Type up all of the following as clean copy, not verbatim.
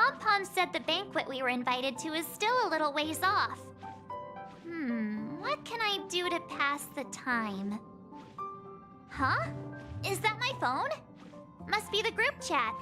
Pom-Pom said the banquet we were invited to is still a little ways off. What can I do to pass the time? Huh? Is that my phone? Must be the group chat.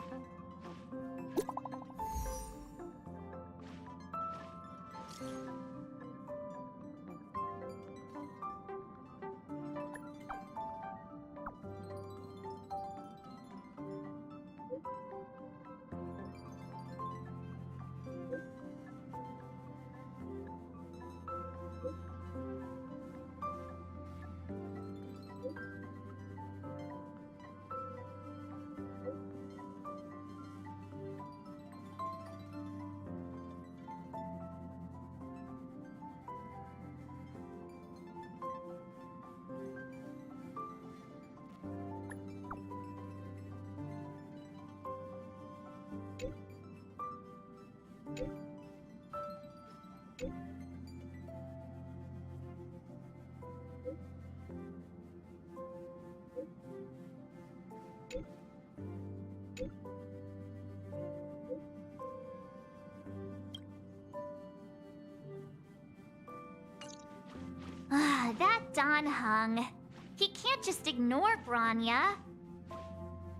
That Don Hung. He can't just ignore Branya.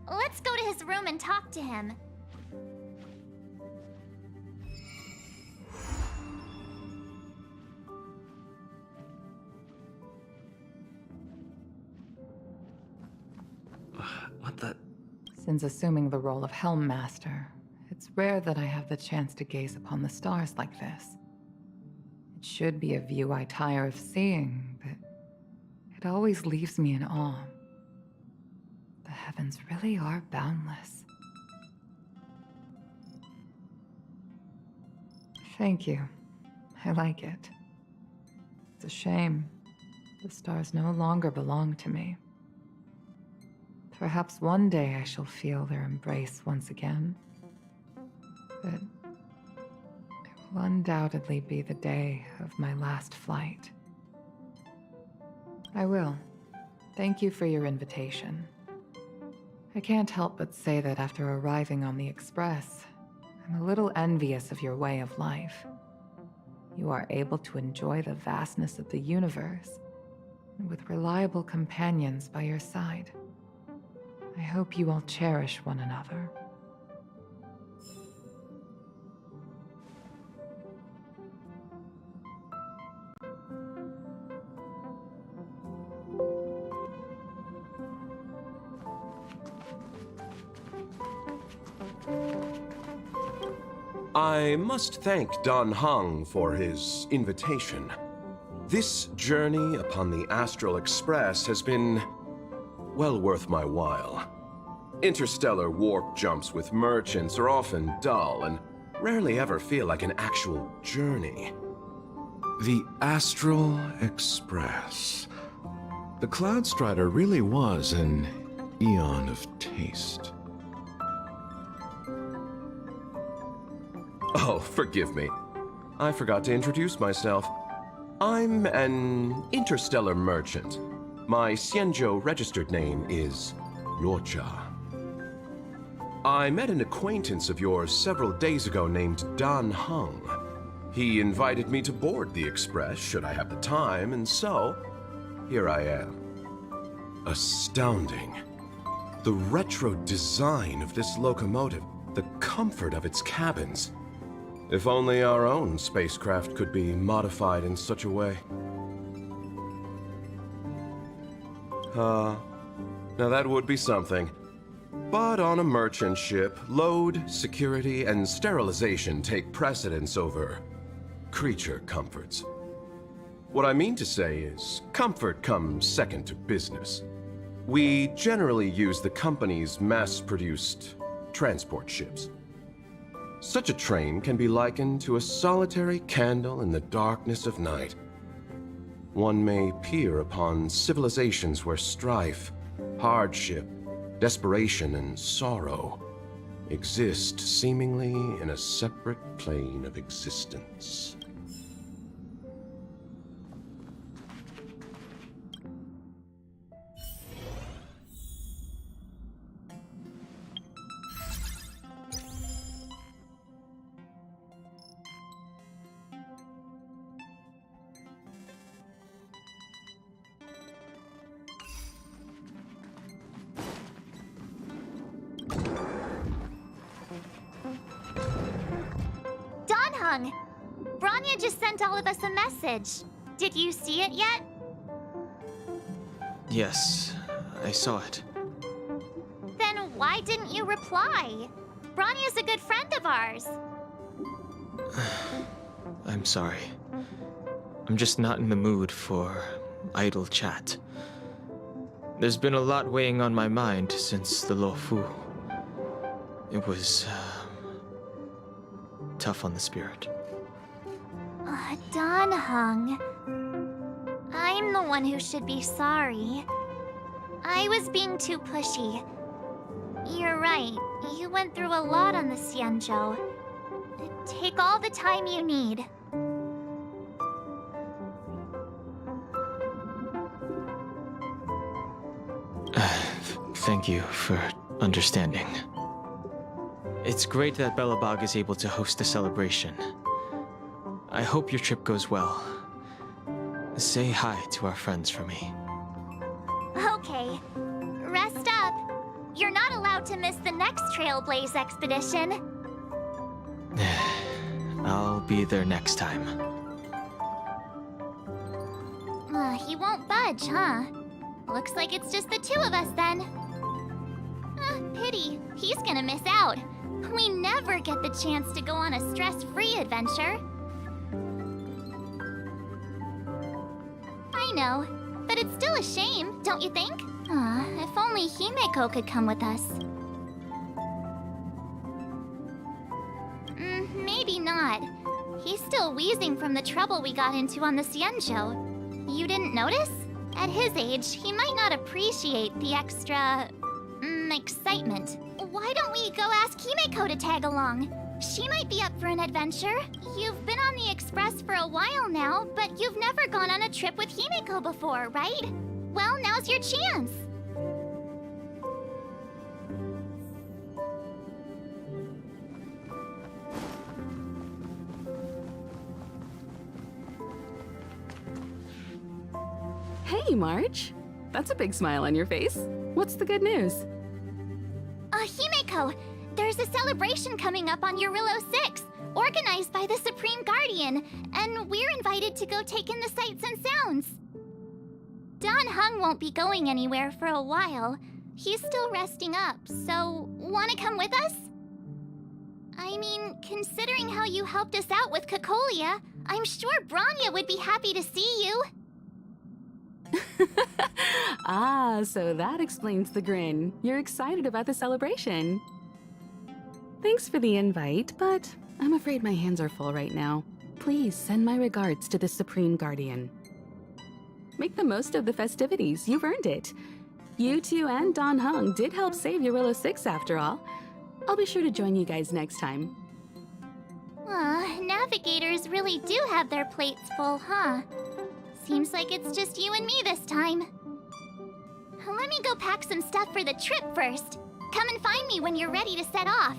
Let's go to his room and talk to him. What the... Since assuming the role of Helm Master, it's rare that I have the chance to gaze upon the stars like this. It should be a view I tire of seeing, but it always leaves me in awe. The heavens really are boundless. Thank you. I like it. It's a shame. The stars no longer belong to me. Perhaps one day I shall feel their embrace once again. But it will undoubtedly be the day of my last flight. I will. Thank you for your invitation. I can't help but say that after arriving on the Express, I'm a little envious of your way of life. You are able to enjoy the vastness of the universe, and with reliable companions by your side. I hope you all cherish one another. I must thank Don Hung for his invitation. This journey upon the Astral Express has been well worth my while. Interstellar warp jumps with merchants are often dull and rarely ever feel like an actual journey. The Astral Express. The Cloud Strider really was an eon of taste. Oh, forgive me. I forgot to introduce myself. I'm an interstellar merchant. My Xianzhou registered name is Luocha. I met an acquaintance of yours several days ago named Don Hung. He invited me to board the Express should I have the time, and so here I am. Astounding. The retro design of this locomotive, the comfort of its cabins. If only our own spacecraft could be modified in such a way. Now that would be something. But on a merchant ship, load, security, and sterilization take precedence over creature comforts. What I mean to say is, comfort comes second to business. We generally use the company's mass-produced transport ships. Such a train can be likened to a solitary candle in the darkness of night. One may peer upon civilizations where strife, hardship, desperation, and sorrow exist seemingly in a separate plane of existence. Hung. Branya just sent all of us a message. Did you see it yet? Yes, I saw it. Then why didn't you reply? Branya's a good friend of ours. I'm sorry. I'm just not in the mood for idle chat. There's been a lot weighing on my mind since the Luofu. It was tough on the spirit. Don Hung. I'm the one who should be sorry. I was being too pushy. You're right. You went through a lot on the Xianzhou. Take all the time you need. Thank you for understanding. It's great that Belobog is able to host a celebration. I hope your trip goes well. Say hi to our friends for me. Okay. Rest up. You're not allowed to miss the next Trailblaze expedition. I'll be there next time. He won't budge, huh? Looks like it's just the two of us then. Pity. He's gonna miss out. We never get the chance to go on a stress-free adventure. I know, but it's still a shame, don't you think? If only Himeko could come with us. Maybe not. He's still wheezing from the trouble we got into on the Xianzhou. You didn't notice? At his age, he might not appreciate the extra... excitement. Why don't we go ask Himeko to tag along? She might be up for an adventure. You've been on the Express for a while now, but you've never gone on a trip with Himeko before, right? Well, now's your chance. Hey, March. That's a big smile on your face. What's the good news? Himeko, there's a celebration coming up on Yurillo 6, organized by the Supreme Guardian, and we're invited to go take in the sights and sounds. Don Hung won't be going anywhere for a while. He's still resting up, so wanna come with us? I mean, considering how you helped us out with Cocolia, I'm sure Branya would be happy to see you. So that explains the grin. You're excited about the celebration. Thanks for the invite, but I'm afraid my hands are full right now. Please send my regards to the Supreme Guardian. Make the most of the festivities. You've earned it. You two and Don Hung did help save Yurillo 6 after all. I'll be sure to join you guys next time. Navigators really do have their plates full, huh? Seems like it's just you and me this time. Let me go pack some stuff for the trip first. Come and find me when you're ready to set off.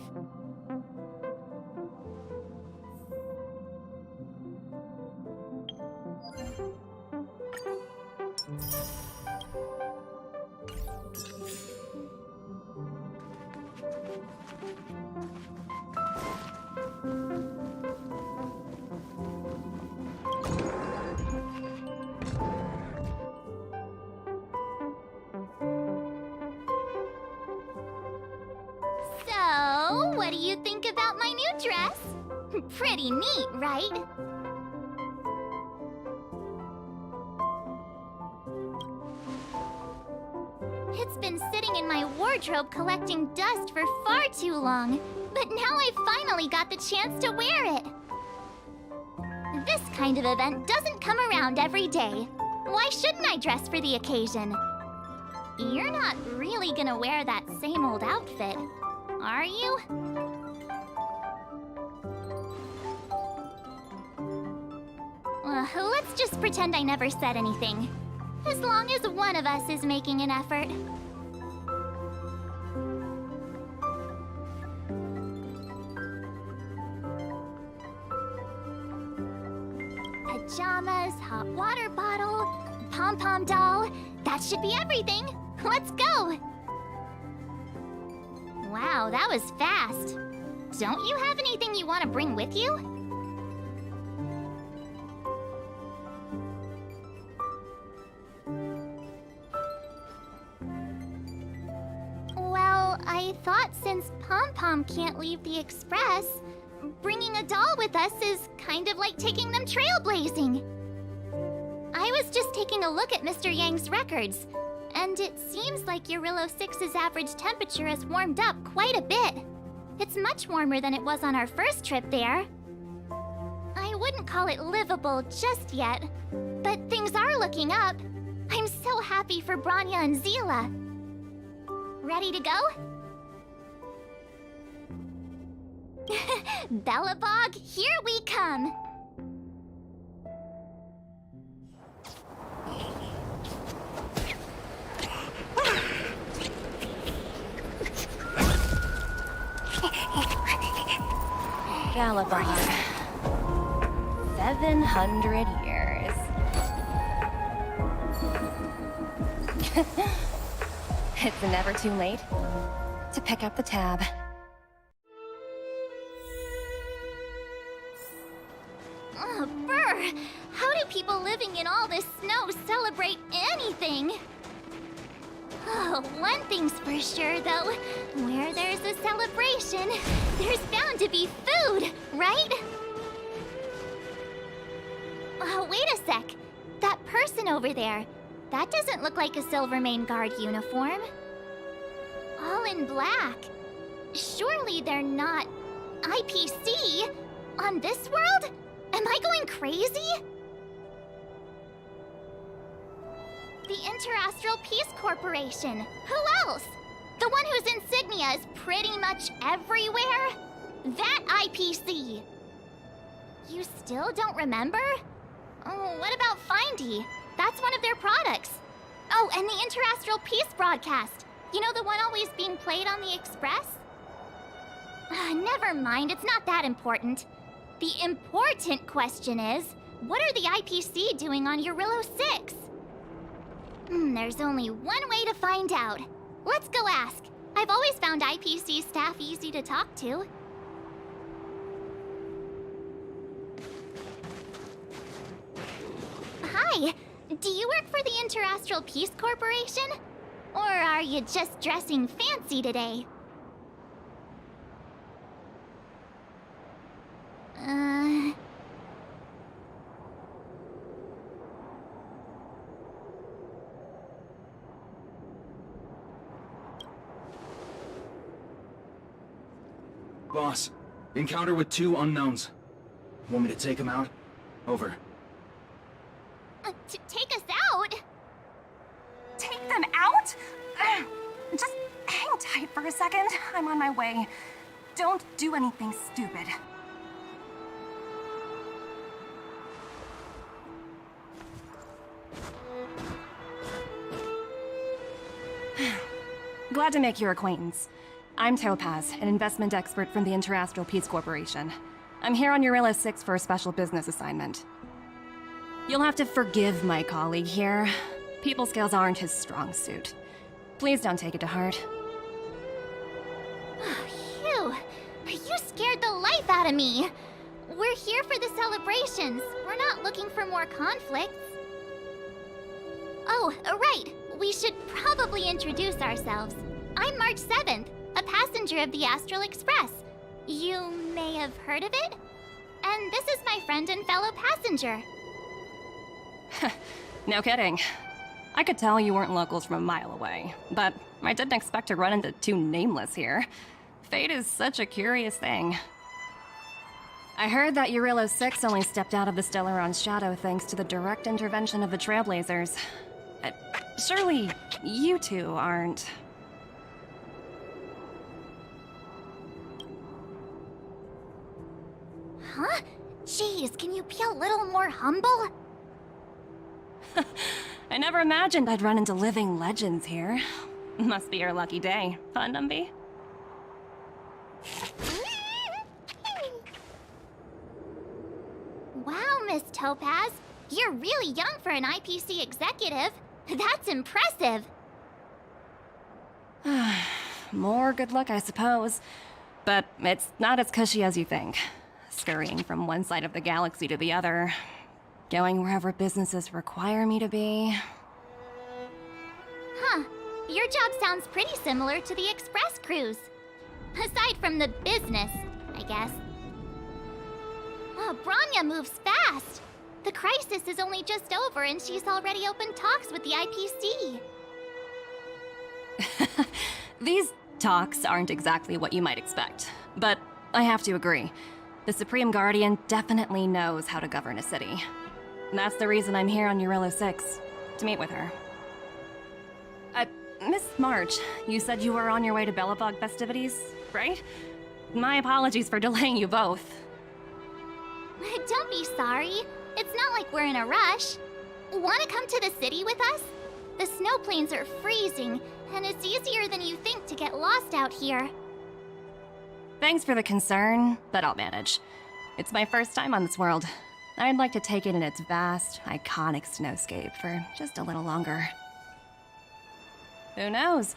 So, what do you think about my new dress? Pretty neat, right? It's been sitting in my wardrobe collecting dust for far too long, but now I finally got the chance to wear it. This kind of event doesn't come around every day. Why shouldn't I dress for the occasion? You're not really gonna wear that same old outfit, are you? Let's just pretend I never said anything. As long as one of us is making an effort. Pajamas, hot water bottle, pom-pom doll. That should be everything. Let's go! Wow, that was fast. Don't you have anything you want to bring with you? I thought since Pom Pom can't leave the Express, bringing a doll with us is kind of like taking them trailblazing. I was just taking a look at Mr. Yang's records, and it seems like Eurillo 6's average temperature has warmed up quite a bit. It's much warmer than it was on our first trip there. I wouldn't call it livable just yet, but things are looking up. I'm so happy for Branya and Zila. Ready to go? Belobog, here we come! Belobog. 700 years. It's never too late to pick up the tab. Oh, brr! How do people living in all this snow celebrate anything? Oh, one thing's for sure, though. Where there's a celebration, there's bound to be food, right? Oh, wait a sec. That person over there, that doesn't look like a Silvermane Guard uniform. All in black. Surely they're not IPC on this world? Am I going crazy? The Interastral Peace Corporation. Who else? The one whose insignia is pretty much everywhere? That IPC. You still don't remember? Oh, what about Findy? That's one of their products. Oh, and the Interastral Peace broadcast. You know, the one always being played on the Express? Never mind, it's not that important. The important question is, what are the IPC doing on Eurillo 6? There's only one way to find out. Let's go ask. I've always found IPC staff easy to talk to. Hi, do you work for the Interastral Peace Corporation? Or are you just dressing fancy today? Boss, encounter with 2 unknowns. Want me to take them out? Over. To take us out? Take them out? Just hang tight for a second. I'm on my way. Don't do anything stupid. Glad to make your acquaintance. I'm Topaz, an investment expert from the Interastral Peace Corporation. I'm here on Eurillo 6 for a special business assignment. You'll have to forgive my colleague here. People skills aren't his strong suit. Please don't take it to heart. Phew! You scared the life out of me! We're here for the celebrations. We're not looking for more conflicts. Oh, right. We should probably introduce ourselves. I'm March 7th, a passenger of the Astral Express. You may have heard of it? And this is my friend and fellow passenger. No kidding. I could tell you weren't locals from a mile away, but I didn't expect to run into 2 nameless here. Fate is such a curious thing. I heard that Eurillo 6 only stepped out of the Stellaron's shadow thanks to the direct intervention of the Trailblazers. Surely you two aren't... Huh? Jeez, can you be a little more humble? I never imagined I'd run into living legends here. Must be your lucky day, huh, Numby? Wow, Miss Topaz. You're really young for an IPC executive. That's impressive. More good luck, I suppose. But it's not as cushy as you think. Scurrying from one side of the galaxy to the other. Going wherever businesses require me to be. Huh. Your job sounds pretty similar to the express cruise. Aside from the business, I guess. Oh, Branya moves fast. The crisis is only just over and she's already opened talks with the IPC. These talks aren't exactly what you might expect, but I have to agree. The Supreme Guardian definitely knows how to govern a city. That's the reason I'm here on Eurillo 6, to meet with her. Miss March, you said you were on your way to Belobog festivities, right? My apologies for delaying you both. Don't be sorry. It's not like we're in a rush. Want to come to the city with us? The snow plains are freezing, and it's easier than you think to get lost out here. Thanks for the concern, but I'll manage. It's my first time on this world. I'd like to take it in its vast, iconic snowscape for just a little longer. Who knows?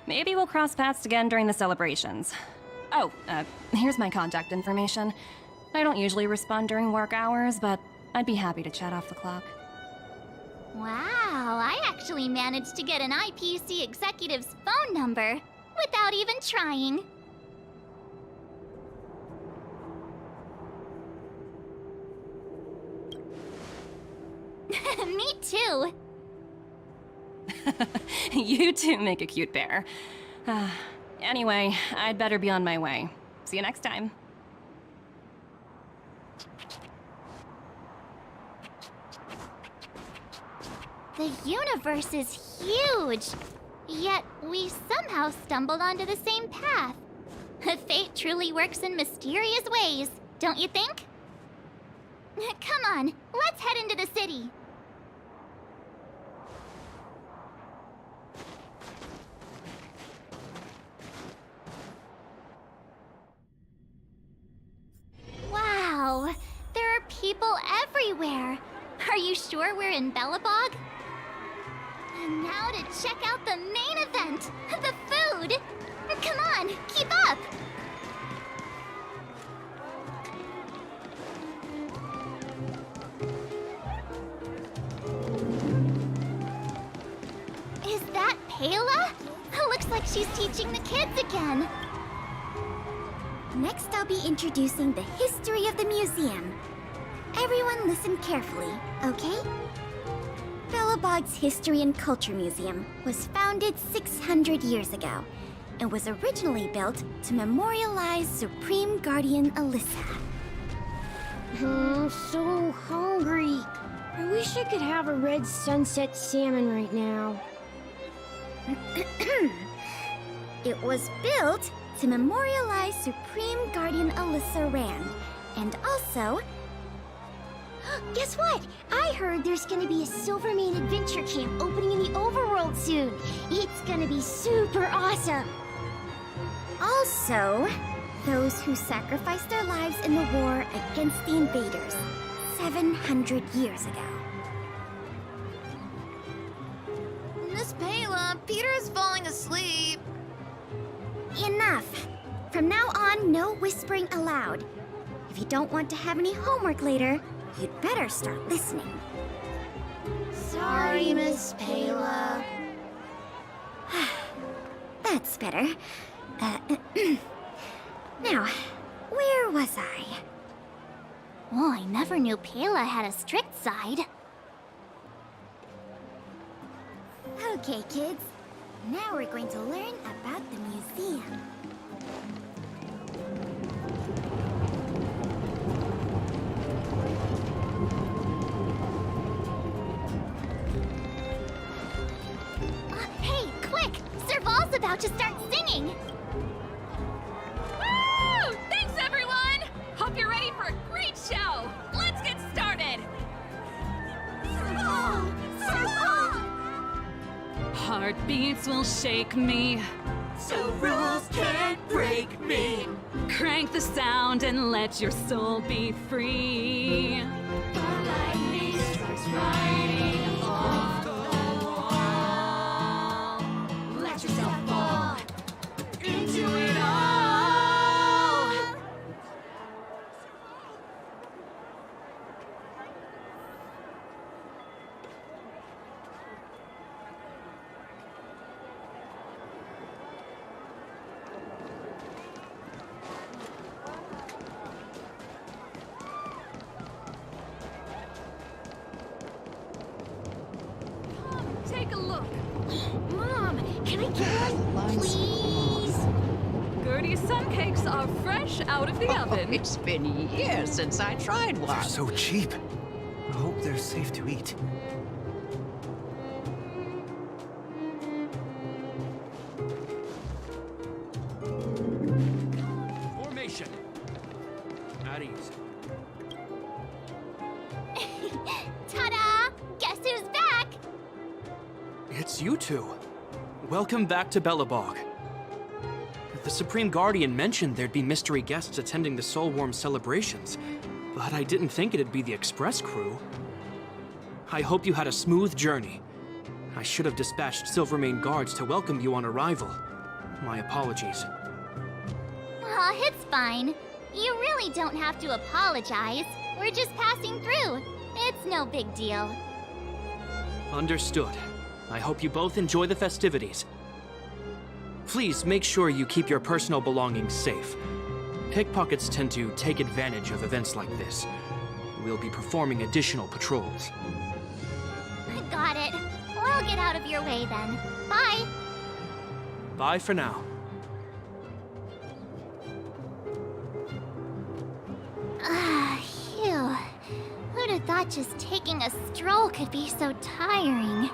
Maybe we'll cross paths again during the celebrations. Oh, here's my contact information. I don't usually respond during work hours, but I'd be happy to chat off the clock. Wow, I actually managed to get an IPC executive's phone number without even trying. Me too. You two make a cute pair. Anyway, I'd better be on my way. See you next time. The universe is huge, yet we somehow stumbled onto the same path. Fate truly works in mysterious ways, don't you think? Come on, let's head into the city. Wow, there are people everywhere. Are you sure we're in Belobog? And now to check out the main event, the food! Come on, keep up! Is that Pela? Looks like she's teaching the kids again. Next, I'll be introducing the history of the museum. Everyone listen carefully, okay? Belobog's History and Culture Museum was founded 600 years ago and was originally built to memorialize Supreme Guardian Alyssa. I'm so hungry. I wish I could have a red sunset salmon right now. It was built to memorialize Supreme Guardian Alyssa Rand, and also... Guess what? I heard there's gonna be a Silvermane adventure camp opening in the overworld soon. It's gonna be super awesome. Also, those who sacrificed their lives in the war against the invaders 700 years ago. Miss Pela, Peter's falling asleep. Enough! From now on, no whispering allowed. If you don't want to have any homework later, you'd better start listening. Sorry, Miss Pela. That's better. Now, where was I? Oh, I never knew Pela had a strict side. Okay, kids. Now we're going to learn about the museum. Hey, quick! Serval's about to start singing! Woo! Thanks, everyone! Hope you're ready for a great show! Let's get started! Serval! Serval! Heartbeats will shake me. So rules can't break me! Crank the sound and let your soul be free. The lightning strikes right off the wall. Let yourself fall into it all. Really, Caroline? Please? Gertie's sun cakes are fresh out of the oven. It's been years since I tried one. They're so cheap. I hope they're safe to eat. Formation. At ease. Ta-da! Guess who's back? It's you two. Welcome back to Belobog. The Supreme Guardian mentioned there'd be mystery guests attending the Soulworm celebrations, but I didn't think it'd be the Express crew. I hope you had a smooth journey. I should have dispatched Silvermane guards to welcome you on arrival. My apologies. Aw, it's fine. You really don't have to apologize. We're just passing through. It's no big deal. Understood. I hope you both enjoy the festivities. Please make sure you keep your personal belongings safe. Pickpockets tend to take advantage of events like this. We'll be performing additional patrols. Got it. I'll get out of your way then. Bye. Bye for now. Phew. Who'd have thought just taking a stroll could be so tiring?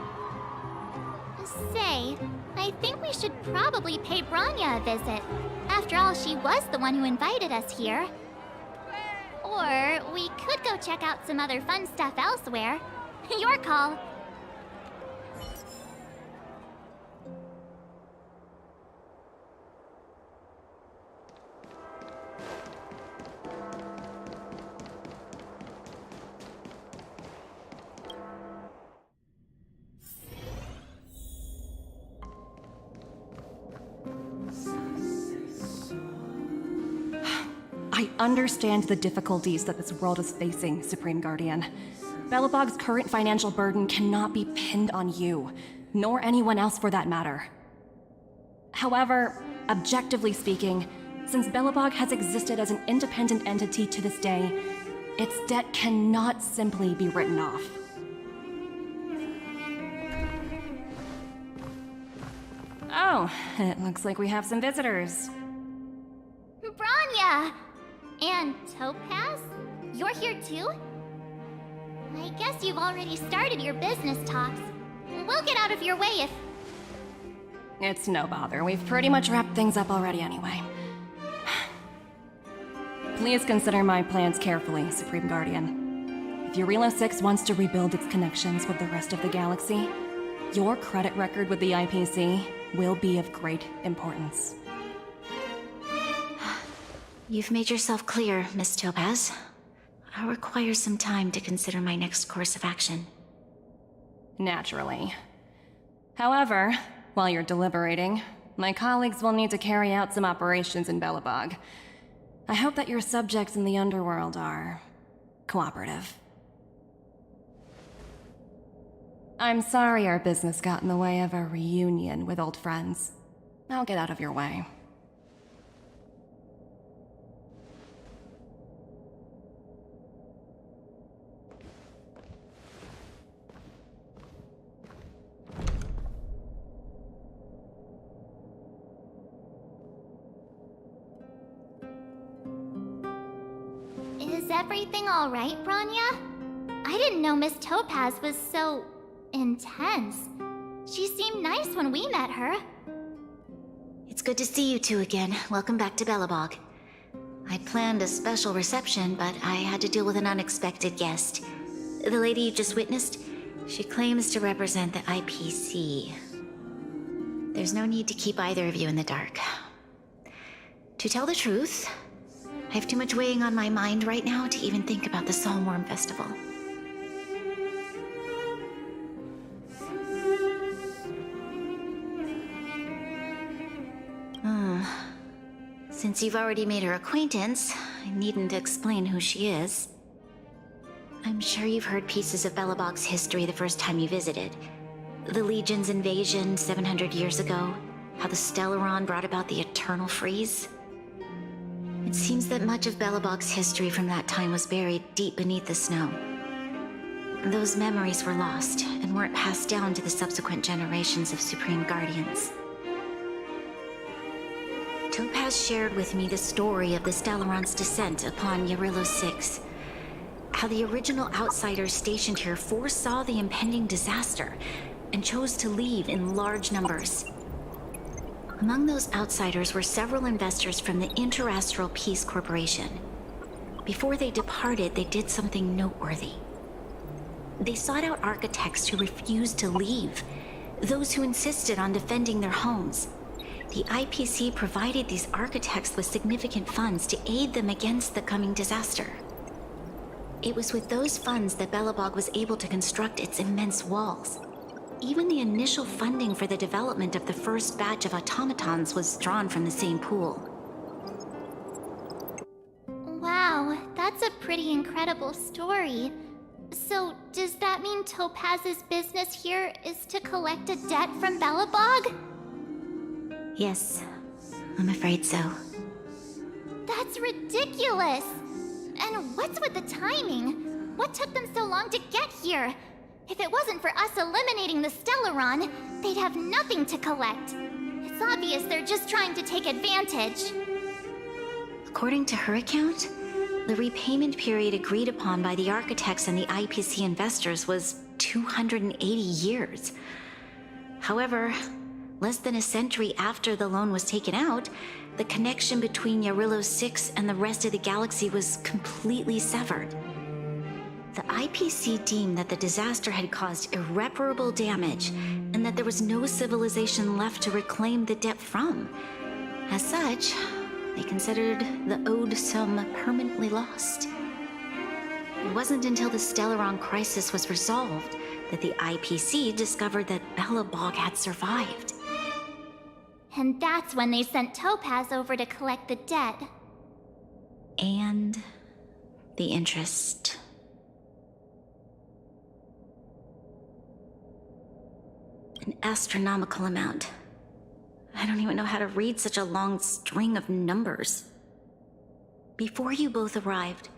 Say, I think we should probably pay Branya a visit. After all, she was the one who invited us here. Or we could go check out some other fun stuff elsewhere. Your call. I understand the difficulties that this world is facing, Supreme Guardian. Belobog's current financial burden cannot be pinned on you, nor anyone else for that matter. However, objectively speaking, since Belobog has existed as an independent entity to this day, its debt cannot simply be written off. Oh, it looks like we have some visitors. Branya! And Topaz? You're here too? I guess you've already started your business talks. We'll get out of your way if... It's no bother. We've pretty much wrapped things up already anyway. Please consider my plans carefully, Supreme Guardian. If Eurela 6 wants to rebuild its connections with the rest of the galaxy, your credit record with the IPC will be of great importance. You've made yourself clear, Miss Topaz. I'll require some time to consider my next course of action. Naturally. However, while you're deliberating, my colleagues will need to carry out some operations in Belobog. I hope that your subjects in the underworld are... cooperative. I'm sorry our business got in the way of a reunion with old friends. I'll get out of your way. Is everything all right, Branya? I didn't know Miss Topaz was so... intense. She seemed nice when we met her. It's good to see you two again. Welcome back to Belobog. I planned a special reception, but I had to deal with an unexpected guest. The lady you just witnessed, she claims to represent the IPC. There's no need to keep either of you in the dark. To tell the truth, I have too much weighing on my mind right now to even think about the Soulworm Festival. Since you've already made her acquaintance, I needn't explain who she is. I'm sure you've heard pieces of Belobog's history the first time you visited. The Legion's invasion 700 years ago, how the Stellaron brought about the Eternal Freeze. It seems that much of Belobog's history from that time was buried deep beneath the snow. Those memories were lost and weren't passed down to the subsequent generations of Supreme Guardians. Topaz shared with me the story of the Stellaron's descent upon Yarillo 6. How the original outsiders stationed here foresaw the impending disaster and chose to leave in large numbers. Among those outsiders were several investors from the Interastral Peace Corporation. Before they departed, they did something noteworthy. They sought out architects who refused to leave, those who insisted on defending their homes. The IPC provided these architects with significant funds to aid them against the coming disaster. It was with those funds that Belobog was able to construct its immense walls. Even the initial funding for the development of the first batch of automatons was drawn from the same pool. Wow, that's a pretty incredible story. So, does that mean Topaz's business here is to collect a debt from Belobog? Yes, I'm afraid so. That's ridiculous! And what's with the timing? What took them so long to get here? If it wasn't for us eliminating the Stellaron, they'd have nothing to collect. It's obvious they're just trying to take advantage. According to her account, the repayment period agreed upon by the architects and the IPC investors was 280 years. However, less than a century after the loan was taken out, the connection between Yarillo 6 and the rest of the galaxy was completely severed. The IPC deemed that the disaster had caused irreparable damage and that there was no civilization left to reclaim the debt from. As such, they considered the owed sum permanently lost. It wasn't until the Stellaron crisis was resolved that the IPC discovered that Belobog had survived. And that's when they sent Topaz over to collect the debt. And the interest. An astronomical amount. I don't even know how to read such a long string of numbers. Before you both arrived,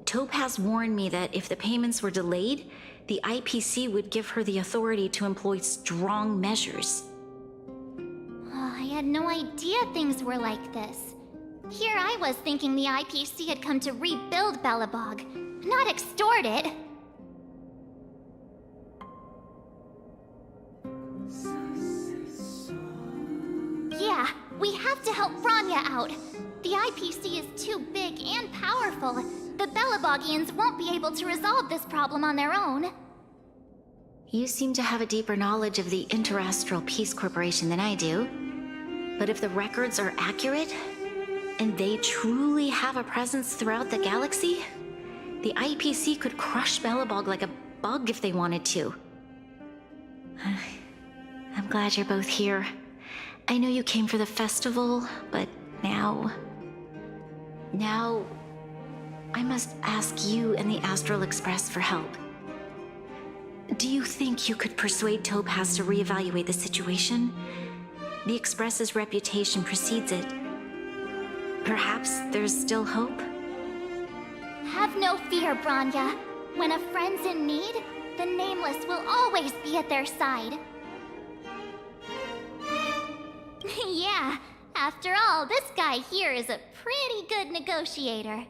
Topaz warned me that if the payments were delayed, the IPC would give her the authority to employ strong measures. I had no idea things were like this. Here I was thinking the IPC had come to rebuild Belobog, not extort it. Yeah, we have to help Bronya out. The IPC is too big and powerful. The Belobogians won't be able to resolve this problem on their own. You seem to have a deeper knowledge of the Interastral Peace Corporation than I do. But if the records are accurate, and they truly have a presence throughout the galaxy, the IPC could crush Belobog like a bug if they wanted to. I'm glad you're both here. I know you came for the festival, but now I must ask you and the Astral Express for help. Do you think you could persuade Topaz to reevaluate the situation? The Express's reputation precedes it. Perhaps there's still hope? Have no fear, Bronya. When a friend's in need, the Nameless will always be at their side. Yeah, after all, this guy here is a pretty good negotiator.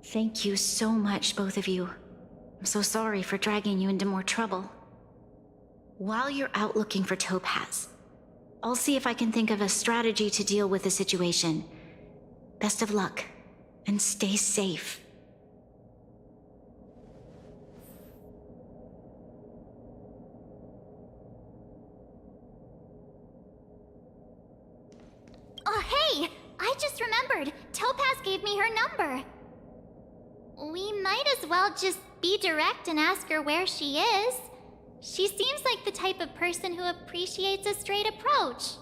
Thank you so much, both of you. I'm so sorry for dragging you into more trouble. While you're out looking for Topaz, I'll see if I can think of a strategy to deal with the situation. Best of luck, and stay safe. Oh, hey! I just remembered. Topaz gave me her number. We might as well just be direct and ask her where she is. She seems like the type of person who appreciates a straight approach.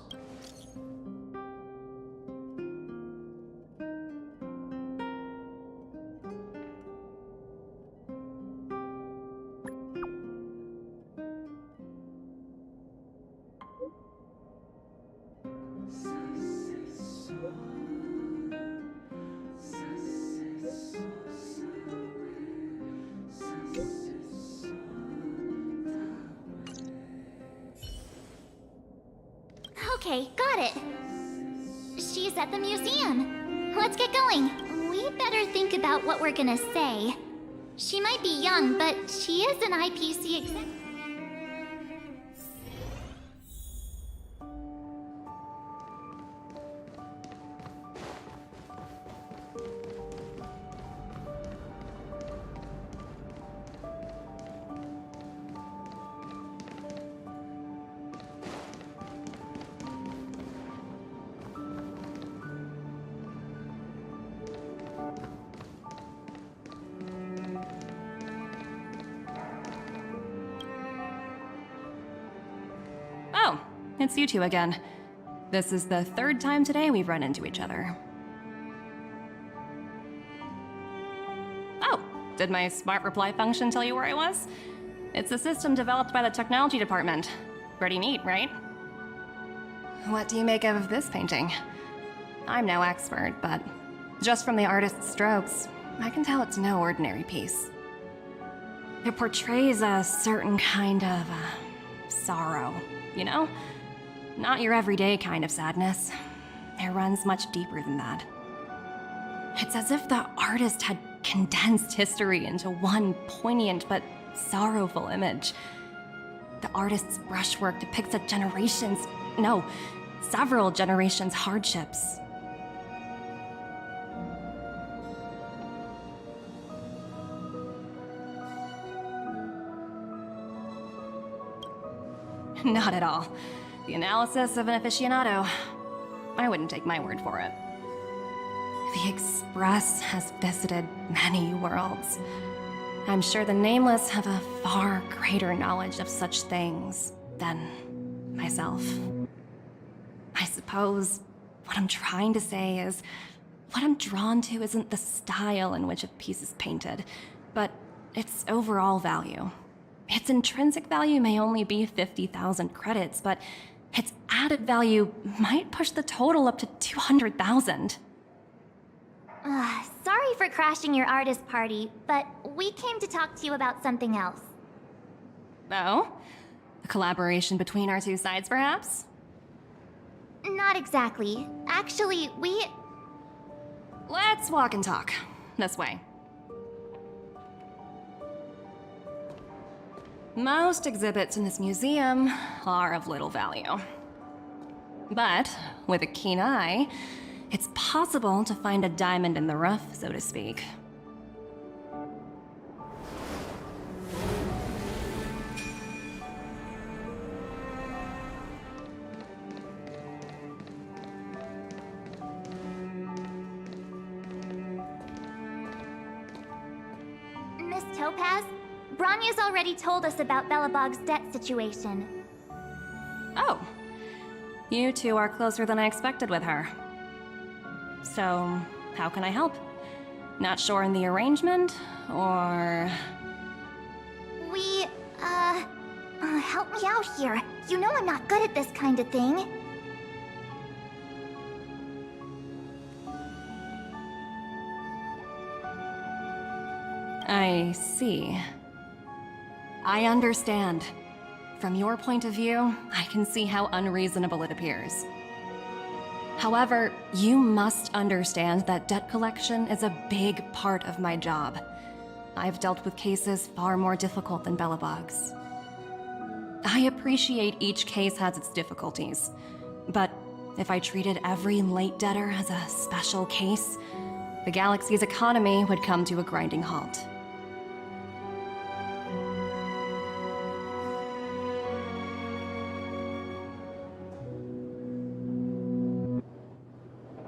Okay, got it. She's at the museum. Let's get going. We better think about what we're gonna say. She might be young, but she is an IPC exec. Oh, it's you two again. This is the third time today we've run into each other. Oh, did my smart reply function tell you where I was? It's a system developed by the technology department. Pretty neat, right? What do you make of this painting? I'm no expert, but just from the artist's strokes, I can tell it's no ordinary piece. It portrays a certain kind of sorrow, you know? Not your everyday kind of sadness. It runs much deeper than that. It's as if the artist had condensed history into one poignant but sorrowful image. The artist's brushwork depicts several generations' hardships. Not at all. The analysis of an aficionado. I wouldn't take my word for it. The Express has visited many worlds. I'm sure the Nameless have a far greater knowledge of such things than myself. I suppose what I'm trying to say is, what I'm drawn to isn't the style in which a piece is painted, but its overall value. Its intrinsic value may only be 50,000 credits, but its added value might push the total up to 200,000. Sorry for crashing your artist party, but we came to talk to you about something else. Oh? A collaboration between our two sides, perhaps? Not exactly. Actually, Let's walk and talk. This way. Most exhibits in this museum are of little value. But with a keen eye, it's possible to find a diamond in the rough, so to speak. Miss Topaz, Branya's already told us about Belobog's debt situation. Oh. You two are closer than I expected with her. So, how can I help? Not sure in the arrangement, or... Help me out here. You know I'm not good at this kind of thing. I see. I understand. From your point of view, I can see how unreasonable it appears. However, you must understand that debt collection is a big part of my job. I've dealt with cases far more difficult than Belobog's. I appreciate each case has its difficulties, but if I treated every late debtor as a special case, the galaxy's economy would come to a grinding halt.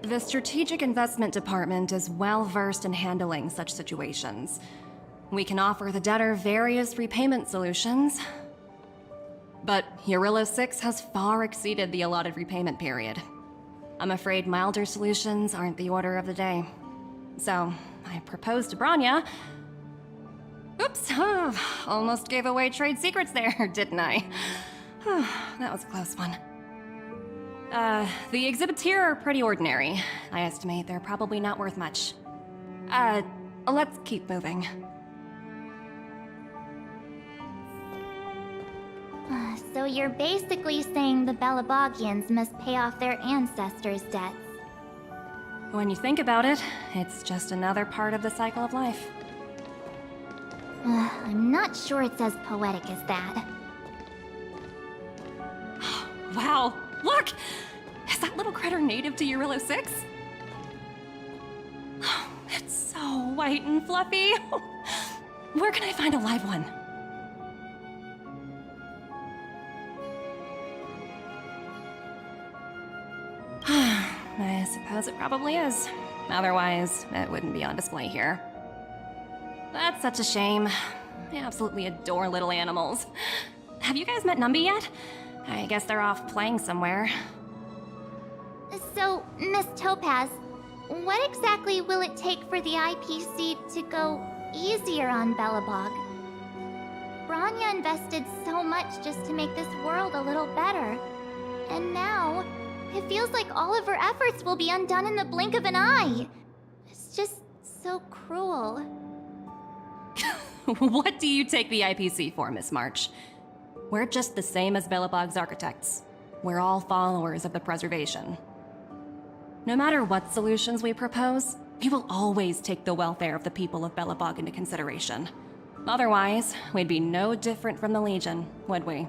The Strategic Investment Department is well versed in handling such situations. We can offer the debtor various repayment solutions, but Eurilla 6 has far exceeded the allotted repayment period. I'm afraid milder solutions aren't the order of the day. So, I proposed to Branya. Oops, almost gave away trade secrets there, didn't I? That was a close one. The exhibits here are pretty ordinary. I estimate they're probably not worth much. Let's keep moving. So you're basically saying the Belabogians must pay off their ancestors' debts. When you think about it, it's just another part of the cycle of life. I'm not sure it's as poetic as that. Wow, look! Is that little critter native to Eurillo 6? It's so white and fluffy. Where can I find a live one? I suppose it probably is. Otherwise, it wouldn't be on display here. That's such a shame. I absolutely adore little animals. Have you guys met Numby yet? I guess they're off playing somewhere. So, Miss Topaz, what exactly will it take for the IPC to go easier on Belobog? Branya invested so much just to make this world a little better. And now, it feels like all of her efforts will be undone in the blink of an eye. It's just so cruel. What do you take the IPC for, Miss March? We're just the same as Belobog's architects. We're all followers of the preservation. No matter what solutions we propose, we will always take the welfare of the people of Belobog into consideration. Otherwise, we'd be no different from the Legion, would we?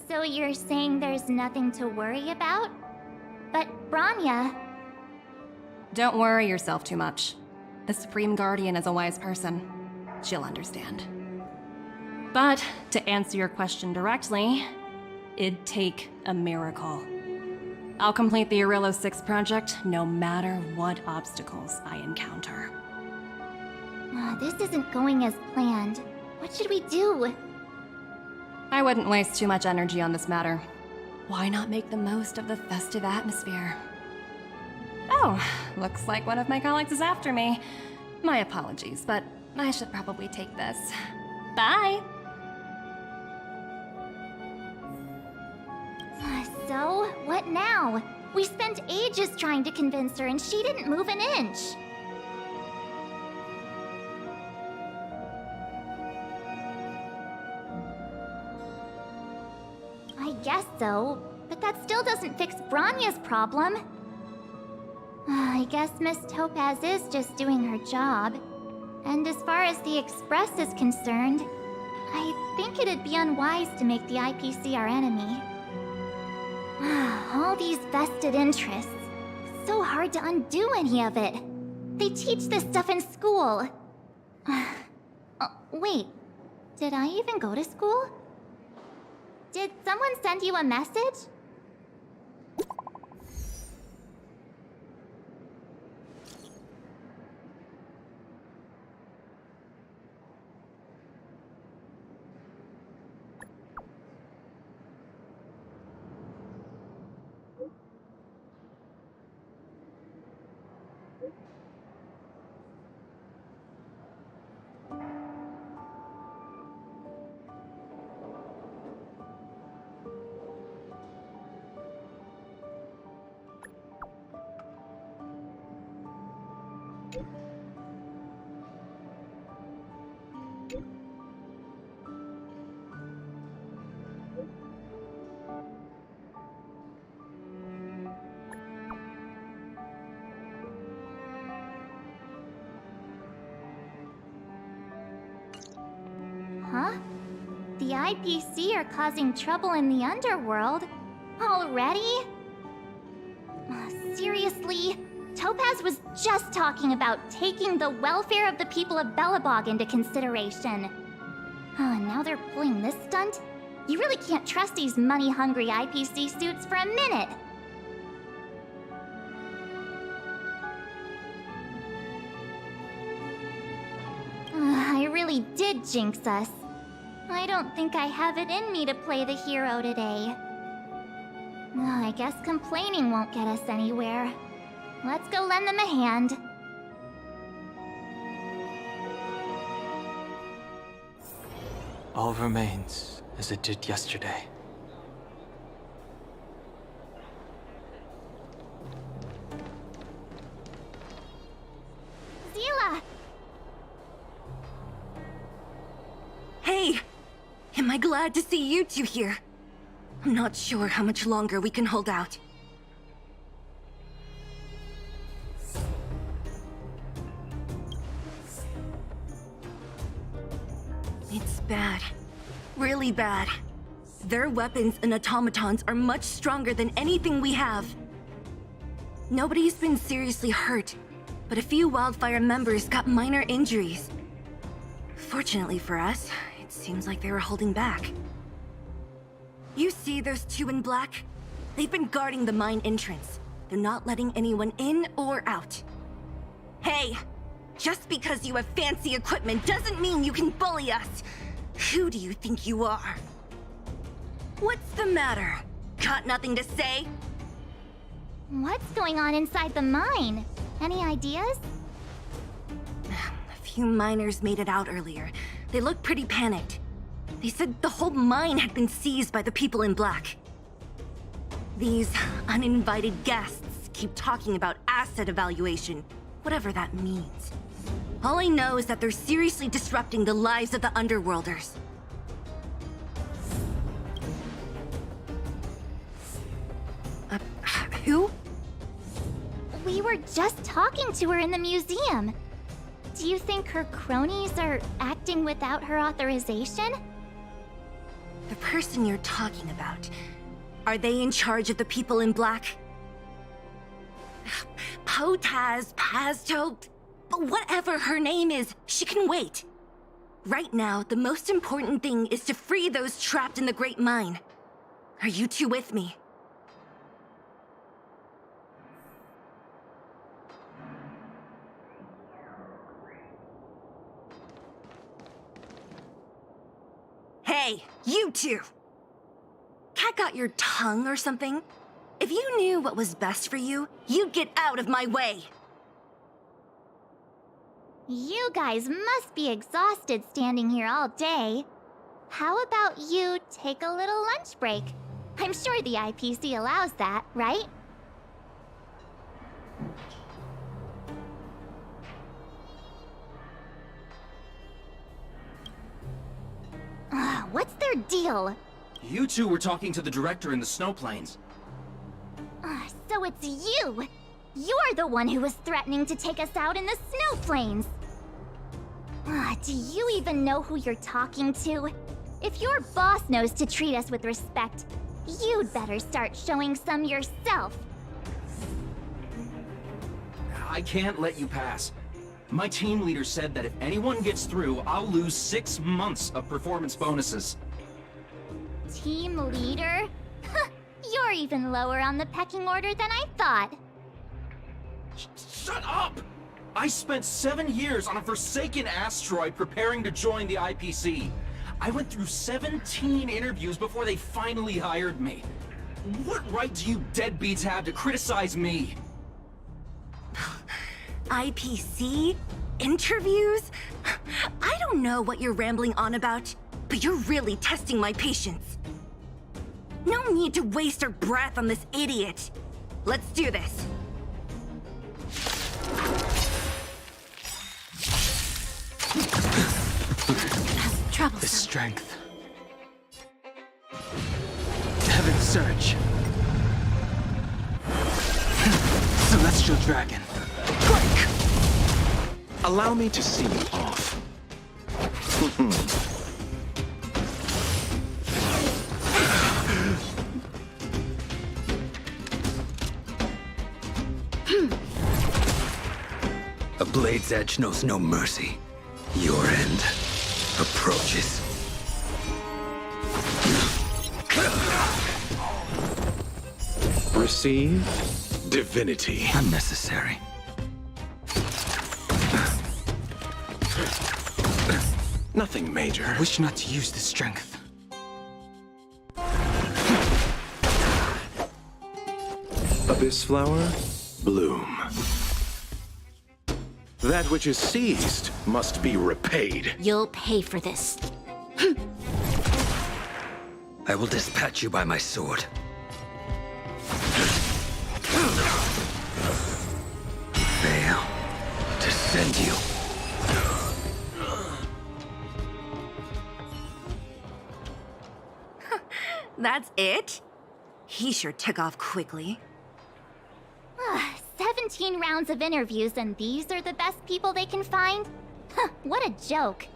So you're saying there's nothing to worry about? But Branya... Don't worry yourself too much. The Supreme Guardian is a wise person. She'll understand. But, to answer your question directly, it'd take a miracle. I'll complete the Eurillo 6 project no matter what obstacles I encounter. This isn't going as planned. What should we do? I wouldn't waste too much energy on this matter. Why not make the most of the festive atmosphere? Oh, looks like one of my colleagues is after me. My apologies, but I should probably take this. Bye! So, what now? We spent ages trying to convince her and she didn't move an inch. I guess so, but that still doesn't fix Branya's problem. I guess Miss Topaz is just doing her job. And as far as the Express is concerned, I think it'd be unwise to make the IPC our enemy. All these vested interests. So hard to undo any of it. They teach this stuff in school. Wait, did I even go to school? Did someone send you a message? Huh? The IPC are causing trouble in the underworld? Already? Seriously? Topaz was just talking about taking the welfare of the people of Belobog into consideration. And now they're pulling this stunt? You really can't trust these money-hungry IPC suits for a minute. I really did jinx us. I don't think I have it in me to play the hero today. I guess complaining won't get us anywhere. Let's go lend them a hand. All remains as it did yesterday. Zila! Hey! Am I glad to see you two here? I'm not sure how much longer we can hold out. really bad. Their weapons and automatons are much stronger than anything we have. Nobody's been seriously hurt, but a few Wildfire members got minor injuries. Fortunately for us, it seems like they were holding back. You see those two in black? They've been guarding the mine entrance. They're not letting anyone in or out. Hey, just because you have fancy equipment doesn't mean you can bully us. Who do you think you are? What's the matter? Got nothing to say? What's going on inside the mine? Any ideas? A few miners made it out earlier. They looked pretty panicked. They said the whole mine had been seized by the people in black. These uninvited guests keep talking about asset evaluation, whatever that means. All I know is that they're seriously disrupting the lives of the Underworlders. Who? We were just talking to her in the museum. Do you think her cronies are acting without her authorization? The person you're talking about, are they in charge of the people in black? Potaz, Pazto, whatever her name is, she can wait. Right now, the most important thing is to free those trapped in the Great Mine. Are you two with me? Hey, you two! Cat got your tongue or something? If you knew what was best for you, you'd get out of my way! You guys must be exhausted standing here all day. How about you take a little lunch break? I'm sure the IPC allows that, right? What's their deal? You two were talking to the director in the snow plains. So it's you! You're the one who was threatening to take us out in the snow plains! Do you even know who you're talking to? If your boss knows to treat us with respect, you'd better start showing some yourself! I can't let you pass. My team leader said that if anyone gets through, I'll lose 6 months of performance bonuses. Team leader? You're even lower on the pecking order than I thought. Shut up! I spent 7 years on a forsaken asteroid preparing to join the IPC. I went through 17 interviews before they finally hired me. What right do you deadbeats have to criticize me? IPC? Interviews? I don't know what you're rambling on about, but you're really testing my patience. No need to waste our breath on this idiot. Let's do this. Troublesome. The strength. Heaven's Surge. Celestial Dragon. Break! Allow me to see you off. A blade's edge knows no mercy. Your end approaches. Receive divinity. Unnecessary. Nothing major. Wish not to use the strength. Abyss flower, bloom. That which is seized must be repaid. You'll pay for this. I will dispatch you by my sword. Fail to send you. That's it? He sure took off quickly. 17 rounds of interviews and these are the best people they can find? What a joke.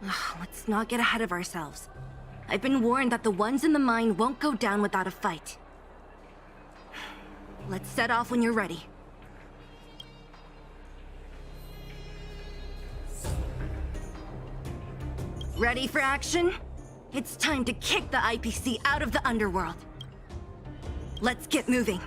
Let's not get ahead of ourselves. I've been warned that the ones in the mine won't go down without a fight. Let's set off when you're ready. Ready for action? It's time to kick the IPC out of the underworld. Let's get moving.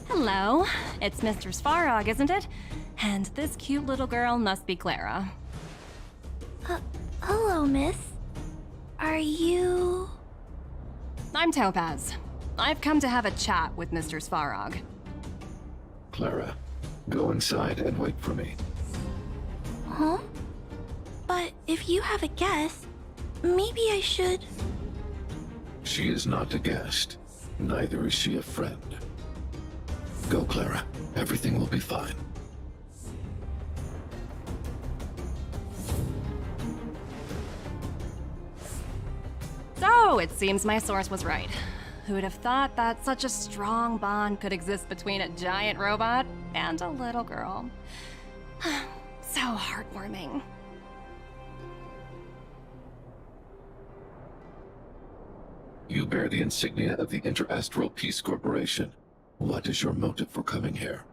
Hello, it's Mr. Svarog, isn't it? And this cute little girl must be Clara. Hello, miss. Are you... I'm Topaz. I've come to have a chat with Mr. Svarog. Clara, go inside and wait for me. Huh? But if you have a guess, maybe I should... She is not a guest. Neither is she a friend. Go, Clara. Everything will be fine. So, it seems my source was right. Who would have thought that such a strong bond could exist between a giant robot and a little girl? So heartwarming. You bear the insignia of the Interastral Peace Corporation. What is your motive for coming here?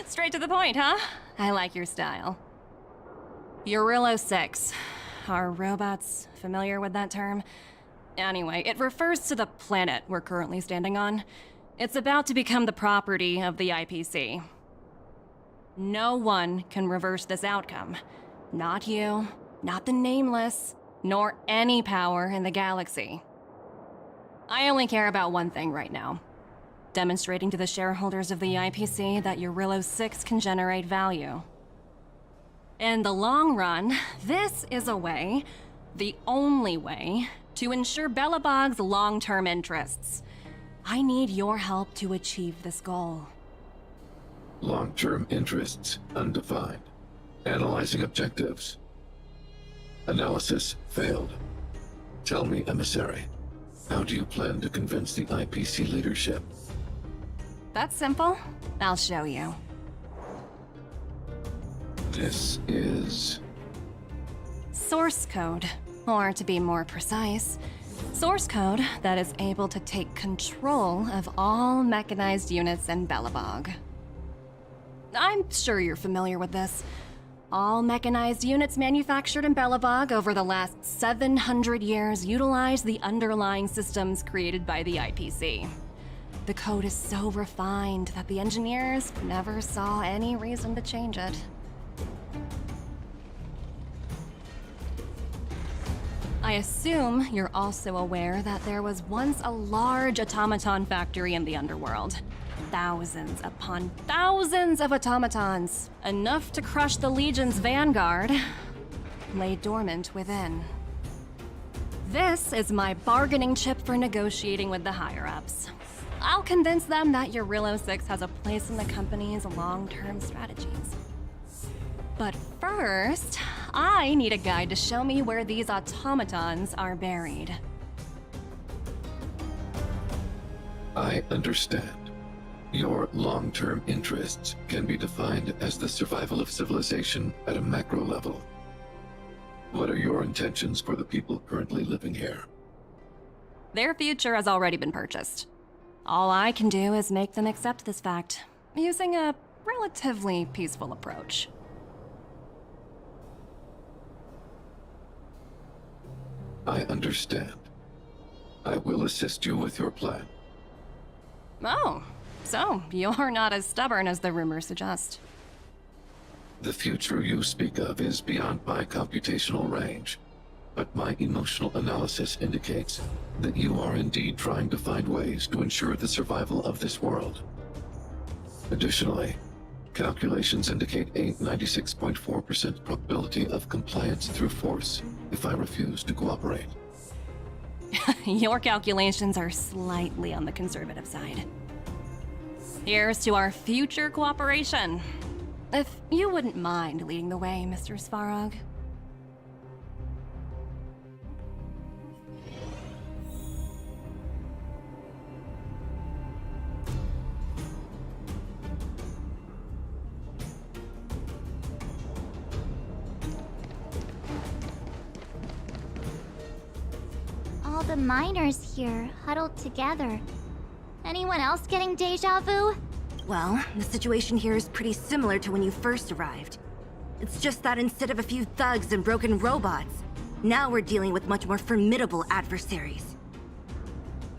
Straight to the point, huh? I like your style. Eurillo 6. Are robots familiar with that term? Anyway, it refers to the planet we're currently standing on. It's about to become the property of the IPC. No one can reverse this outcome. Not you, not the Nameless, nor any power in the galaxy. I only care about one thing right now. Demonstrating to the shareholders of the IPC that Eurillo 6 can generate value. In the long run, this is a way, the only way, to ensure Belobog's long-term interests. I need your help to achieve this goal. Long-term interests undefined. Analyzing objectives. Analysis failed. Tell me, Emissary, how do you plan to convince the IPC leadership? That's simple. I'll show you. This is... Source code. Or to be more precise, source code that is able to take control of all mechanized units in Belobog. I'm sure you're familiar with this. All mechanized units manufactured in Belobog over the last 700 years utilize the underlying systems created by the IPC. The code is so refined that the engineers never saw any reason to change it. I assume you're also aware that there was once a large automaton factory in the underworld. Thousands upon thousands of automatons, enough to crush the Legion's vanguard, lay dormant within. This is my bargaining chip for negotiating with the higher-ups. I'll convince them that Eurillo 6 has a place in the company's long-term strategies. But first, I need a guide to show me where these automatons are buried. I understand. Your long-term interests can be defined as the survival of civilization at a macro level. What are your intentions for the people currently living here? Their future has already been purchased. All I can do is make them accept this fact, using a relatively peaceful approach. I understand. I will assist you with your plan. Oh, so you're not as stubborn as the rumors suggest. The future you speak of is beyond my computational range, but my emotional analysis indicates that you are indeed trying to find ways to ensure the survival of this world. Additionally, Calculations indicate a 96.4% probability of compliance through force if I refuse to cooperate. Your calculations are slightly on the conservative side. Here's to our future cooperation. If you wouldn't mind leading the way, Mr. Svarog. All the miners here, huddled together. Anyone else getting deja vu? Well, the situation here is pretty similar to when you first arrived. It's just that instead of a few thugs and broken robots, now we're dealing with much more formidable adversaries.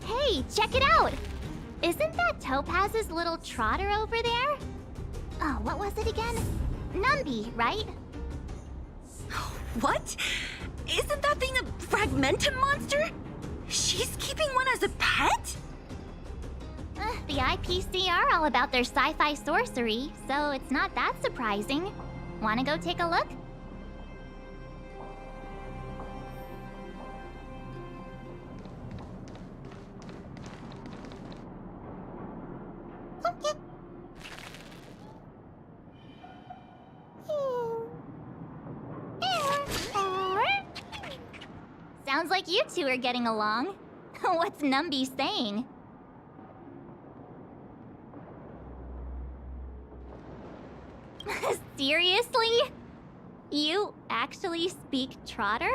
Hey, check it out! Isn't that Topaz's little trotter over there? Oh, what was it again? Numby, right? What? Isn't that thing a fragmentum monster? She's keeping one as a pet? The IPC are all about their sci-fi sorcery, so it's not that surprising. Wanna go take a look? Sounds like you two are getting along. What's Numby saying? Seriously? You actually speak Trotter?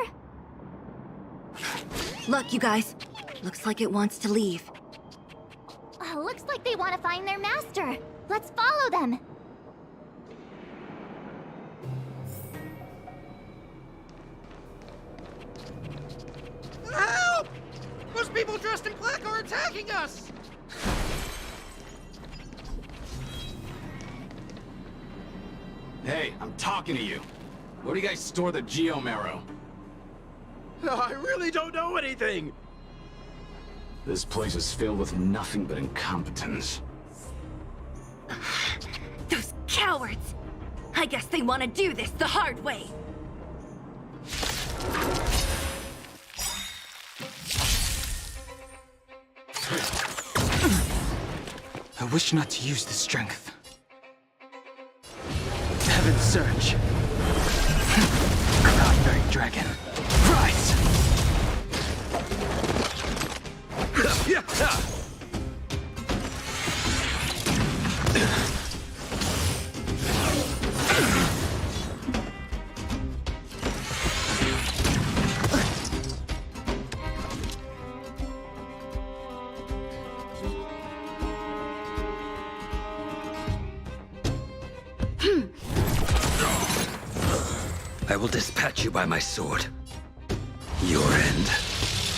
Look, you guys. Looks like it wants to leave. Looks like they want to find their master. Let's follow them. Help! Those people dressed in black are attacking us! Hey, I'm talking to you. Where do you guys store the Geomarrow? I really don't know anything! This place is filled with nothing but incompetence. Those cowards! I guess they want to do this the hard way. I wish not to use the strength. Heaven Surge. Cloudberry Dragon. Rise! I will dispatch you by my sword. Your end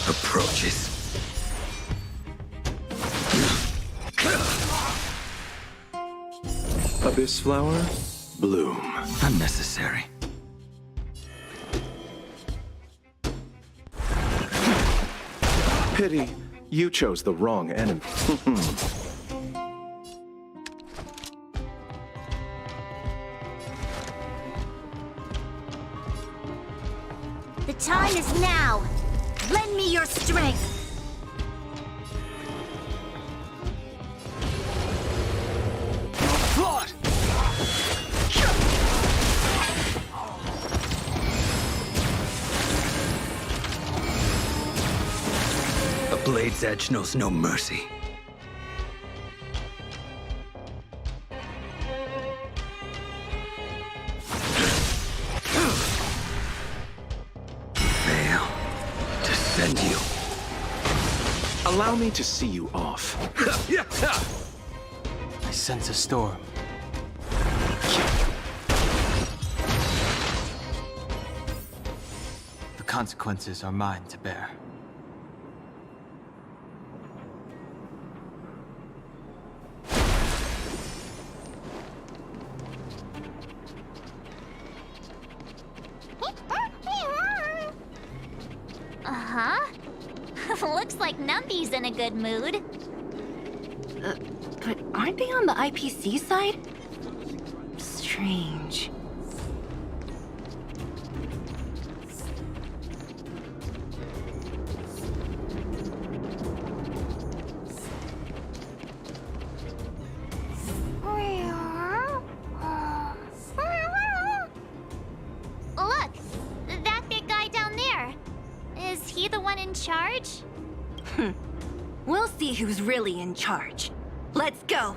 approaches. Abyss flower, bloom. Unnecessary. Pity, you chose the wrong enemy. The time is now. Lend me your strength. Blood! A blade's edge knows no mercy. Fail to send you. Allow me to see you off. I sense a storm. The consequences are mine to bear. Uh-huh. Looks like Numby's in a good mood. But aren't they on the IPC side? strange. Look! That big guy down there. Is he the one in charge? We'll see who's really in charge. Let's go!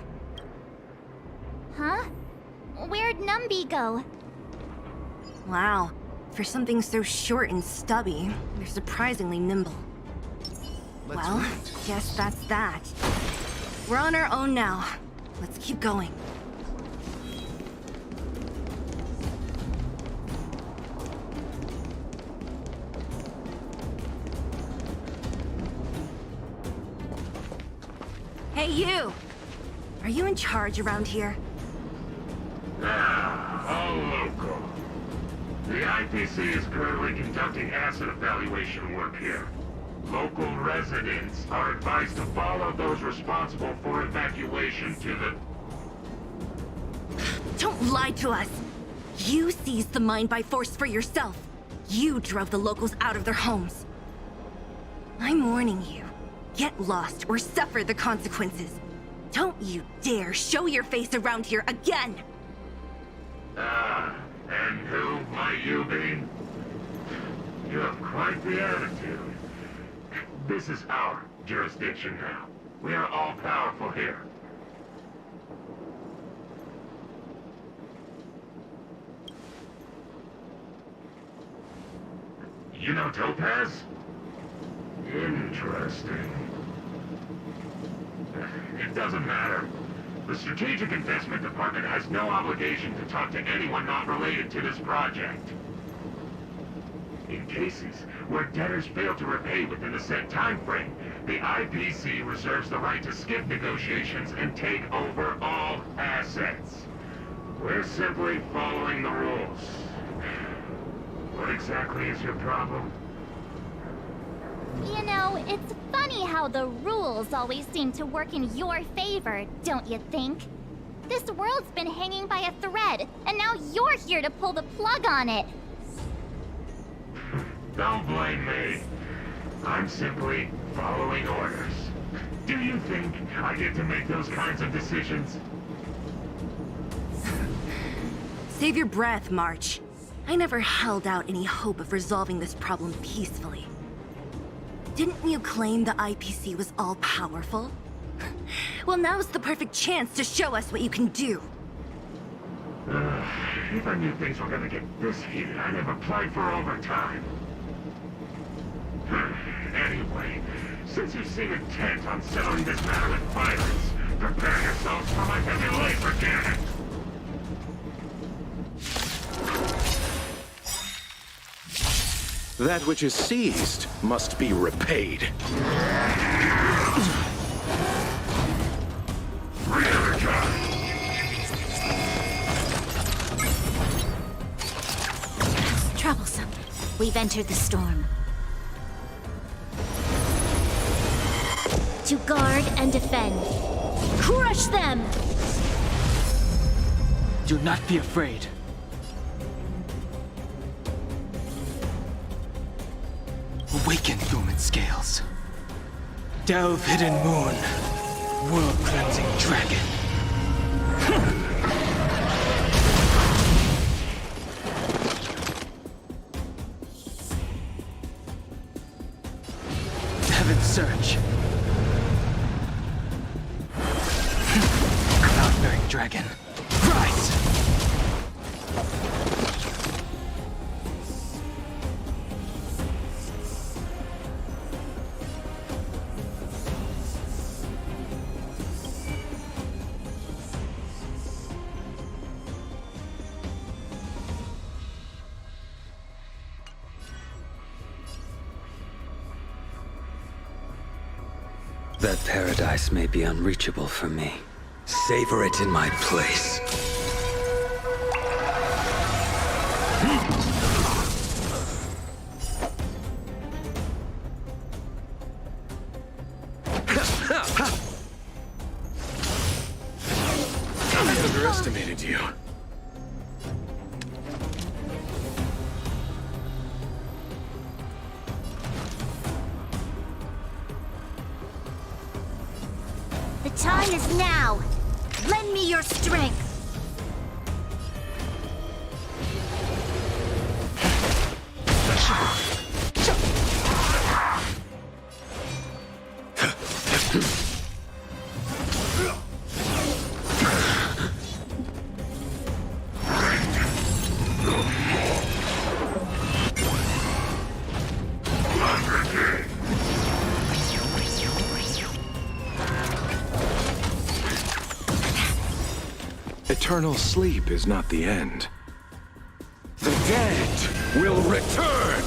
Huh? Where'd Numby go? Wow. For something so short and stubby, they're surprisingly nimble. Well, guess that's that. We're on our own now. Let's keep going. Hey, you! Are you in charge around here? All local. The IPC is currently conducting asset evaluation work here. Local residents are advised to follow those responsible for evacuation to the... Don't lie to us! You seized the mine by force for yourself. You drove the locals out of their homes. I'm warning you. Get lost or suffer the consequences. Don't you dare show your face around here again! And who might you be? You have quite the attitude. This is our jurisdiction now. We are all powerful here. You know Topaz? Interesting. It doesn't matter. The Strategic Investment Department has no obligation to talk to anyone not related to this project. In cases where debtors fail to repay within the set time frame, the IPC reserves the right to skip negotiations and take over all assets. We're simply following the rules. What exactly is your problem? You know, it's funny how the rules always seem to work in your favor, don't you think? This world's been hanging by a thread, and now you're here to pull the plug on it. Don't blame me. I'm simply following orders. Do you think I get to make those kinds of decisions? Save your breath, March. I never held out any hope of resolving this problem peacefully. Didn't you claim the IPC was all-powerful? Well, now's the perfect chance to show us what you can do. If I knew things were gonna get this heated, I'd have applied for overtime. Anyway, since you seem intent on settling this matter with violence, prepare yourselves for my heavy labor cannon. That which is seized must be repaid. Troublesome. We've entered the storm. To guard and defend. Crush them! Do not be afraid. Awaken, human scales. Delve, hidden moon. World-cleansing dragon. Heaven surge. Cloud-bearing dragon. Rise! That paradise may be unreachable for me. Savor it in my place. I underestimated you. is now! Lend me your strength! Eternal sleep is not the end. The dead will return!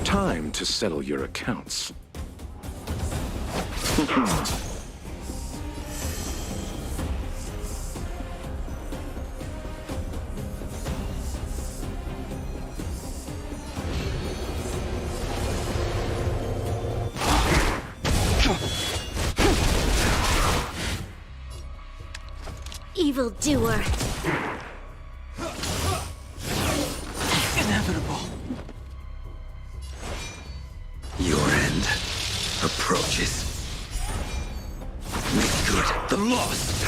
Time to settle your accounts. Evildoer. Inevitable. Your end approaches. Make good the lost.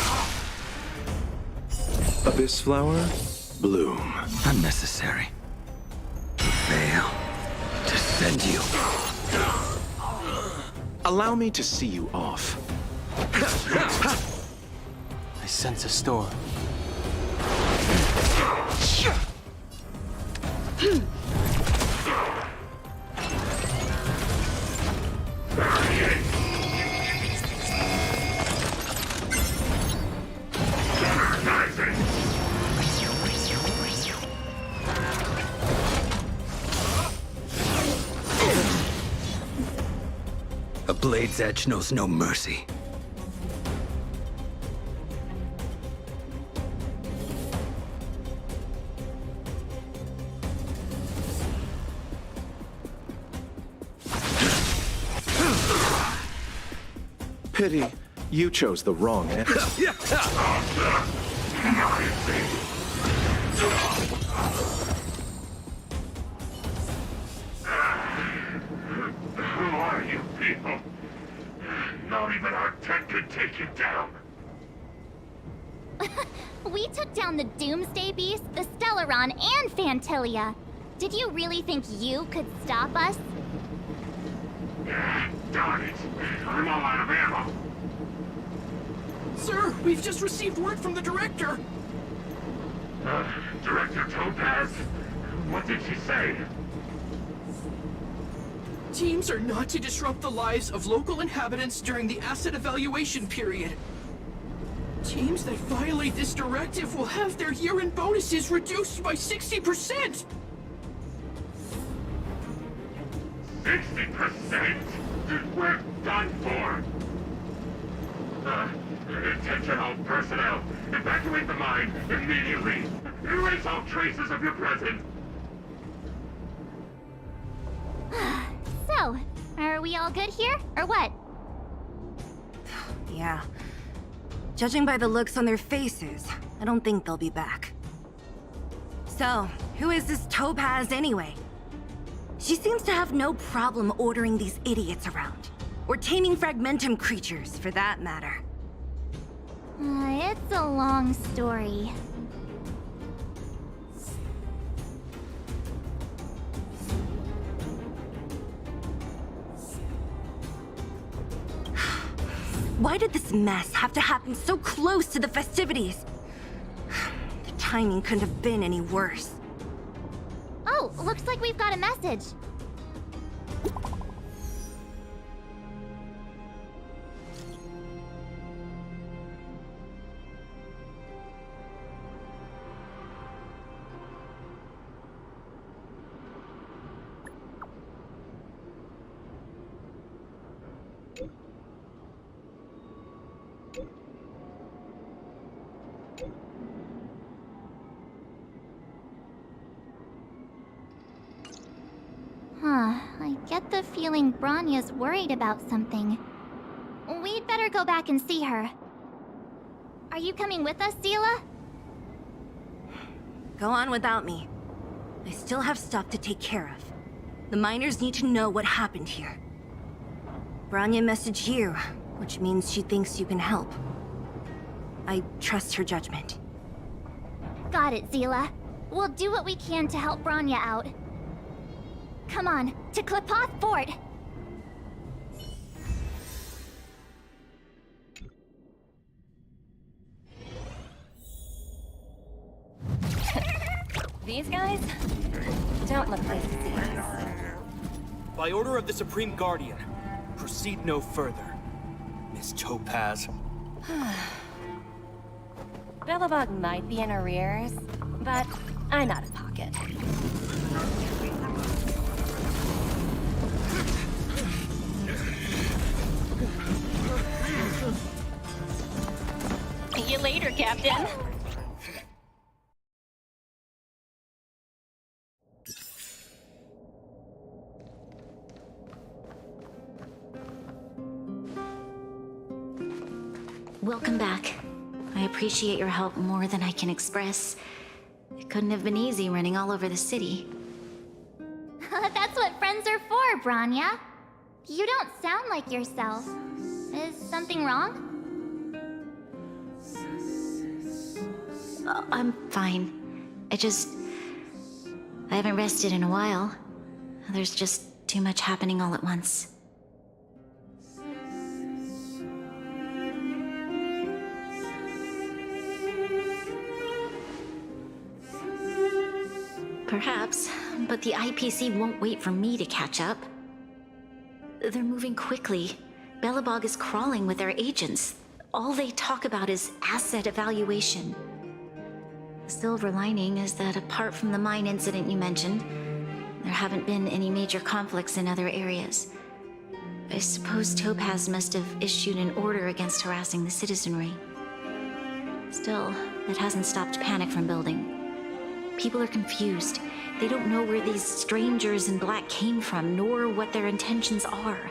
Abyss flower, bloom. Unnecessary. Fail to send you. Allow me to see you off. I sense a storm. A blade's edge knows no mercy. Pity, you chose the wrong end. Who are you people? Not even our tech could take you down. We took down the Doomsday Beast, the Stellaron, and Fantilia. Did you really think you could stop us? Darn it. I'm all out of ammo. Sir, we've just received word from the director. Director Topaz? What did she say? Teams are not to disrupt the lives of local inhabitants during the asset evaluation period. Teams that violate this directive will have their year-end bonuses reduced by 60%! 60%? We're done for! Attention all personnel! Evacuate the mine immediately! Erase all traces of your presence! So, are we all good here, or what? Yeah. Judging by the looks on their faces, I don't think they'll be back. So, who is this Topaz anyway? She seems to have no problem ordering these idiots around. Or taming fragmentum creatures, for that matter. It's a long story. Why did this mess have to happen so close to the festivities? The timing couldn't have been any worse. Oh, looks like we've got a message. I get the feeling Branya's worried about something. We'd better go back and see her. Are you coming with us, Zila? Go on without me. I still have stuff to take care of. The miners need to know what happened here. Bronya messaged you, which means she thinks you can help. I trust her judgment. Got it, Zila. We'll do what we can to help Bronya out. Come on, to Klipoth Fort! These guys don't look like thieves. By order of the Supreme Guardian, proceed no further, Miss Topaz. Belobog might be in arrears, but I'm out of pocket. See you later, Captain. Welcome back. I appreciate your help more than I can express. It couldn't have been easy running all over the city. That's what friends are for, Bronya. You don't sound like yourself. Is something wrong? I'm fine. I haven't rested in a while. There's just too much happening all at once. Perhaps, but the IPC won't wait for me to catch up. They're moving quickly. Belobog is crawling with their agents. All they talk about is asset evaluation. The silver lining is that apart from the mine incident you mentioned, there haven't been any major conflicts in other areas. I suppose Topaz must have issued an order against harassing the citizenry. Still, that hasn't stopped panic from building. People are confused. They don't know where these strangers in black came from, nor what their intentions are.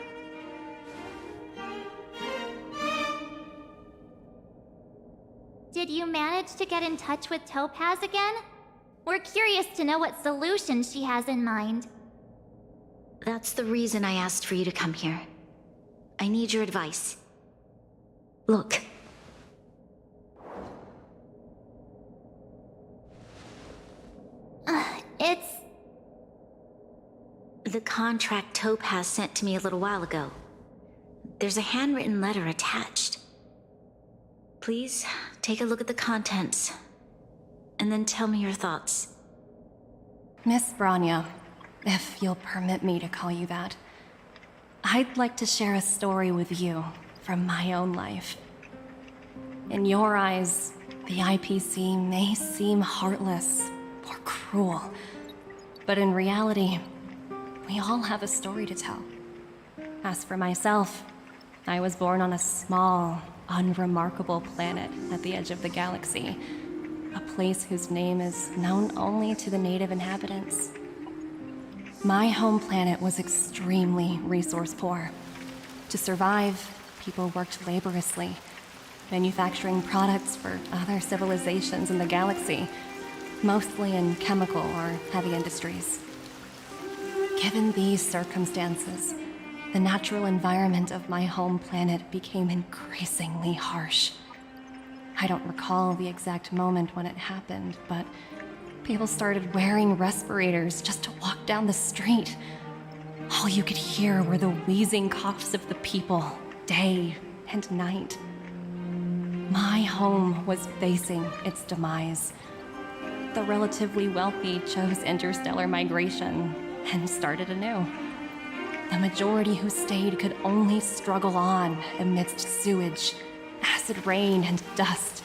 Did you manage to get in touch with Topaz again? We're curious to know what solution she has in mind. That's the reason I asked for you to come here. I need your advice. Look. It's... The contract Topaz sent to me a little while ago. There's a handwritten letter attached. Please, take a look at the contents, and then tell me your thoughts. Miss Bronya, if you'll permit me to call you that, I'd like to share a story with you from my own life. In your eyes, the IPC may seem heartless or cruel, but in reality, we all have a story to tell. As for myself, I was born on a small, unremarkable planet at the edge of the galaxy, a place whose name is known only to the native inhabitants. My home planet was extremely resource poor. To survive, people worked laboriously, manufacturing products for other civilizations in the galaxy, mostly in chemical or heavy industries. Given these circumstances, the natural environment of my home planet became increasingly harsh. I don't recall the exact moment when it happened, but people started wearing respirators just to walk down the street. All you could hear were the wheezing coughs of the people, day and night. My home was facing its demise. The relatively wealthy chose interstellar migration and started anew. The majority who stayed could only struggle on amidst sewage, acid rain, and dust,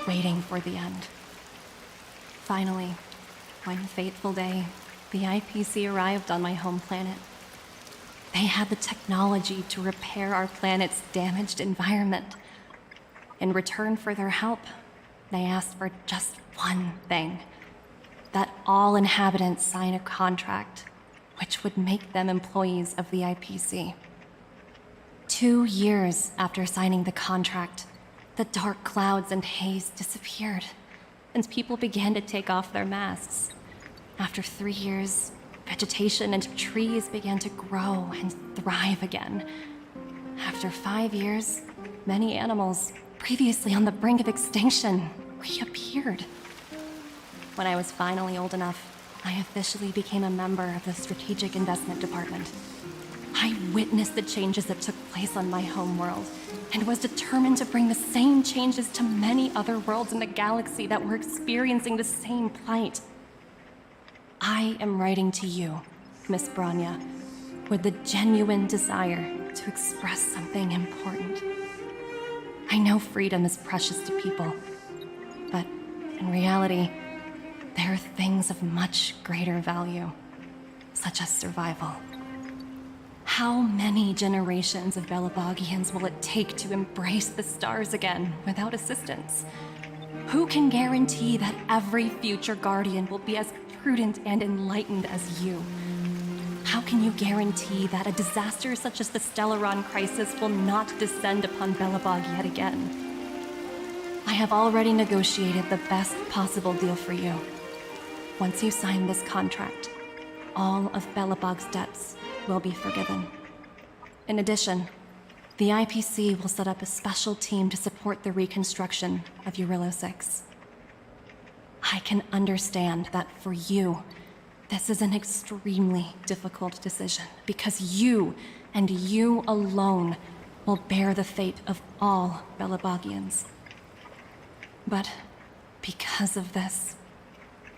waiting for the end. Finally, one fateful day, the IPC arrived on my home planet. They had the technology to repair our planet's damaged environment. In return for their help, they asked for just one thing: that all inhabitants sign a contract which would make them employees of the IPC. 2 years after signing the contract, the dark clouds and haze disappeared, and people began to take off their masks. After 3 years, vegetation and trees began to grow and thrive again, After 5 years, many animals, previously on the brink of extinction, reappeared. When I was finally old enough, I officially became a member of the Strategic Investment Department. I witnessed the changes that took place on my homeworld, and was determined to bring the same changes to many other worlds in the galaxy that were experiencing the same plight. I am writing to you, Miss Branya, with the genuine desire to express something important. I know freedom is precious to people, but in reality, there are things of much greater value, such as survival. How many generations of Belabogians will it take to embrace the stars again without assistance? Who can guarantee that every future Guardian will be as prudent and enlightened as you? How can you guarantee that a disaster such as the Stellaron crisis will not descend upon Belobog yet again? I have already negotiated the best possible deal for you. Once you sign this contract, all of Belobog's debts will be forgiven. In addition, the IPC will set up a special team to support the reconstruction of Eurillo 6. I can understand that for you, this is an extremely difficult decision, because you, and you alone, will bear the fate of all Belabogians. But because of this,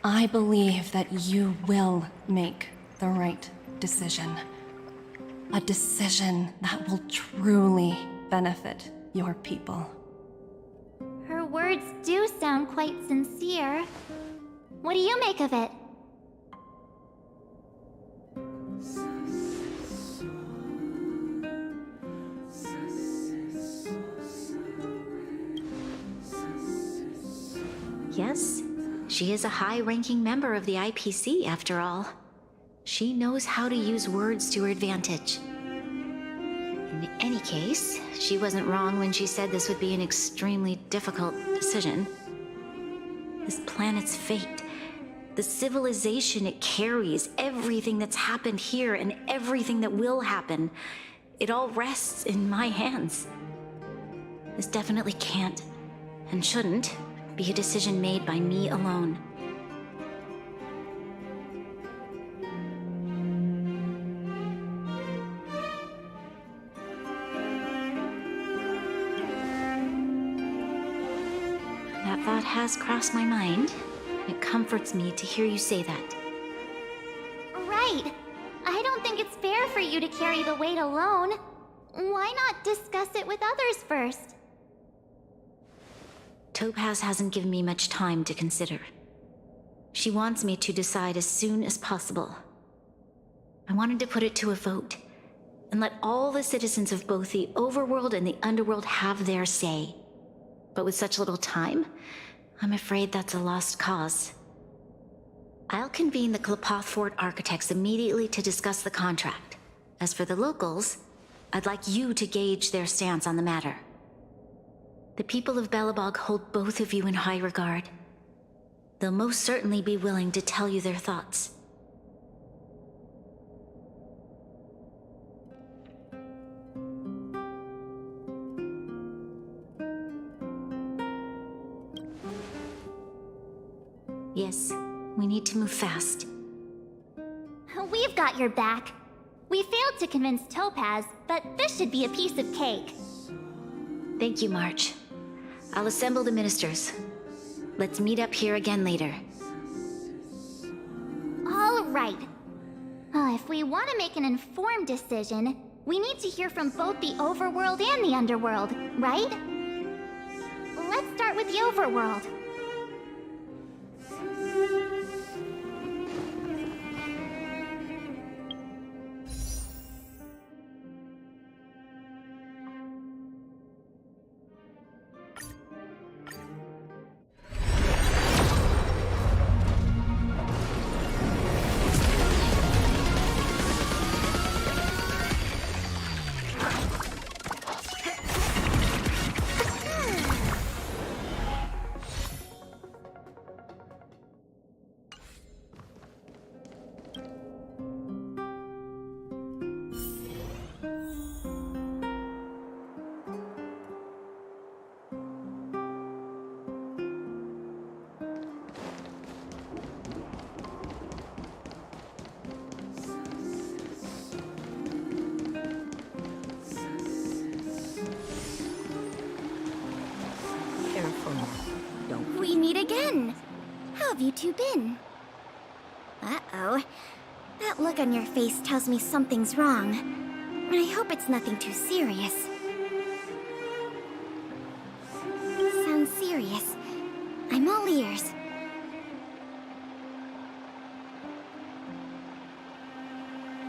I believe that you will make the right decision. A decision that will truly benefit your people. Her words do sound quite sincere. What do you make of it? Yes, she is a high-ranking member of the IPC, after all. She knows how to use words to her advantage. In any case, she wasn't wrong when she said this would be an extremely difficult decision. This planet's fate, the civilization it carries, everything that's happened here and everything that will happen, it all rests in my hands. This definitely can't, and shouldn't, be a decision made by me alone. That thought has crossed my mind. It comforts me to hear you say that. Right. I don't think it's fair for you to carry the weight alone. Why not discuss it with others first? Topaz hasn't given me much time to consider. She wants me to decide as soon as possible. I wanted to put it to a vote, and let all the citizens of both the Overworld and the Underworld have their say. But with such little time, I'm afraid that's a lost cause. I'll convene the Klapoth Fort architects immediately to discuss the contract. As for the locals, I'd like you to gauge their stance on the matter. The people of Belobog hold both of you in high regard. They'll most certainly be willing to tell you their thoughts. Yes, we need to move fast. We've got your back. We failed to convince Topaz, but this should be a piece of cake. Thank you, March. I'll assemble the ministers. Let's meet up here again later. All right. If we want to make an informed decision, we need to hear from both the Overworld and the Underworld, right? Let's start with the Overworld. How have you two been? Uh-oh. That look on your face tells me something's wrong. I hope it's nothing too serious. Sounds serious. I'm all ears.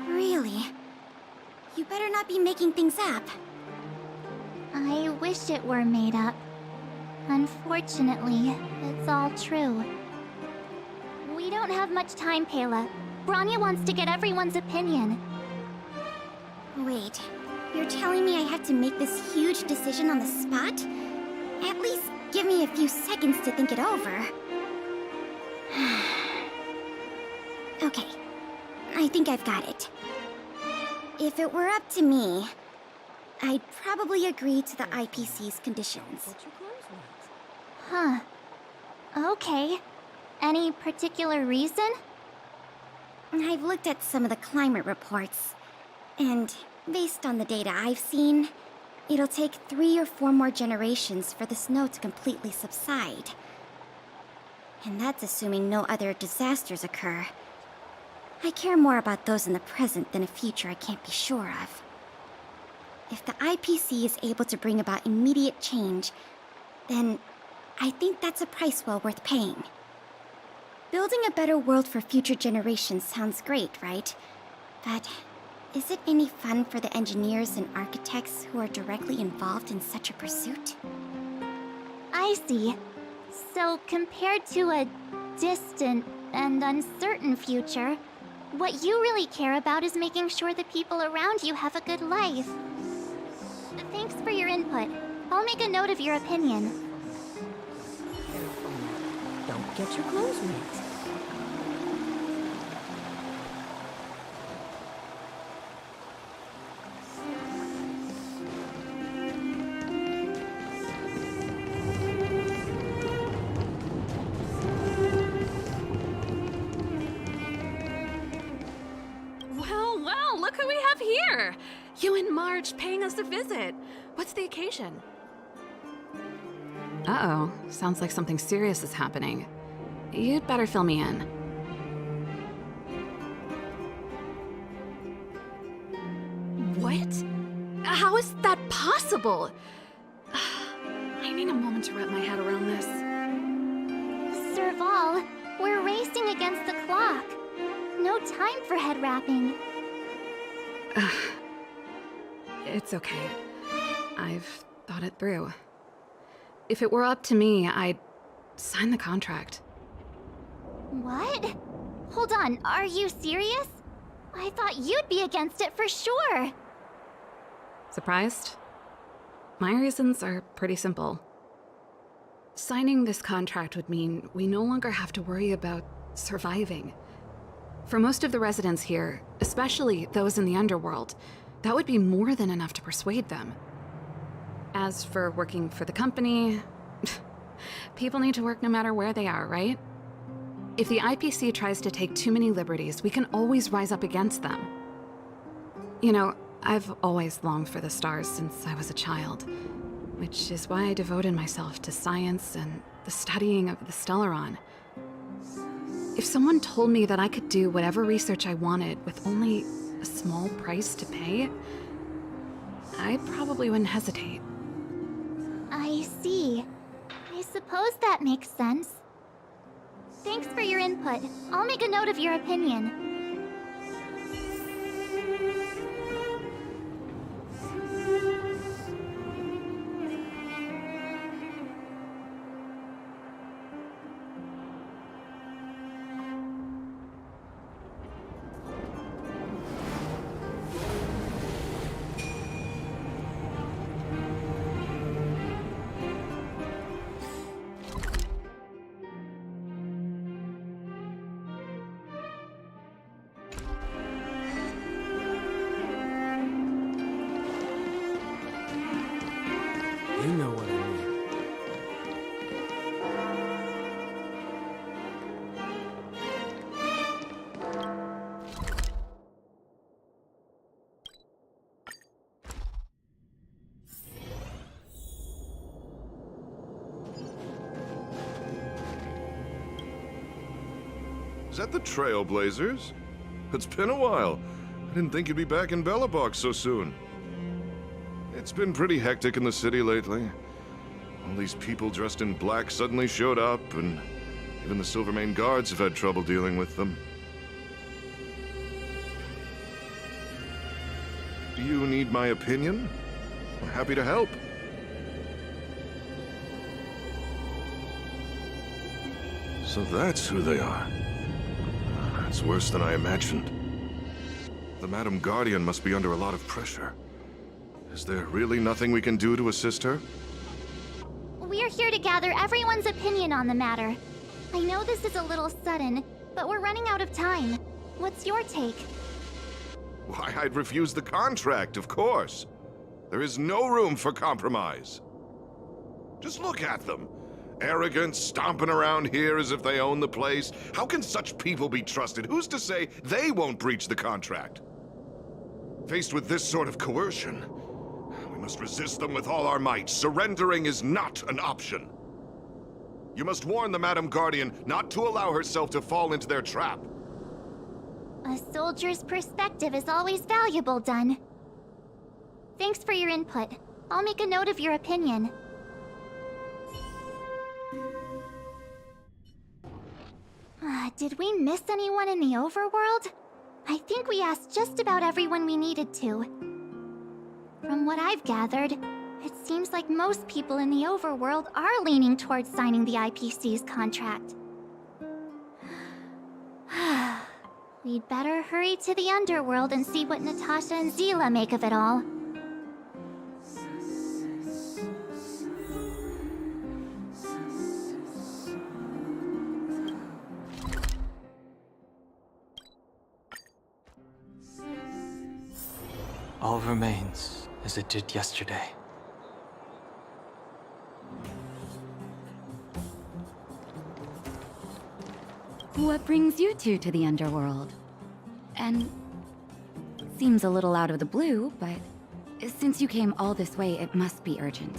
Really? You better not be making things up. I wish it were made up. Unfortunately, it's all true. We don't have much time, Pela. Branya wants to get everyone's opinion. Wait, you're telling me I have to make this huge decision on the spot? At least give me a few seconds to think it over. Okay, I think I've got it. If it were up to me, I'd probably agree to the IPC's conditions. Huh. Okay. Any particular reason? I've looked at some of the climate reports, and based on the data I've seen, it'll take 3 or 4 more generations for the snow to completely subside. And that's assuming no other disasters occur. I care more about those in the present than a future I can't be sure of. If the IPC is able to bring about immediate change, then I think that's a price well worth paying. Building a better world for future generations sounds great, right? But is it any fun for the engineers and architects who are directly involved in such a pursuit? I see. So compared to a distant and uncertain future, what you really care about is making sure the people around you have a good life. Thanks for your input. I'll make a note of your opinion. Don't get your clothes wet. Well, look who we have here! You and Marge paying us a visit. What's the occasion? Uh-oh. Sounds like something serious is happening. You'd better fill me in. What? How is that possible? I need a moment to wrap my head around this. Serval, we're racing against the clock. No time for head wrapping. It's okay. I've thought it through. If it were up to me, I'd sign the contract. What? Hold on, are you serious? I thought you'd be against it for sure. Surprised? My reasons are pretty simple. Signing this contract would mean we no longer have to worry about surviving. For most of the residents here, especially those in the underworld, that would be more than enough to persuade them. As for working for the company, people need to work no matter where they are, right? If the IPC tries to take too many liberties, we can always rise up against them. You know, I've always longed for the stars since I was a child, which is why I devoted myself to science and the studying of the Stellaron. If someone told me that I could do whatever research I wanted with only a small price to pay, I probably wouldn't hesitate. I see. I suppose that makes sense. Thanks for your input. I'll make a note of your opinion. You know what I mean. Is that the Trailblazers? It's been a while. I didn't think you'd be back in Belobog so soon. It's been pretty hectic in the city lately. All these people dressed in black suddenly showed up, and even the Silvermane guards have had trouble dealing with them. Do you need my opinion? I'm happy to help. So that's who they are. It's worse than I imagined. The Madam Guardian must be under a lot of pressure. Is there really nothing we can do to assist her? We're here to gather everyone's opinion on the matter. I know this is a little sudden, but we're running out of time. What's your take? Why, I'd refuse the contract, of course. There is no room for compromise. Just look at them. Arrogant, stomping around here as if they own the place. How can such people be trusted? Who's to say they won't breach the contract? Faced with this sort of coercion, we must resist them with all our might. Surrendering is not an option. You must warn the Madam Guardian not to allow herself to fall into their trap. A soldier's perspective is always valuable, Dunn. Thanks for your input. I'll make a note of your opinion. Did we miss anyone in the overworld? I think we asked just about everyone we needed to. From what I've gathered, it seems like most people in the overworld are leaning towards signing the IPC's contract. We'd better hurry to the underworld and see what Natasha and Zila make of it all. All remains as it did yesterday. What brings you two to the underworld? And seems a little out of the blue, but since you came all this way, it must be urgent.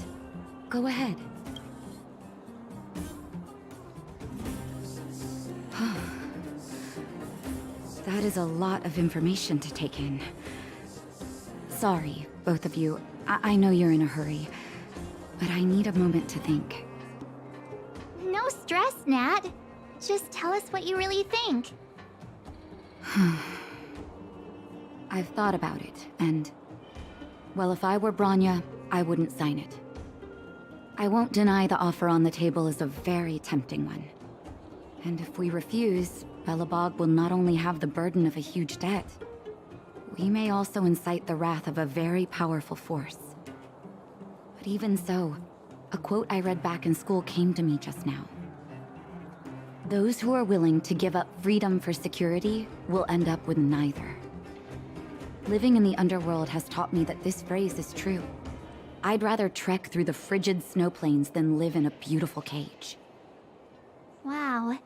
Go ahead. That is a lot of information to take in. Sorry, both of you. I know you're in a hurry, but I need a moment to think. No stress, Nat. Just tell us what you really think. I've thought about it, and... well, if I were Bronya, I wouldn't sign it. I won't deny the offer on the table is a very tempting one. And if we refuse, Belobog will not only have the burden of a huge debt, we may also incite the wrath of a very powerful force. But even so, a quote I read back in school came to me just now. Those who are willing to give up freedom for security will end up with neither. Living in the underworld has taught me that this phrase is true. I'd rather trek through the frigid snow plains than live in a beautiful cage. Wow,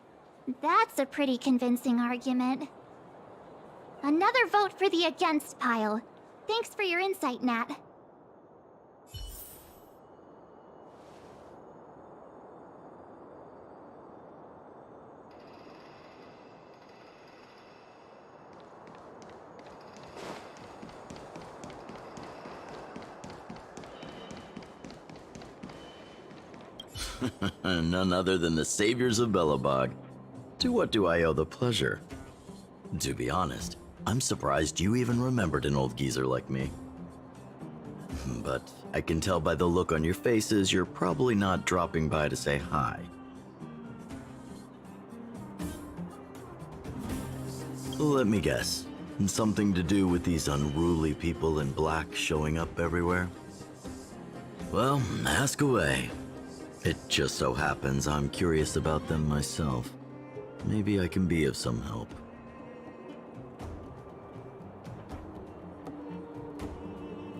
that's a pretty convincing argument. Another vote for the against pile. Thanks for your insight, Nat. None other than the saviors of Belobog. To what do I owe the pleasure? To be honest, I'm surprised you even remembered an old geezer like me. But I can tell by the look on your faces you're probably not dropping by to say hi. Let me guess. Something to do with these unruly people in black showing up everywhere? Well, ask away. It just so happens I'm curious about them myself. Maybe I can be of some help.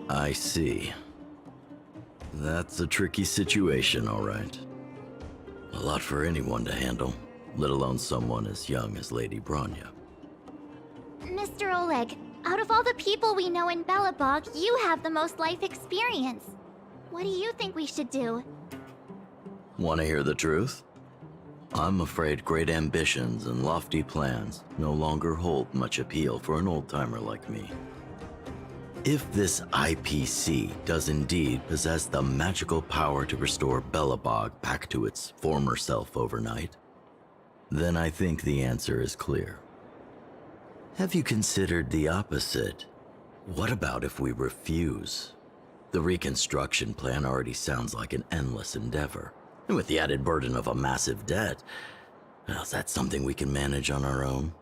I see. That's a tricky situation, all right. A lot for anyone to handle, let alone someone as young as Lady Bronya. Mr. Oleg, out of all the people we know in Belobog, you have the most life experience. What do you think we should do? Want to hear the truth? I'm afraid great ambitions and lofty plans no longer hold much appeal for an old-timer like me. If this IPC does indeed possess the magical power to restore Belobog back to its former self overnight, then I think the answer is clear. Have you considered the opposite? What about if we refuse? The reconstruction plan already sounds like an endless endeavor. And with the added burden of a massive debt, well, is that something we can manage on our own?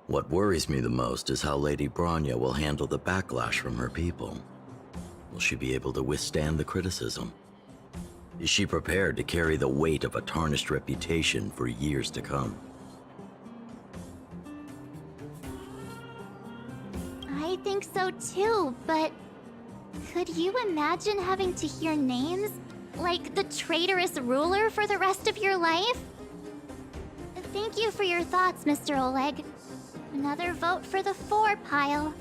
What worries me the most is how Lady Bronya will handle the backlash from her people. Will she be able to withstand the criticism? Is she prepared to carry the weight of a tarnished reputation for years to come? I think so too, but could you imagine having to hear names like the traitorous ruler for the rest of your life? Thank you for your thoughts, Mr. Oleg. Another vote for the 4 pile.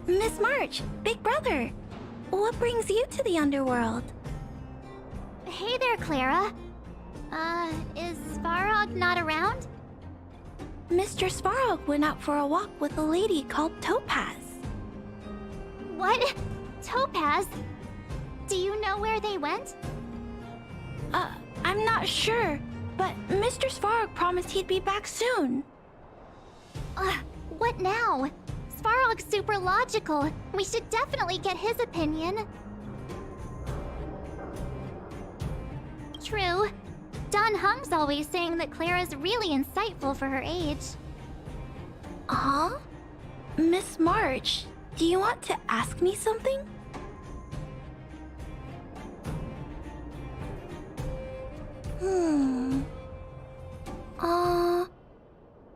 Miss March, Big Brother, what brings you to the underworld? Hey there, Clara. Is Svarog not around? Mr. Svarog went out for a walk with a lady called Topaz. What? Topaz? Do you know where they went? I'm not sure, but Mr. Svarog promised he'd be back soon. What now? Svarog's super logical. We should definitely get his opinion. True. Don Hung's always saying that Clara's really insightful for her age. Huh? Miss March, do you want to ask me something?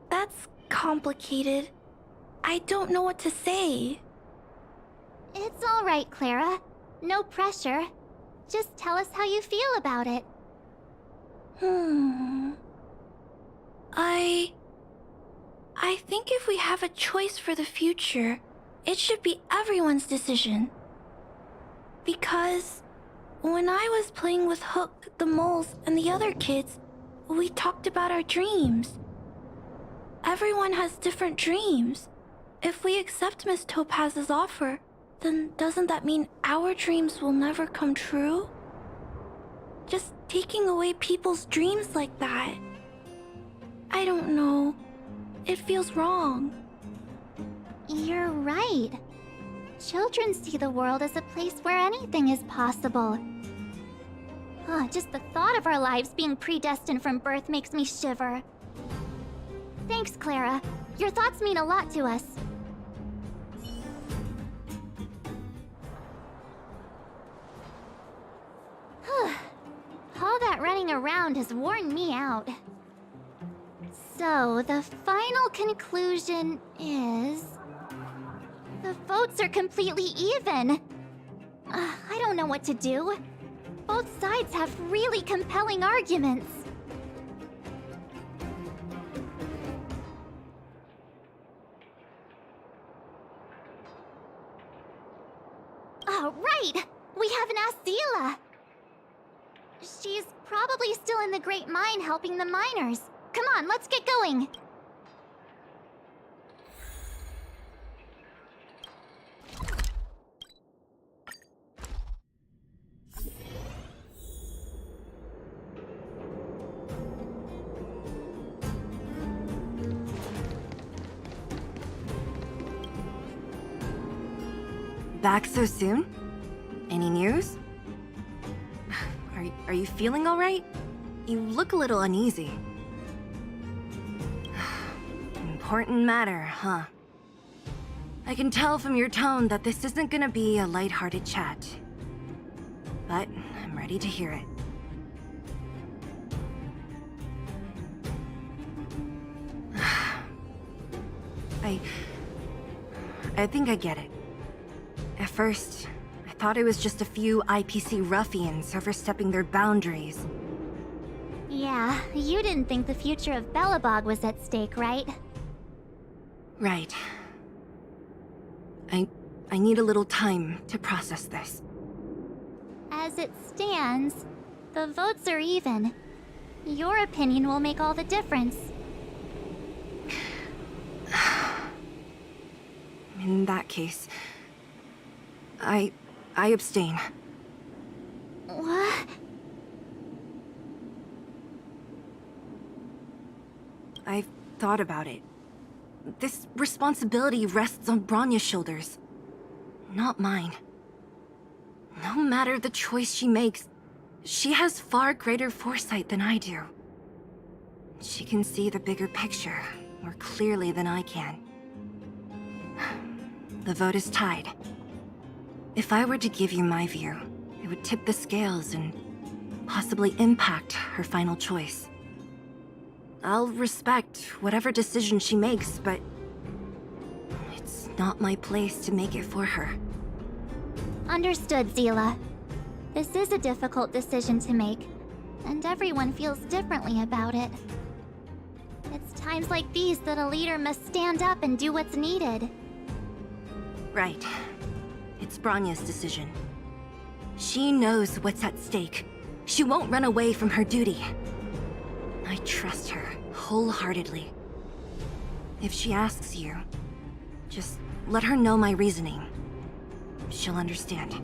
That's complicated. I don't know what to say. It's all right, Clara. No pressure. Just tell us how you feel about it. I think if we have a choice for the future, it should be everyone's decision. Because when I was playing with Hook, the moles, and the other kids, we talked about our dreams. Everyone has different dreams. If we accept Miss Topaz's offer, then doesn't that mean our dreams will never come true? Just taking away people's dreams like that. I don't know. It feels wrong. You're right. Children see the world as a place where anything is possible. Just the thought of our lives being predestined from birth makes me shiver. Thanks, Clara. Your thoughts mean a lot to us. All that running around has worn me out. So, the final conclusion is... the votes are completely even. I don't know what to do. Both sides have really compelling arguments. Oh, right! We haven't asked Zila! She's probably still in the Great Mine helping the miners. Come on, let's get going! Back so soon? Any news? Are you feeling all right? You look a little uneasy. Important matter, huh? I can tell from your tone that this isn't gonna be a lighthearted chat. But I'm ready to hear it. I think I get it. At first, I thought it was just a few IPC ruffians overstepping their boundaries. Yeah, you didn't think the future of Belobog was at stake, right? Right. I need a little time to process this. As it stands, the votes are even. Your opinion will make all the difference. In that case, I abstain. What? I've thought about it. This responsibility rests on Bronya's shoulders, not mine. No matter the choice she makes, she has far greater foresight than I do. She can see the bigger picture more clearly than I can. The vote is tied. If I were to give you my view, it would tip the scales and possibly impact her final choice. I'll respect whatever decision she makes, but it's not my place to make it for her. Understood, Zila. This is a difficult decision to make, and everyone feels differently about it. It's times like these that a leader must stand up and do what's needed. Right. It's Bronya's decision. She knows what's at stake. She won't run away from her duty. I trust her wholeheartedly. If she asks you, just let her know my reasoning. She'll understand.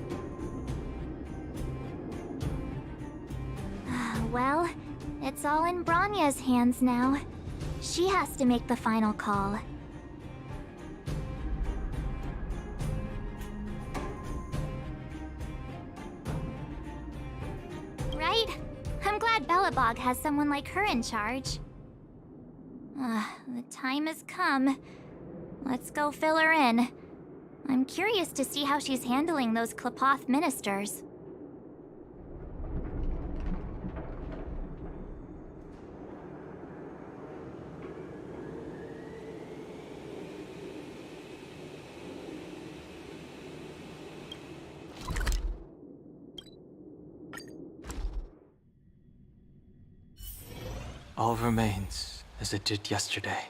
Well, it's all in Bronya's hands now. She has to make the final call. Right? I'm glad Belobog has someone like her in charge. The time has come. Let's go fill her in. I'm curious to see how she's handling those Klapoth ministers. All remains as it did yesterday.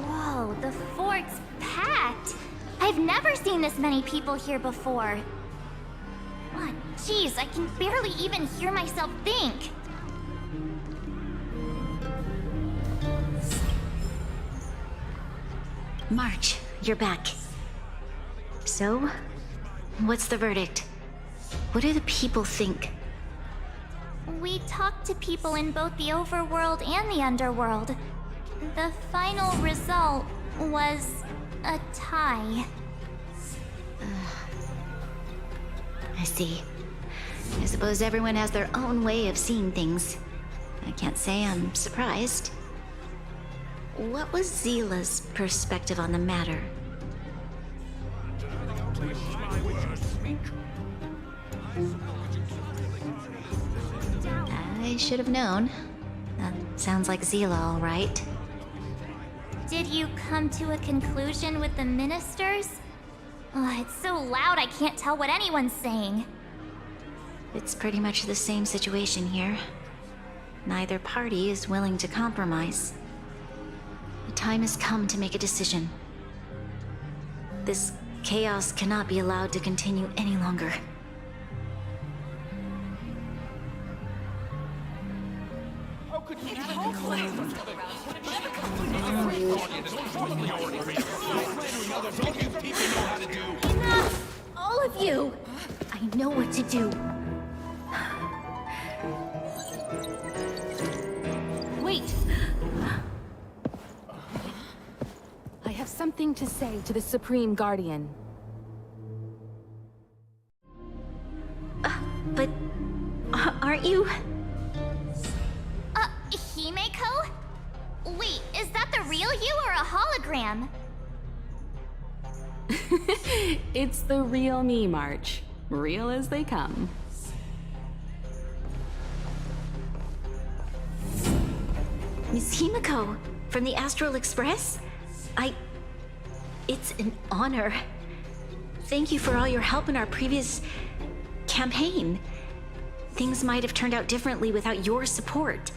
Whoa, the fort's packed! I've never seen this many people here before. What? Jeez, I can barely even hear myself think. March, you're back. So, what's the verdict? What do the people think? We talked to people in both the overworld and the underworld. The final result was a tie. I see. I suppose everyone has their own way of seeing things. I can't say I'm surprised. What was Zila's perspective on the matter? I should have known. That sounds like Zila, all right. Did you come to a conclusion with the ministers? It's so loud I can't tell what anyone's saying. It's pretty much the same situation here. Neither party is willing to compromise. The time has come to make a decision. This chaos cannot be allowed to continue any longer. Enough! All of you! I know what to do. Wait! I have something to say to the Supreme Guardian. But aren't you? Himeko? Wait, is that the real you or a hologram? It's the real me, March. Real as they come. Miss Himeko, from the Astral Express? It's an honor. Thank you for all your help in our previous campaign. Things might have turned out differently without your support.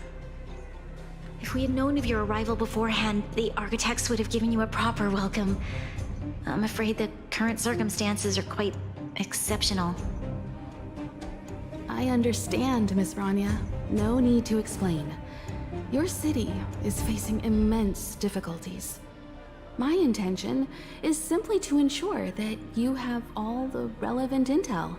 If we had known of your arrival beforehand, the architects would have given you a proper welcome. I'm afraid the current circumstances are quite exceptional. I understand, Miss Rania. No need to explain. Your city is facing immense difficulties. My intention is simply to ensure that you have all the relevant intel.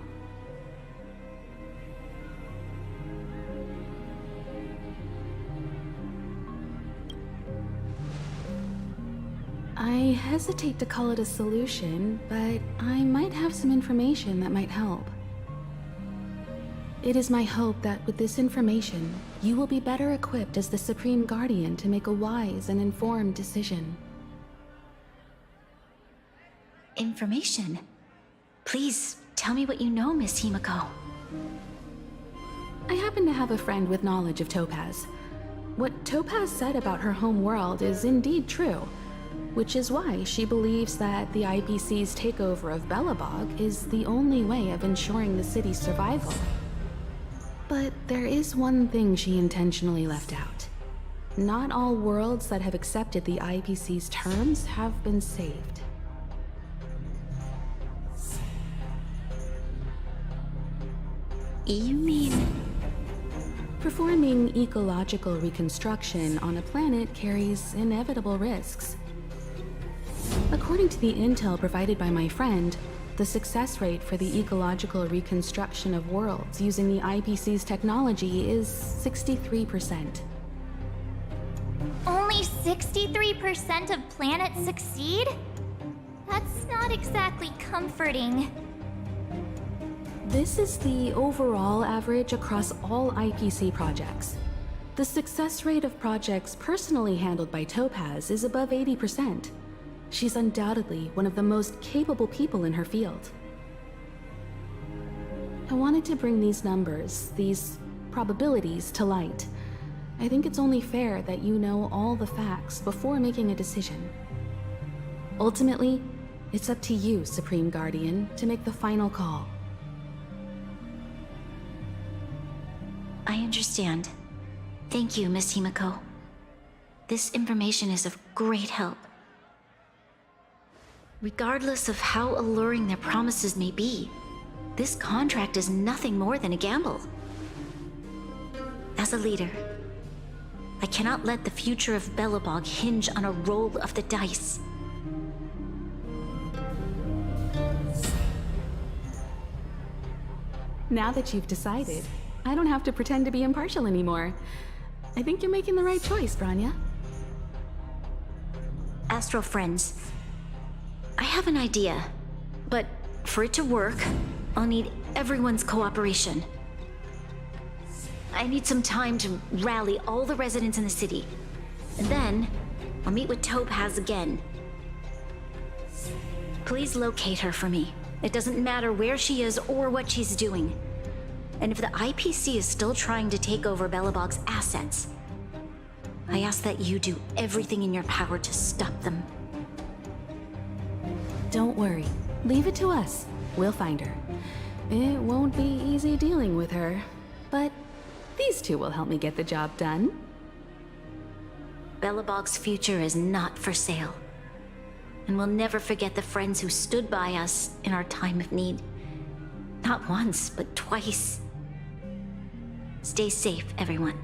I hesitate to call it a solution, but I might have some information that might help. It is my hope that with this information, you will be better equipped as the Supreme Guardian to make a wise and informed decision. Information? Please, tell me what you know, Miss Himeko. I happen to have a friend with knowledge of Topaz. What Topaz said about her home world is indeed true, which is why she believes that the IPC's takeover of Belobog is the only way of ensuring the city's survival. But there is one thing she intentionally left out. Not all worlds that have accepted the IPC's terms have been saved. You mean... Performing ecological reconstruction on a planet carries inevitable risks. According to the intel provided by my friend, the success rate for the ecological reconstruction of worlds using the IPC's technology is 63%. Only 63% of planets succeed? That's not exactly comforting. This is the overall average across all IPC projects. The success rate of projects personally handled by Topaz is above 80%. She's undoubtedly one of the most capable people in her field. I wanted to bring these numbers, these probabilities, to light. I think it's only fair that you know all the facts before making a decision. Ultimately, it's up to you, Supreme Guardian, to make the final call. I understand. Thank you, Miss Himeko. This information is of great help. Regardless of how alluring their promises may be, this contract is nothing more than a gamble. As a leader, I cannot let the future of Belobog hinge on a roll of the dice. Now that you've decided, I don't have to pretend to be impartial anymore. I think you're making the right choice, Branya. Astral friends, I have an idea, but for it to work, I'll need everyone's cooperation. I need some time to rally all the residents in the city, and then I'll meet with Topaz again. Please locate her for me. It doesn't matter where she is or what she's doing. And if the IPC is still trying to take over Belobog's assets, I ask that you do everything in your power to stop them. Don't worry. Leave it to us. We'll find her. It won't be easy dealing with her, but these two will help me get the job done. Belobog's future is not for sale. And we'll never forget the friends who stood by us in our time of need. Not once, but twice. Stay safe, everyone.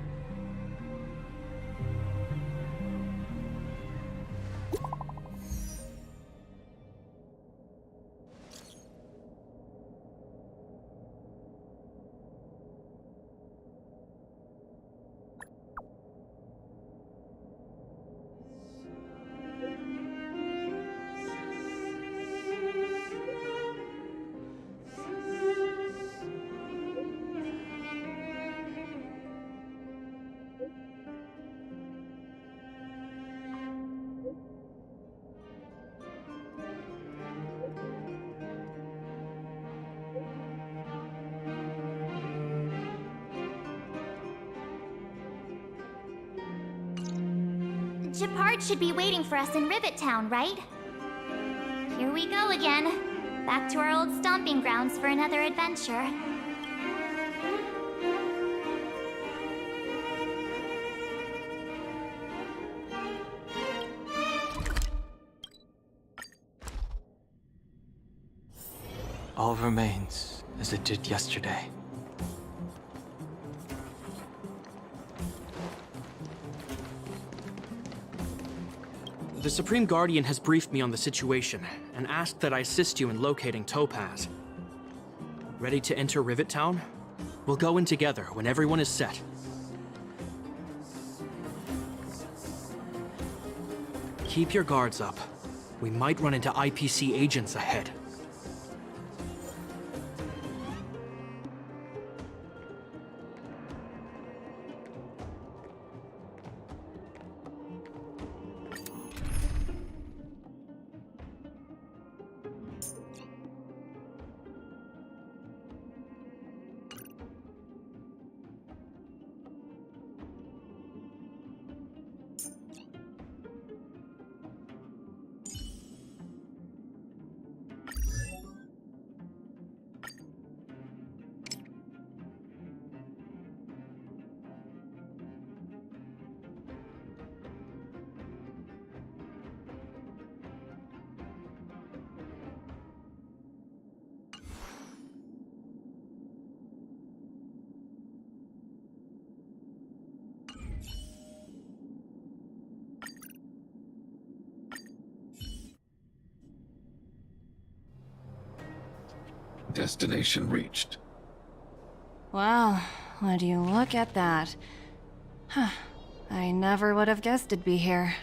Shepard should be waiting for us in Rivet Town, right? Here we go again. Back to our old stomping grounds for another adventure. All remains as it did yesterday. The Supreme Guardian has briefed me on the situation and asked that I assist you in locating Topaz. Ready to enter Rivet Town? We'll go in together when everyone is set. Keep your guards up. We might run into IPC agents ahead. Destination reached. Wow, would you look at that? Huh. I never would have guessed it'd be here.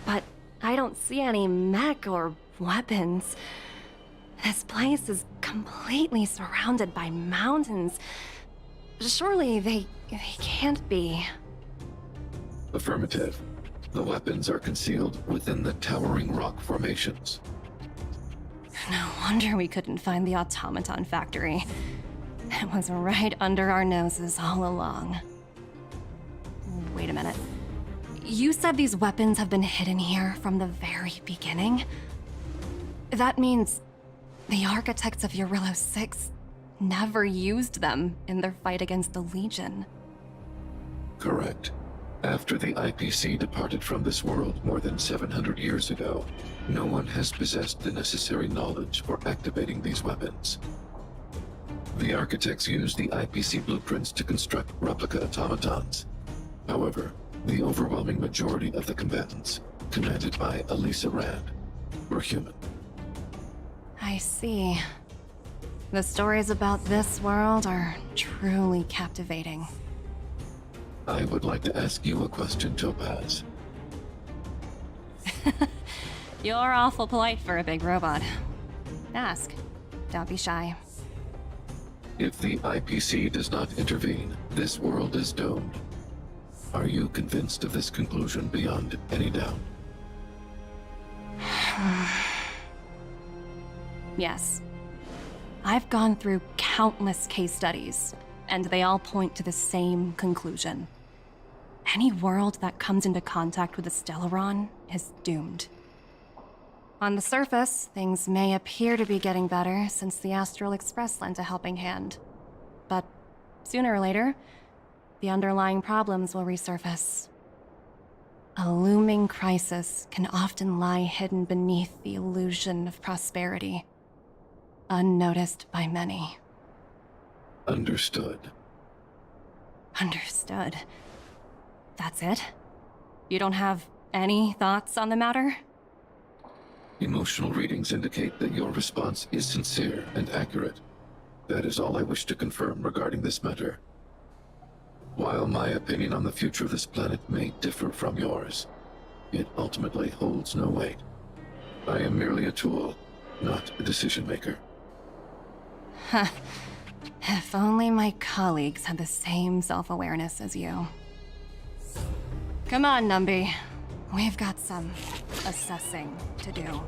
But I don't see any mech or weapons. This place is completely surrounded by mountains. Surely they can't be. Affirmative. The weapons are concealed within the towering rock formations. No wonder we couldn't find the automaton factory. It was right under our noses all along. Wait a minute. You said these weapons have been hidden here from the very beginning? That means the architects of Eurillo 6 never used them in their fight against the Legion. Correct. After the IPC departed from this world more than 700 years ago, no one has possessed the necessary knowledge for activating these weapons. The architects used the IPC blueprints to construct replica automatons. However, the overwhelming majority of the combatants, commanded by Elisa Rand, were human. I see. The stories about this world are truly captivating. I would like to ask you a question, Topaz. You're awful polite for a big robot. Ask. Don't be shy. If the IPC does not intervene, this world is doomed. Are you convinced of this conclusion beyond any doubt? Yes. I've gone through countless case studies, and they all point to the same conclusion. Any world that comes into contact with a Stellaron is doomed. On the surface, things may appear to be getting better since the Astral Express lent a helping hand. But sooner or later, the underlying problems will resurface. A looming crisis can often lie hidden beneath the illusion of prosperity, unnoticed by many. Understood. Understood. That's it? You don't have any thoughts on the matter? Emotional readings indicate that your response is sincere and accurate. That is all I wish to confirm regarding this matter. While my opinion on the future of this planet may differ from yours, it ultimately holds no weight. I am merely a tool, not a decision maker. Huh. If only my colleagues had the same self-awareness as you. Come on, Numby. We've got some assessing to do.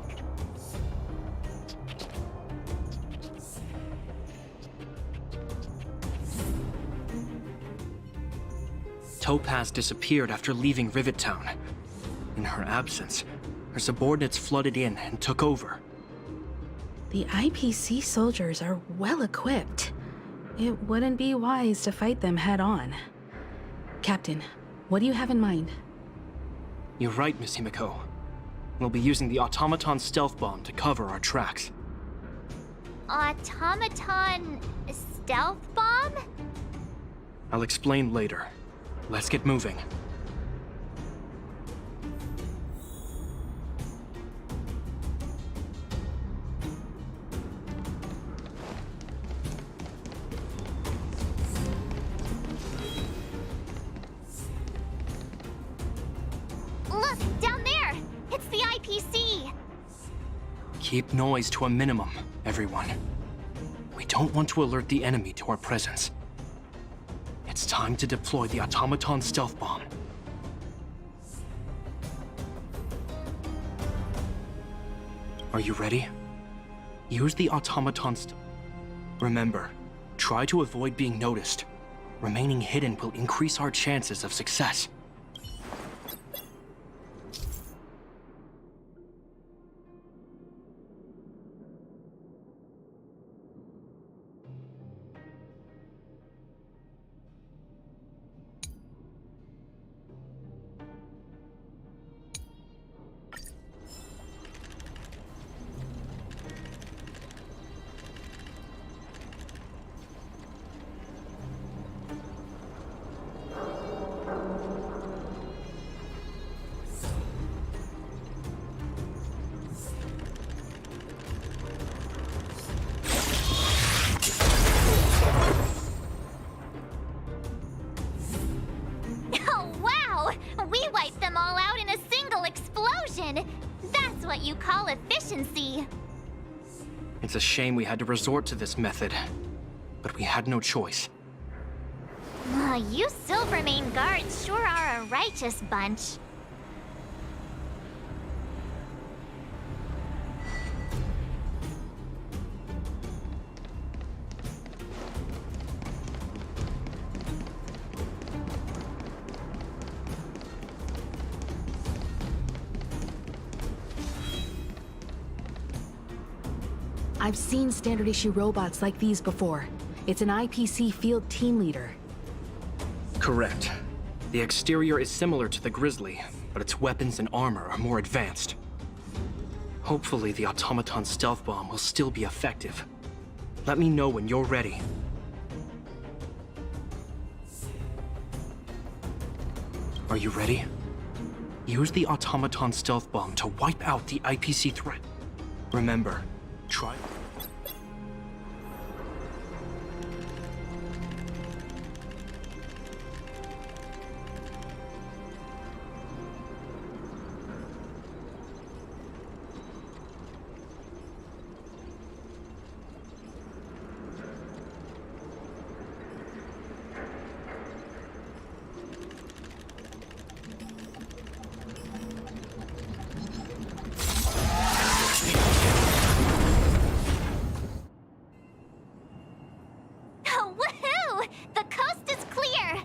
Topaz disappeared after leaving Rivet Town. In her absence, her subordinates flooded in and took over. The IPC soldiers are well equipped. It wouldn't be wise to fight them head on. Captain, what do you have in mind? You're right, Miss Himiko. We'll be using the automaton stealth bomb to cover our tracks. Automaton stealth bomb? I'll explain later. Let's get moving. Look, down there! It's the IPC! Keep noise to a minimum, everyone. We don't want to alert the enemy to our presence. It's time to deploy the automaton stealth bomb. Are you ready? Use the automaton Remember, try to avoid being noticed. Remaining hidden will increase our chances of success. Oh, wow! We wiped them all out in a single explosion! That's what you call efficiency! It's a shame we had to resort to this method, but we had no choice. You Silvermane guards sure are a righteous bunch. I've seen standard issue robots like these before. It's an IPC field team leader. Correct. The exterior is similar to the Grizzly, but its weapons and armor are more advanced. Hopefully the automaton stealth bomb will still be effective. Let me know when you're ready. Are you ready? Use the automaton stealth bomb to wipe out the IPC threat. Remember, try... Woohoo! The coast is clear!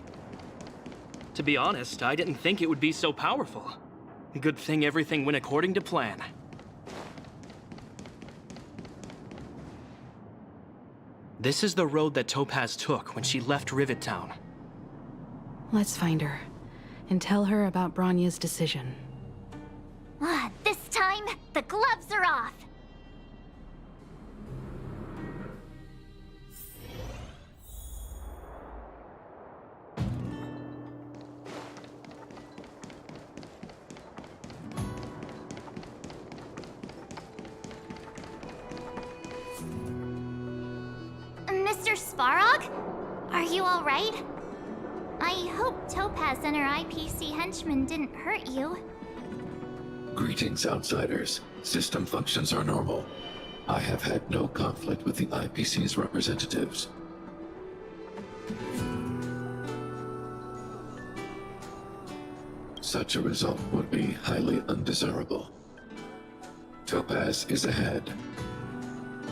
To be honest, I didn't think it would be so powerful. Good thing everything went according to plan. This is the road that Topaz took when she left Rivet Town. Let's find her, and tell her about Bronya's decision. This time, the gloves are off! Mr. Svarog? Are you alright? I hope Topaz and her IPC henchmen didn't hurt you. Greetings, outsiders. System functions are normal. I have had no conflict with the IPC's representatives. Such a result would be highly undesirable. Topaz is ahead.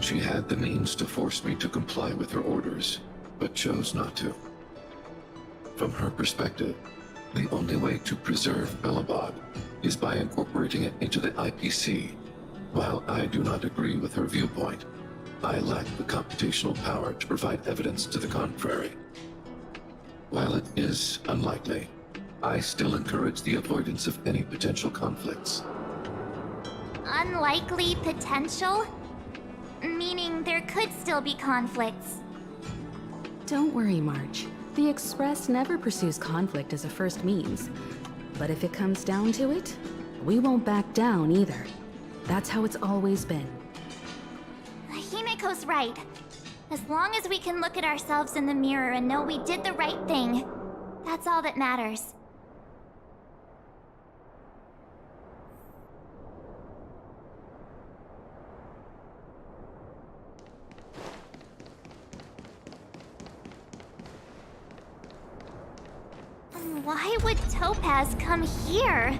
She had the means to force me to comply with her orders, but chose not to. From her perspective, the only way to preserve Belobog is by incorporating it into the IPC. While I do not agree with her viewpoint, I lack the computational power to provide evidence to the contrary. While it is unlikely, I still encourage the avoidance of any potential conflicts. Unlikely potential? Meaning there could still be conflicts. Don't worry, March. The Express never pursues conflict as a first means. But if it comes down to it, we won't back down either. That's how it's always been. Himiko's right. As long as we can look at ourselves in the mirror and know we did the right thing, that's all that matters. Why would Topaz come here?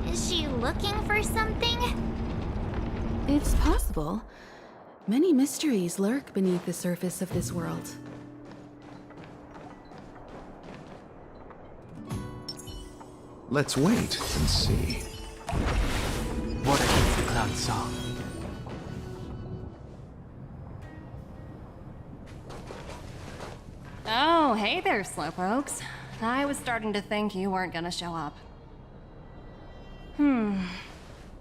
Is she looking for something? It's possible. Many mysteries lurk beneath the surface of this world. Let's wait and see. What against the cloud song? Oh, hey there, Slowpokes. I was starting to think you weren't gonna show up.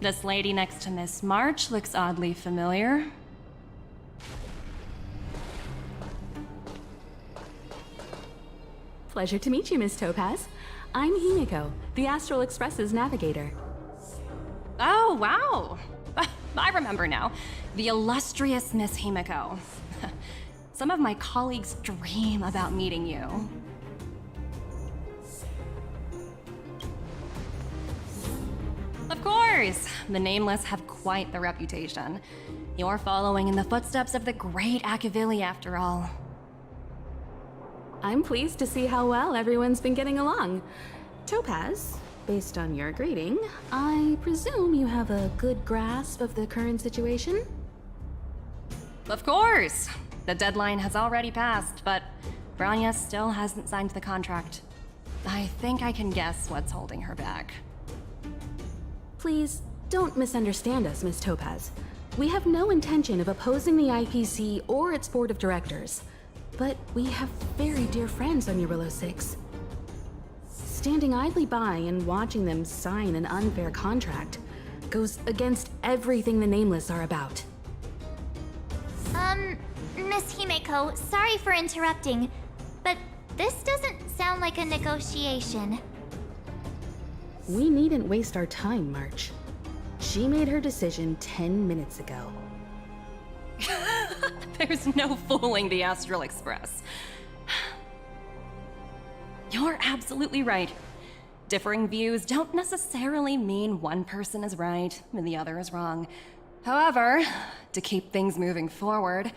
This lady next to Miss March looks oddly familiar. Pleasure to meet you, Miss Topaz. I'm Himiko, the Astral Express's navigator. Oh, wow! I remember now. The illustrious Miss Himiko. Some of my colleagues dream about meeting you. Of course! The Nameless have quite the reputation. You're following in the footsteps of the great Akavili, after all. I'm pleased to see how well everyone's been getting along. Topaz, based on your greeting, I presume you have a good grasp of the current situation? Of course! The deadline has already passed, but Branya still hasn't signed the contract. I think I can guess what's holding her back. Please, don't misunderstand us, Miss Topaz. We have no intention of opposing the IPC or its board of directors. But we have very dear friends on Eurillo 6. Standing idly by and watching them sign an unfair contract goes against everything the Nameless are about. Miss Himeko, sorry for interrupting, but this doesn't sound like a negotiation. We needn't waste our time, March. She made her decision 10 minutes ago. There's no fooling the Astral Express. You're absolutely right. Differing views don't necessarily mean one person is right and the other is wrong. However, to keep things moving forward,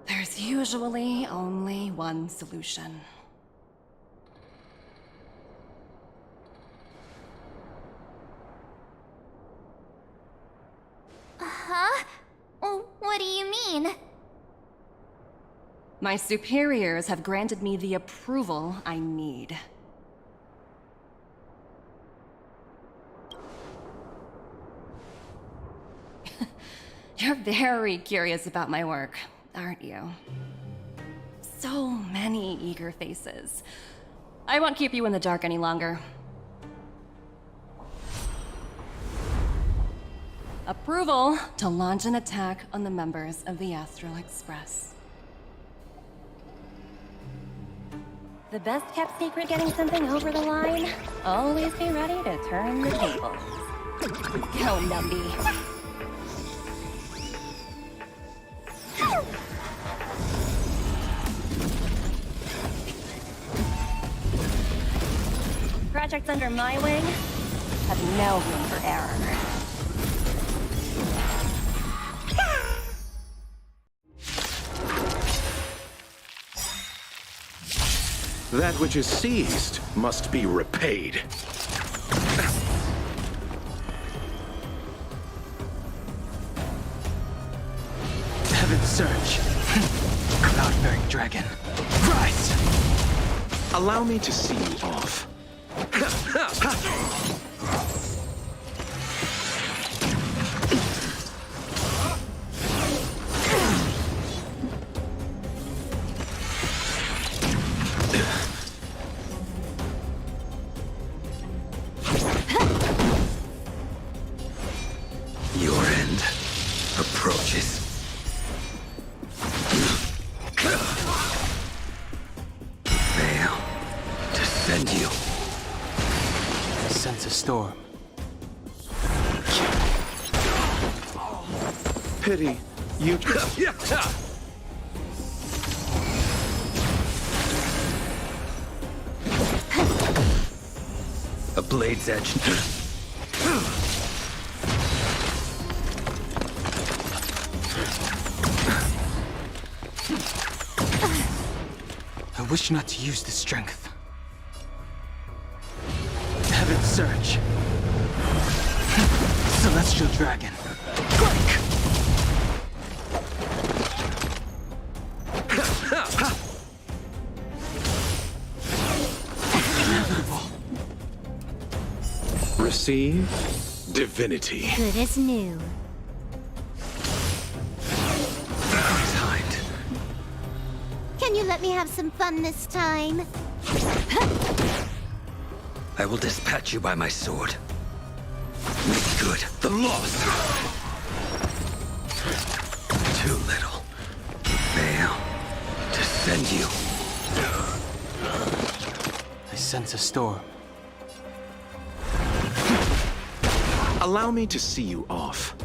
there's usually only one solution. Huh? What do you mean? My superiors have granted me the approval I need. You're very curious about my work, aren't you? So many eager faces. I won't keep you in the dark any longer. Approval to launch an attack on the members of the Astral Express. The best kept secret getting something over the line? Always be ready to turn the tables. Go, Numby. Projects under my wing have no room for error. That which is seized must be repaid. Heaven surge. Cloud-bearing dragon. Rise! Allow me to see you off. Your end approaches. Fail to send you. I sense a storm. Pity. You... A blade's edge. I wish not to use the strength. Heaven's Surge. Celestial Dragon. Break! Inevitable. Receive divinity. Good as new. Can you let me have some fun this time? I will dispatch you by my sword. Make good the loss. Too little. Fail to send you. I sense a storm. Allow me to see you off.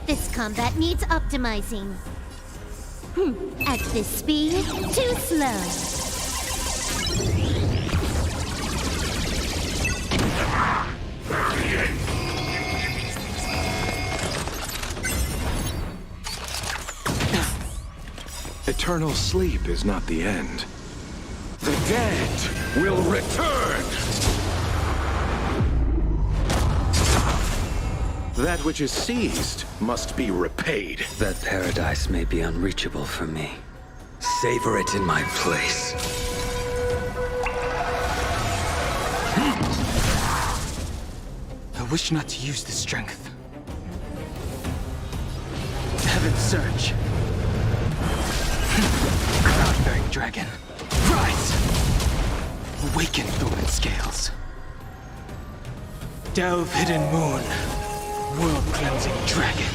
This combat needs optimizing. At this speed, too slow. Eternal sleep is not the end. The dead will return! That which is seized must be repaid. That paradise may be unreachable for me. Savor it in my place. I wish not to use the strength. Heaven's Surge. Cloud-bearing dragon. Rise! Awaken dormant scales. Delve hidden moon. World-cleansing dragon.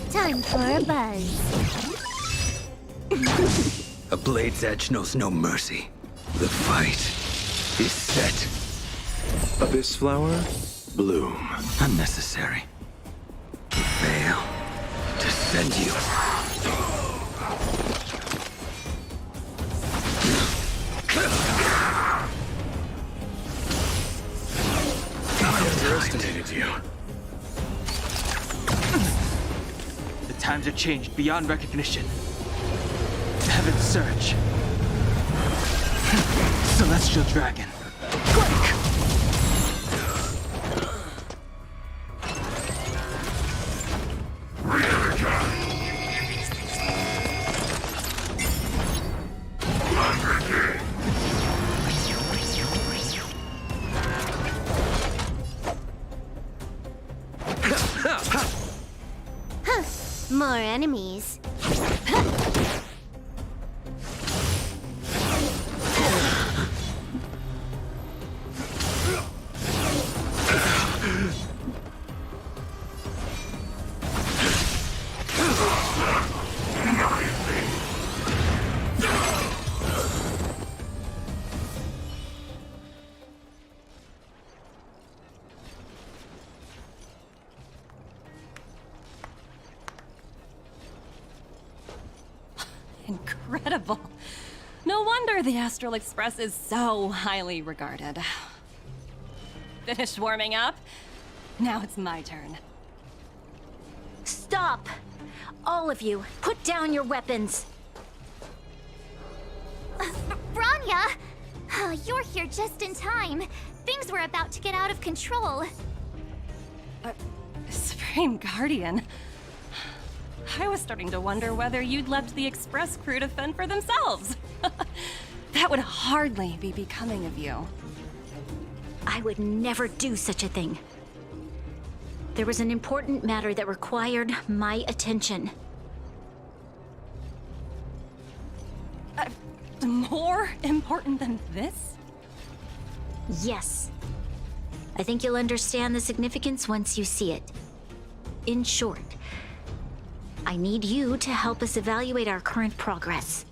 Time for a buzz. A blade's edge knows no mercy. The fight is set. Abyss flower, bloom. Unnecessary. Fail to send you. I underestimated you. The times have changed beyond recognition. Heaven's Surge. Celestial Dragon. Break! More enemies. Incredible. No wonder the Astral Express is so highly regarded. Finished warming up? Now it's my turn. Stop! All of you, put down your weapons! Branya! You're here just in time. Things were about to get out of control. Supreme Guardian. I was starting to wonder whether you'd left the Express crew to fend for themselves. That would hardly be becoming of you. I would never do such a thing. There was an important matter that required my attention. More important than this? Yes. I think you'll understand the significance once you see it. In short, I need you to help us evaluate our current progress.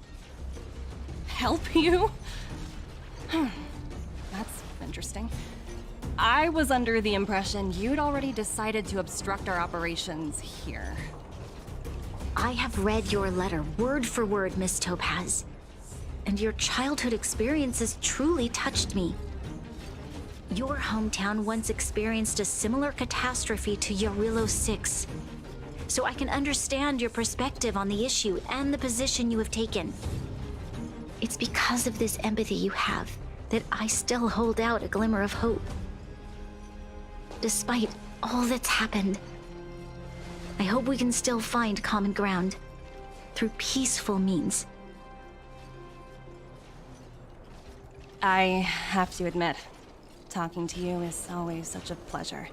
Help you? That's interesting. I was under the impression you'd already decided to obstruct our operations here. I have read your letter word for word, Miss Topaz. And your childhood experiences truly touched me. Your hometown once experienced a similar catastrophe to Yarillo 6. So I can understand your perspective on the issue and the position you have taken. It's because of this empathy you have that I still hold out a glimmer of hope. Despite all that's happened, I hope we can still find common ground through peaceful means. I have to admit, talking to you is always such a pleasure.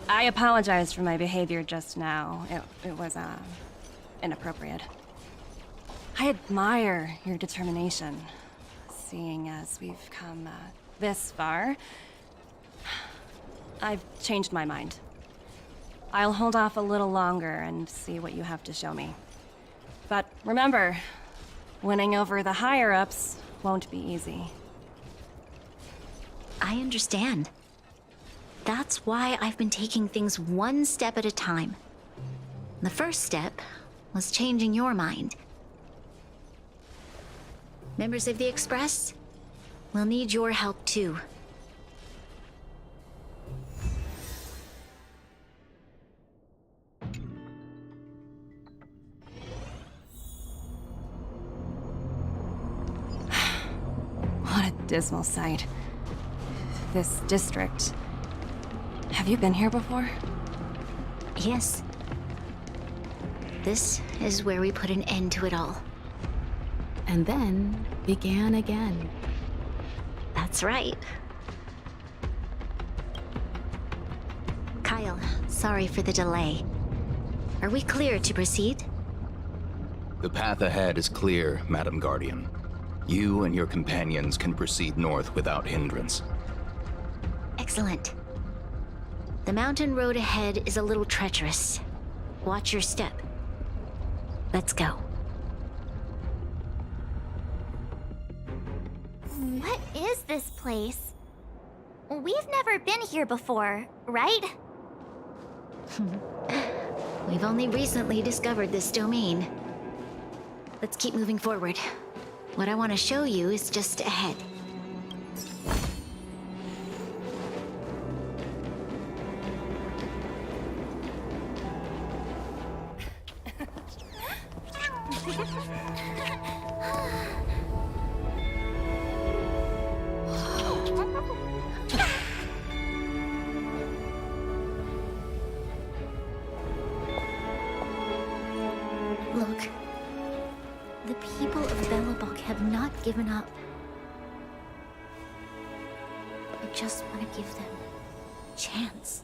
I apologize for my behavior just now. It was, inappropriate. I admire your determination, seeing as we've come, this far. I've changed my mind. I'll hold off a little longer and see what you have to show me. But remember, winning over the higher-ups won't be easy. I understand. That's why I've been taking things one step at a time. The first step was changing your mind. Members of the Express, we'll need your help too. What a dismal sight. This district. Have you been here before? Yes. This is where we put an end to it all. And then began again. That's right. Kyle, sorry for the delay. Are we clear to proceed? The path ahead is clear, Madam Guardian. You and your companions can proceed north without hindrance. Excellent. The mountain road ahead is a little treacherous. Watch your step. Let's go. What is this place? We've never been here before, right? We've only recently discovered this domain. Let's keep moving forward. What I want to show you is just ahead. Look. The people of Belobog have not given up. I just want to give them a chance.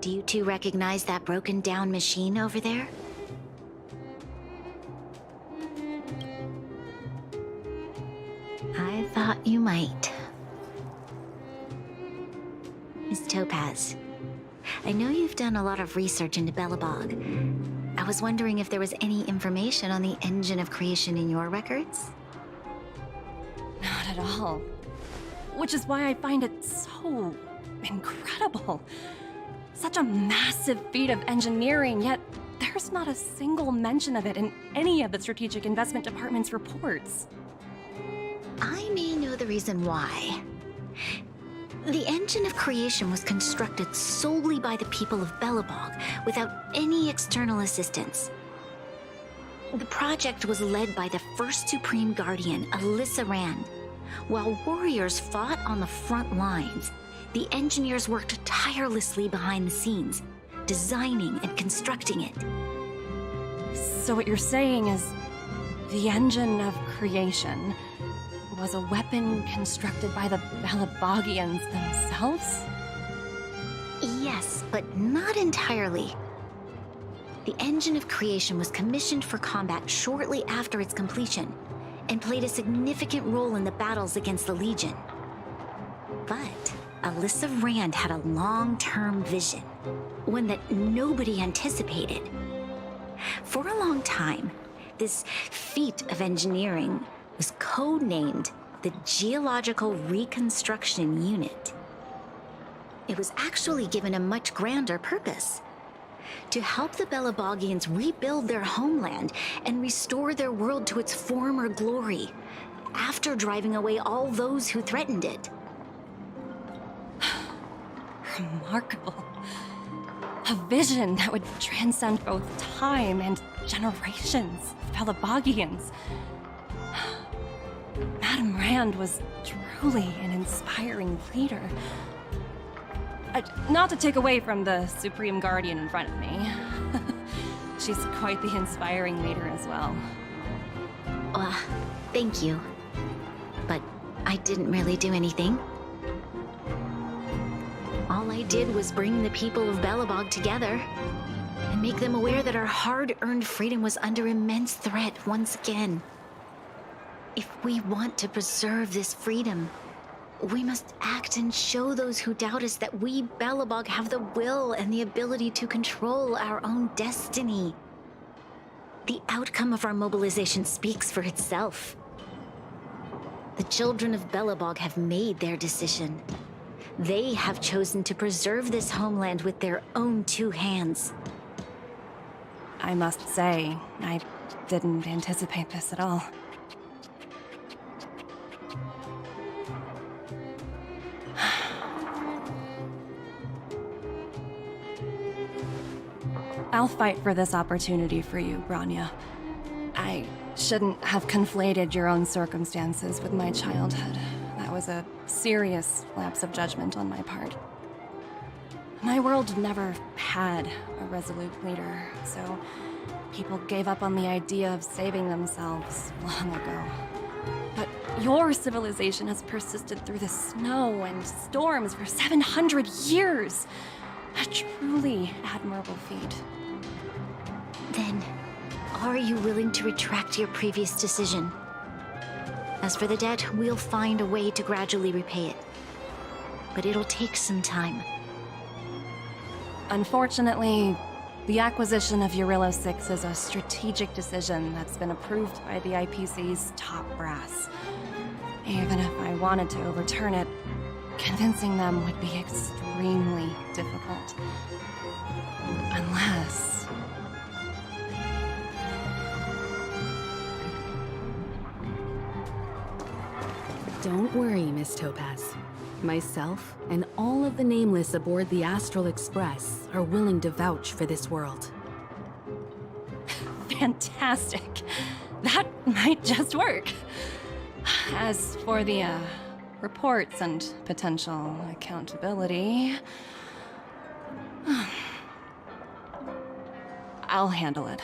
Do you two recognize that broken down machine over there? I thought you might. Miss Topaz, I know you've done a lot of research into Belobog. I was wondering if there was any information on the engine of creation in your records? Not at all. Which is why I find it so incredible. Such a massive feat of engineering, yet there's not a single mention of it in any of the Strategic Investment Department's reports. I may know the reason why. The engine of creation was constructed solely by the people of Belobog, without any external assistance. The project was led by the first Supreme Guardian, Alyssa Rand. While warriors fought on the front lines, the engineers worked tirelessly behind the scenes, designing and constructing it. So what you're saying is, the engine of creation was a weapon constructed by the Belabogians themselves? Yes, but not entirely. The engine of creation was commissioned for combat shortly after its completion, and played a significant role in the battles against the Legion. But Alyssa Rand had a long-term vision, one that nobody anticipated. For a long time, this feat of engineering was codenamed the Geological Reconstruction Unit. It was actually given a much grander purpose: to help the Belabogians rebuild their homeland and restore their world to its former glory, after driving away all those who threatened it. Remarkable. A vision that would transcend both time and generations of Belabogians. Madame Rand was truly an inspiring leader. Not to take away from the Supreme Guardian in front of me. She's quite the inspiring leader as well. Thank you. But I didn't really do anything. All I did was bring the people of Belobog together and make them aware that our hard-earned freedom was under immense threat once again. If we want to preserve this freedom, we must act and show those who doubt us that we, Belobog, have the will and the ability to control our own destiny. The outcome of our mobilization speaks for itself. The children of Belobog have made their decision. They have chosen to preserve this homeland with their own two hands. I must say, I didn't anticipate this at all. I'll fight for this opportunity for you, Branya. I shouldn't have conflated your own circumstances with my childhood. That was a serious lapse of judgment on my part. My world never had a resolute leader, so people gave up on the idea of saving themselves long ago. But your civilization has persisted through the snow and storms for 700 years. A truly admirable feat. Then, are you willing to retract your previous decision? As for the debt, we'll find a way to gradually repay it. But it'll take some time. Unfortunately, the acquisition of Urilla 6 is a strategic decision that's been approved by the IPC's top brass. Even if I wanted to overturn it, convincing them would be extremely difficult. Unless... Don't worry, Miss Topaz. Myself and all of the Nameless aboard the Astral Express are willing to vouch for this world. Fantastic. That might just work. As for the, reports and potential accountability... I'll handle it.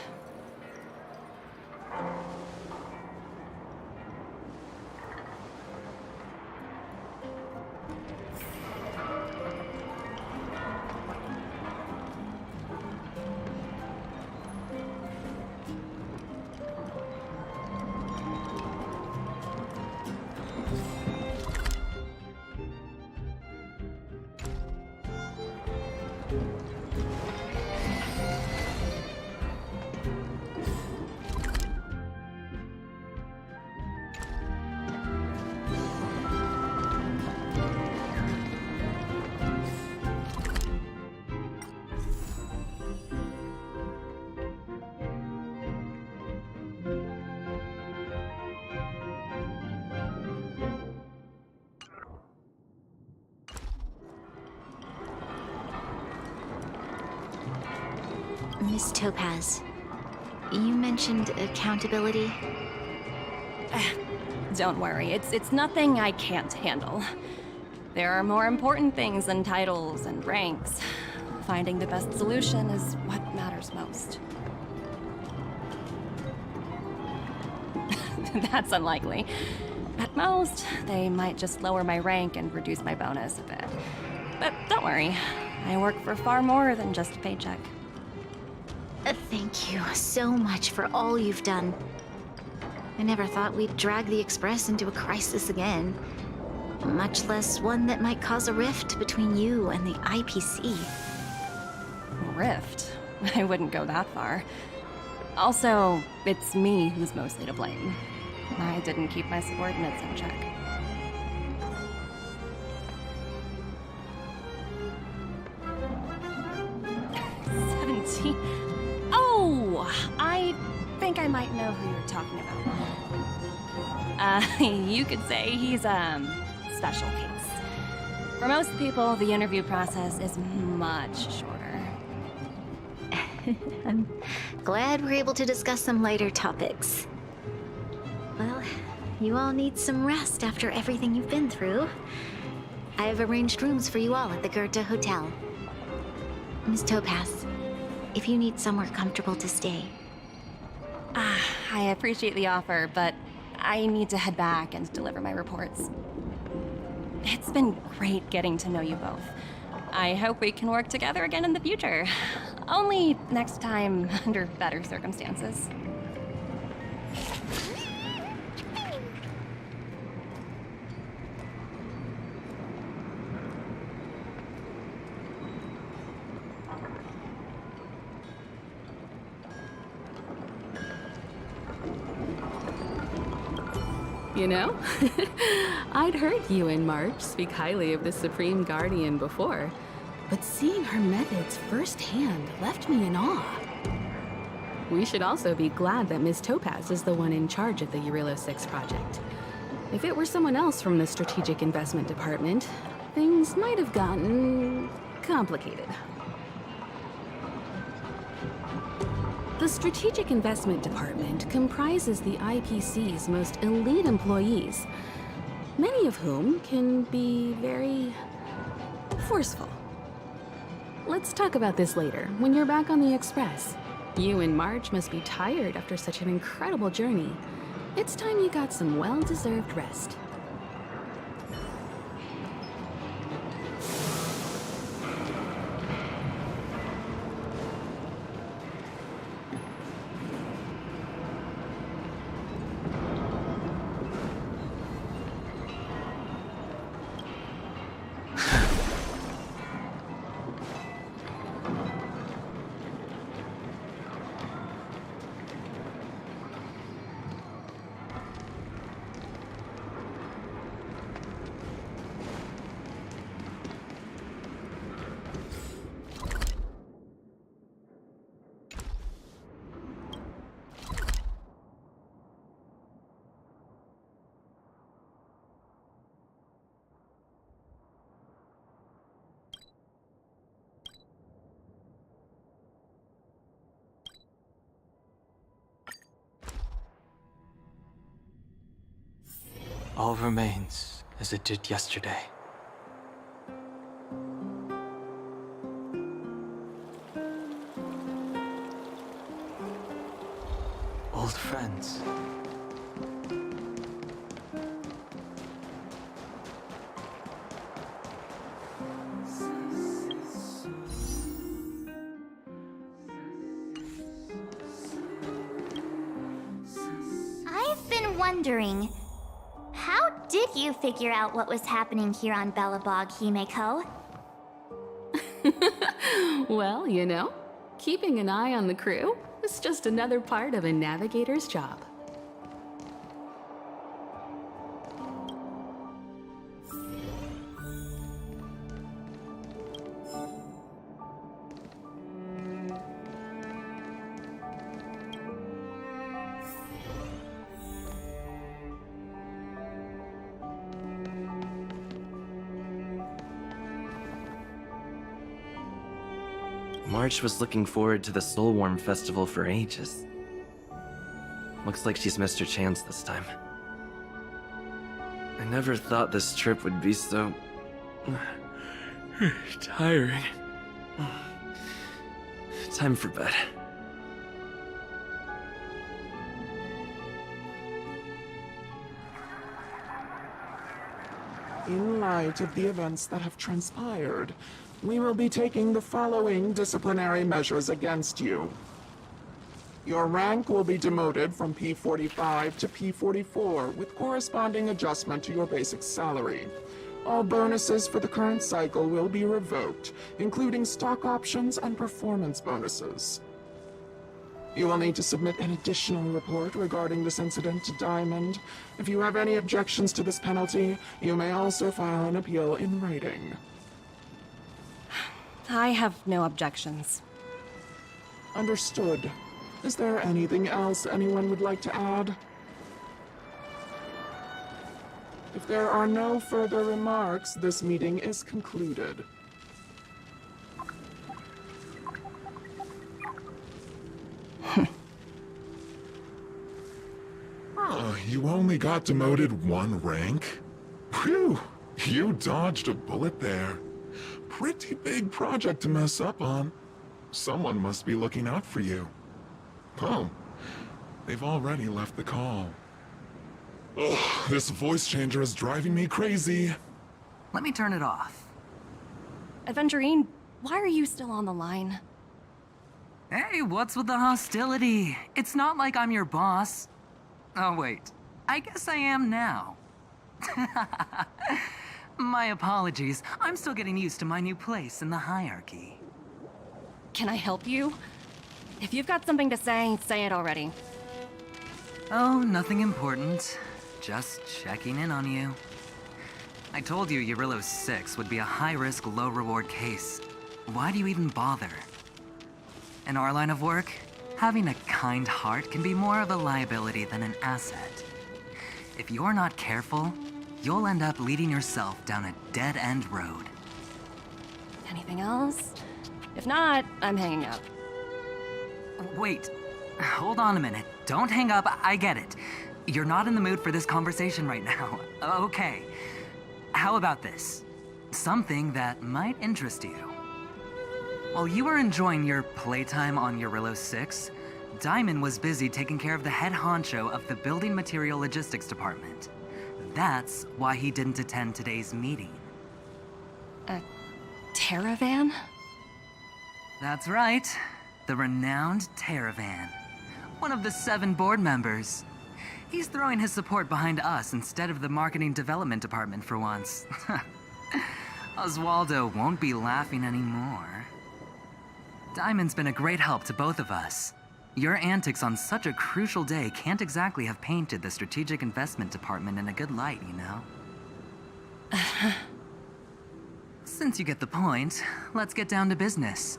Miss Topaz, you mentioned accountability. Don't worry, it's nothing I can't handle. There are more important things than titles and ranks. Finding the best solution is what matters most. That's unlikely. At most, they might just lower my rank and reduce my bonus a bit. But don't worry, I work for far more than just a paycheck. Thank you so much for all you've done. I never thought we'd drag the Express into a crisis again. Much less one that might cause a rift between you and the IPC. Rift? I wouldn't go that far. Also, it's me who's mostly to blame. I didn't keep my subordinates in check. Oh! I think I might know who you're talking about. You could say he's a special case. For most people, the interview process is much shorter. I'm glad we're able to discuss some lighter topics. Well, you all need some rest after everything you've been through. I have arranged rooms for you all at the Goethe Hotel. Miss Topaz, if you need somewhere comfortable to stay. I appreciate the offer, but I need to head back and deliver my reports. It's been great getting to know you both. I hope we can work together again in the future. Only next time under better circumstances. You know, I'd heard you and March speak highly of the Supreme Guardian before, but seeing her methods firsthand left me in awe. We should also be glad that Ms. Topaz is the one in charge of the Eurilo 6 project. If it were someone else from the Strategic Investment Department, things might have gotten complicated. The Strategic Investment Department comprises the IPC's most elite employees, many of whom can be very forceful. Let's talk about this later, when you're back on the Express. You and Marge must be tired after such an incredible journey. It's time you got some well-deserved rest. All remains as it did yesterday. Old friends. I've been wondering, how did you figure out what was happening here on Belobog, Himeko? Well, you know, keeping an eye on the crew is just another part of a navigator's job. March was looking forward to the Soulwarm Festival for ages. Looks like she's missed her chance this time. I never thought this trip would be so... tiring. Time for bed. In light of the events that have transpired, we will be taking the following disciplinary measures against you. Your rank will be demoted from P45 to P44 with corresponding adjustment to your basic salary. All bonuses for the current cycle will be revoked, including stock options and performance bonuses. You will need to submit an additional report regarding this incident to Diamond. If you have any objections to this penalty, you may also file an appeal in writing. I have no objections. Understood. Is there anything else anyone would like to add? If there are no further remarks, this meeting is concluded. You only got demoted 1 rank? Phew, you dodged a bullet there. Pretty big project to mess up on. Someone must be looking out for you. Oh, they've already left the call. Ugh, this voice changer is driving me crazy. Let me turn it off. Aventurine, why are you still on the line? Hey, what's with the hostility? It's not like I'm your boss. Oh, wait. I guess I am now. My apologies. I'm still getting used to my new place in the hierarchy. Can I help you? If you've got something to say it already. Oh, nothing important. Just checking in on you. I told you Eurillo 6 would be a high-risk, low-reward case. Why do you even bother? In our line of work, having a kind heart can be more of a liability than an asset. If you're not careful, you'll end up leading yourself down a dead-end road. Anything else? If not, I'm hanging up. Wait, hold on a minute. Don't hang up, I get it. You're not in the mood for this conversation right now. Okay. How about this? Something that might interest you. While you were enjoying your playtime on Eurillo 6, Diamond was busy taking care of the head honcho of the Building Material Logistics Department. That's why he didn't attend today's meeting. A Terravan? That's right. The renowned Terravan. One of the 7 board members. He's throwing his support behind us instead of the Marketing Development Department for once. Oswaldo won't be laughing anymore. Diamond's been a great help to both of us. Your antics on such a crucial day can't exactly have painted the Strategic Investment Department in a good light, you know? Since you get the point, let's get down to business.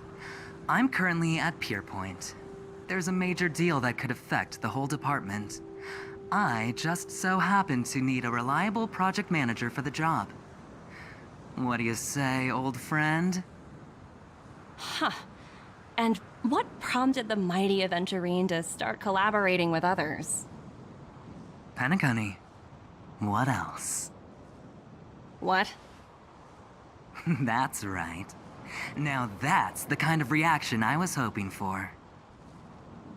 I'm currently at Pierpoint. There's a major deal that could affect the whole department. I just so happen to need a reliable project manager for the job. What do you say, old friend? Huh. And what prompted the mighty Aventurine to start collaborating with others? Penacony. What else? What? That's right. Now that's the kind of reaction I was hoping for.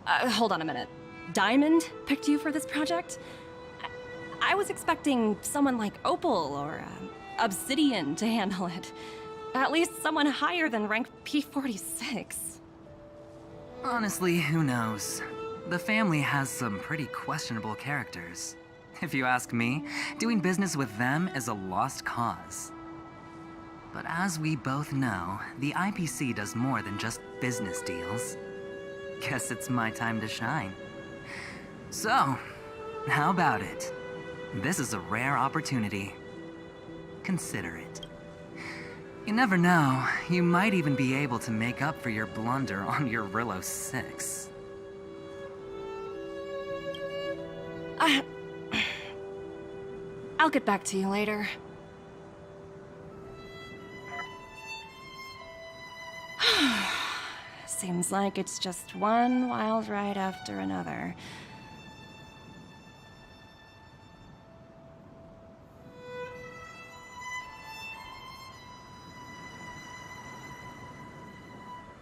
Hold on a minute. Diamond picked you for this project? I was expecting someone like Opal or Obsidian to handle it. At least someone higher than rank P46. Honestly, who knows? The family has some pretty questionable characters. If you ask me, doing business with them is a lost cause. But as we both know, the IPC does more than just business deals. Guess it's my time to shine. So, how about it? This is a rare opportunity. Consider it. You never know, you might even be able to make up for your blunder on your Eurillo 6. I'll get back to you later. Seems like it's just one wild ride after another.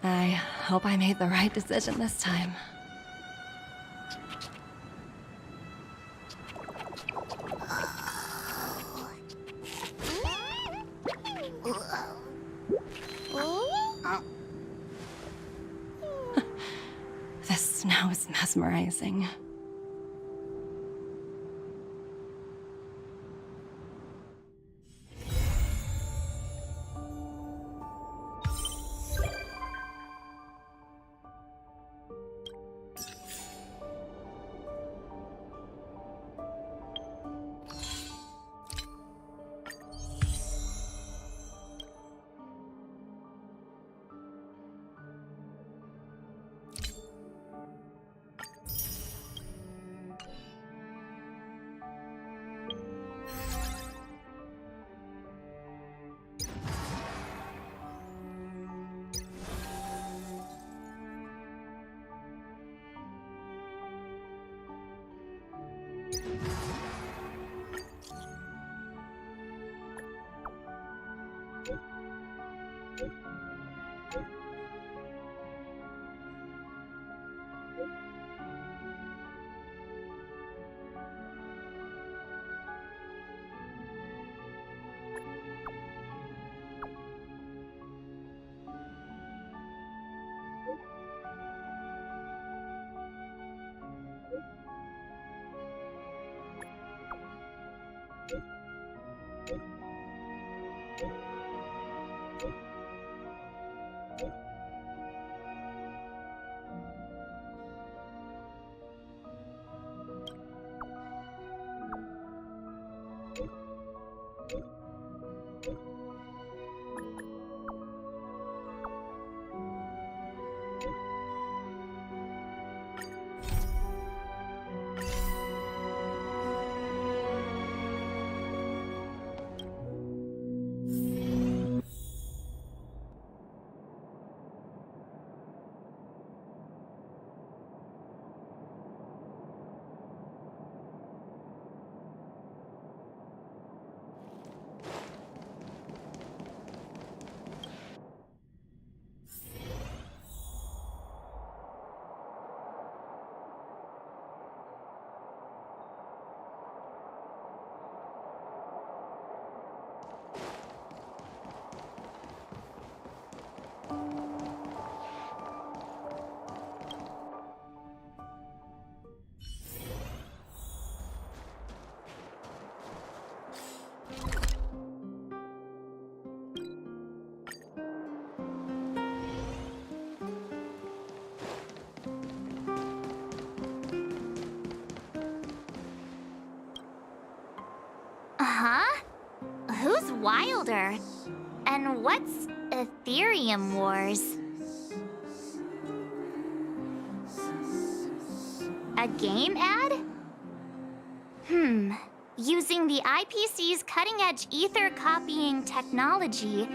I hope I made the right decision this time. This snow is mesmerizing. Huh? Who's wilder? And what's Ethereum Wars? A game ad? Using the IPC's cutting-edge ether copying technology,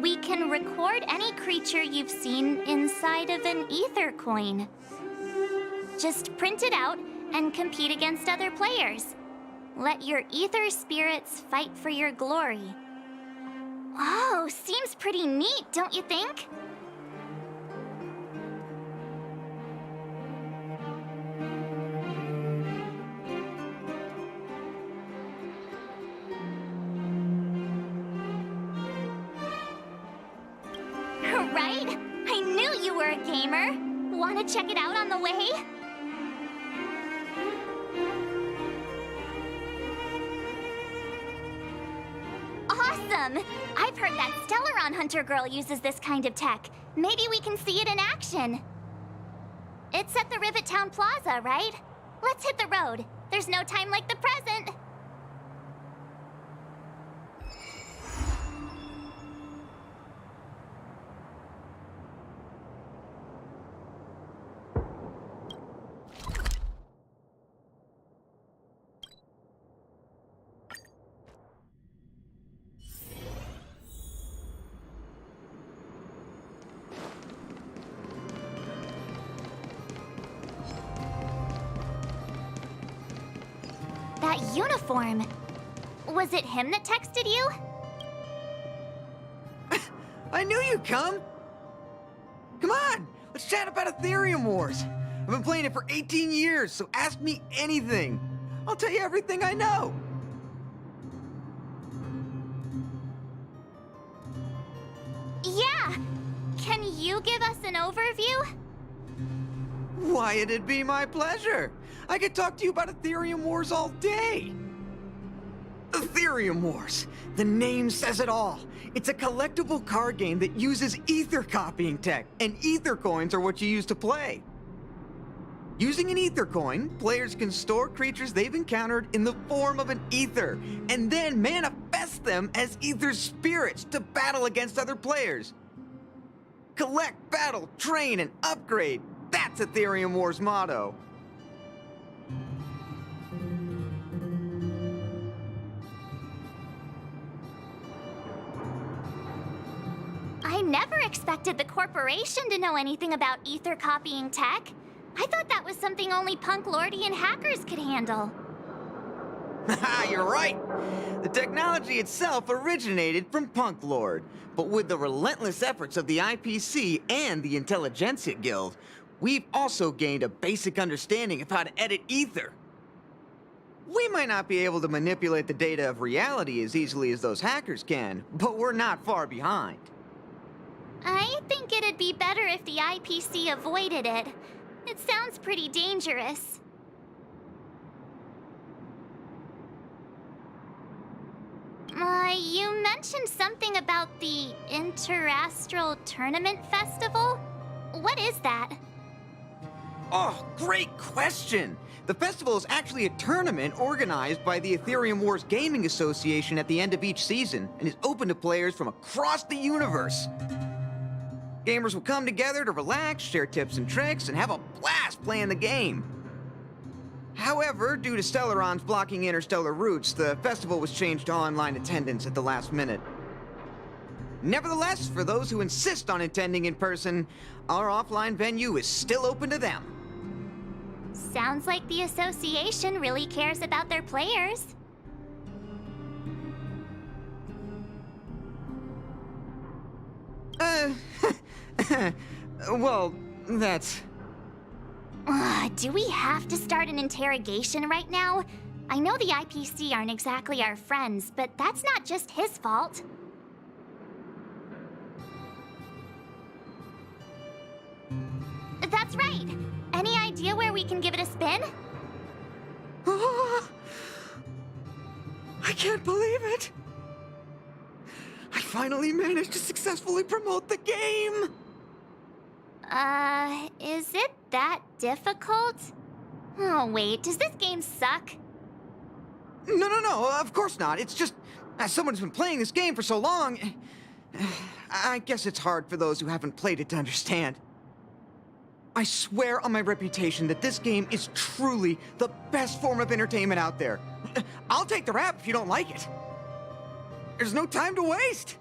we can record any creature you've seen inside of an ether coin. Just print it out and compete against other players. Let your ether spirits fight for your glory. Oh, seems pretty neat, don't you think? Right? I knew you were a gamer. Want to check it out on the way? Awesome! I've heard that Stellaron Hunter girl uses this kind of tech. Maybe we can see it in action. It's at the Rivet Town Plaza, right? Let's hit the road. There's no time like the present. uniform. Was it him that texted you? I knew you'd come! Come on, let's chat about Ethereum Wars. I've been playing it for 18 years, so ask me anything. I'll tell you everything I know. Yeah! Can you give us an overview? Why, it'd be my pleasure. I could talk to you about Ethereum Wars all day. Ethereum Wars. The name says it all. It's a collectible card game that uses ether copying tech, and ether coins are what you use to play. Using an ether coin, players can store creatures they've encountered in the form of an ether, and then manifest them as ether spirits to battle against other players. Collect, battle, train, and upgrade. That's Ethereum Wars' motto. I never expected the corporation to know anything about ether copying tech. I thought that was something only punk lordian hackers could handle. Haha, you're right! The technology itself originated from Punk Lord, but with the relentless efforts of the IPC and the Intelligentsia Guild, we've also gained a basic understanding of how to edit ether. We might not be able to manipulate the data of reality as easily as those hackers can, but we're not far behind. I think it'd be better if the IPC avoided it. It sounds pretty dangerous. You mentioned something about the Interastral Tournament Festival? What is that? Oh, great question! The festival is actually a tournament organized by the Ethereum Wars Gaming Association at the end of each season, and is open to players from across the universe. Gamers will come together to relax, share tips and tricks, and have a blast playing the game. However, due to Stellarons blocking interstellar routes, the festival was changed to online attendance at the last minute. Nevertheless, for those who insist on attending in person, our offline venue is still open to them. Sounds like the association really cares about their players. Well, that's... Do we have to start an interrogation right now? I know the IPC aren't exactly our friends, but that's not just his fault. That's right! Any idea where we can give it a spin? I can't believe it! I finally managed to successfully promote the game! Is it that difficult? Oh wait, does this game suck? No, of course not. It's just, as someone who's been playing this game for so long, I guess it's hard for those who haven't played it to understand. I swear on my reputation that this game is truly the best form of entertainment out there. I'll take the rap if you don't like it. There's no time to waste.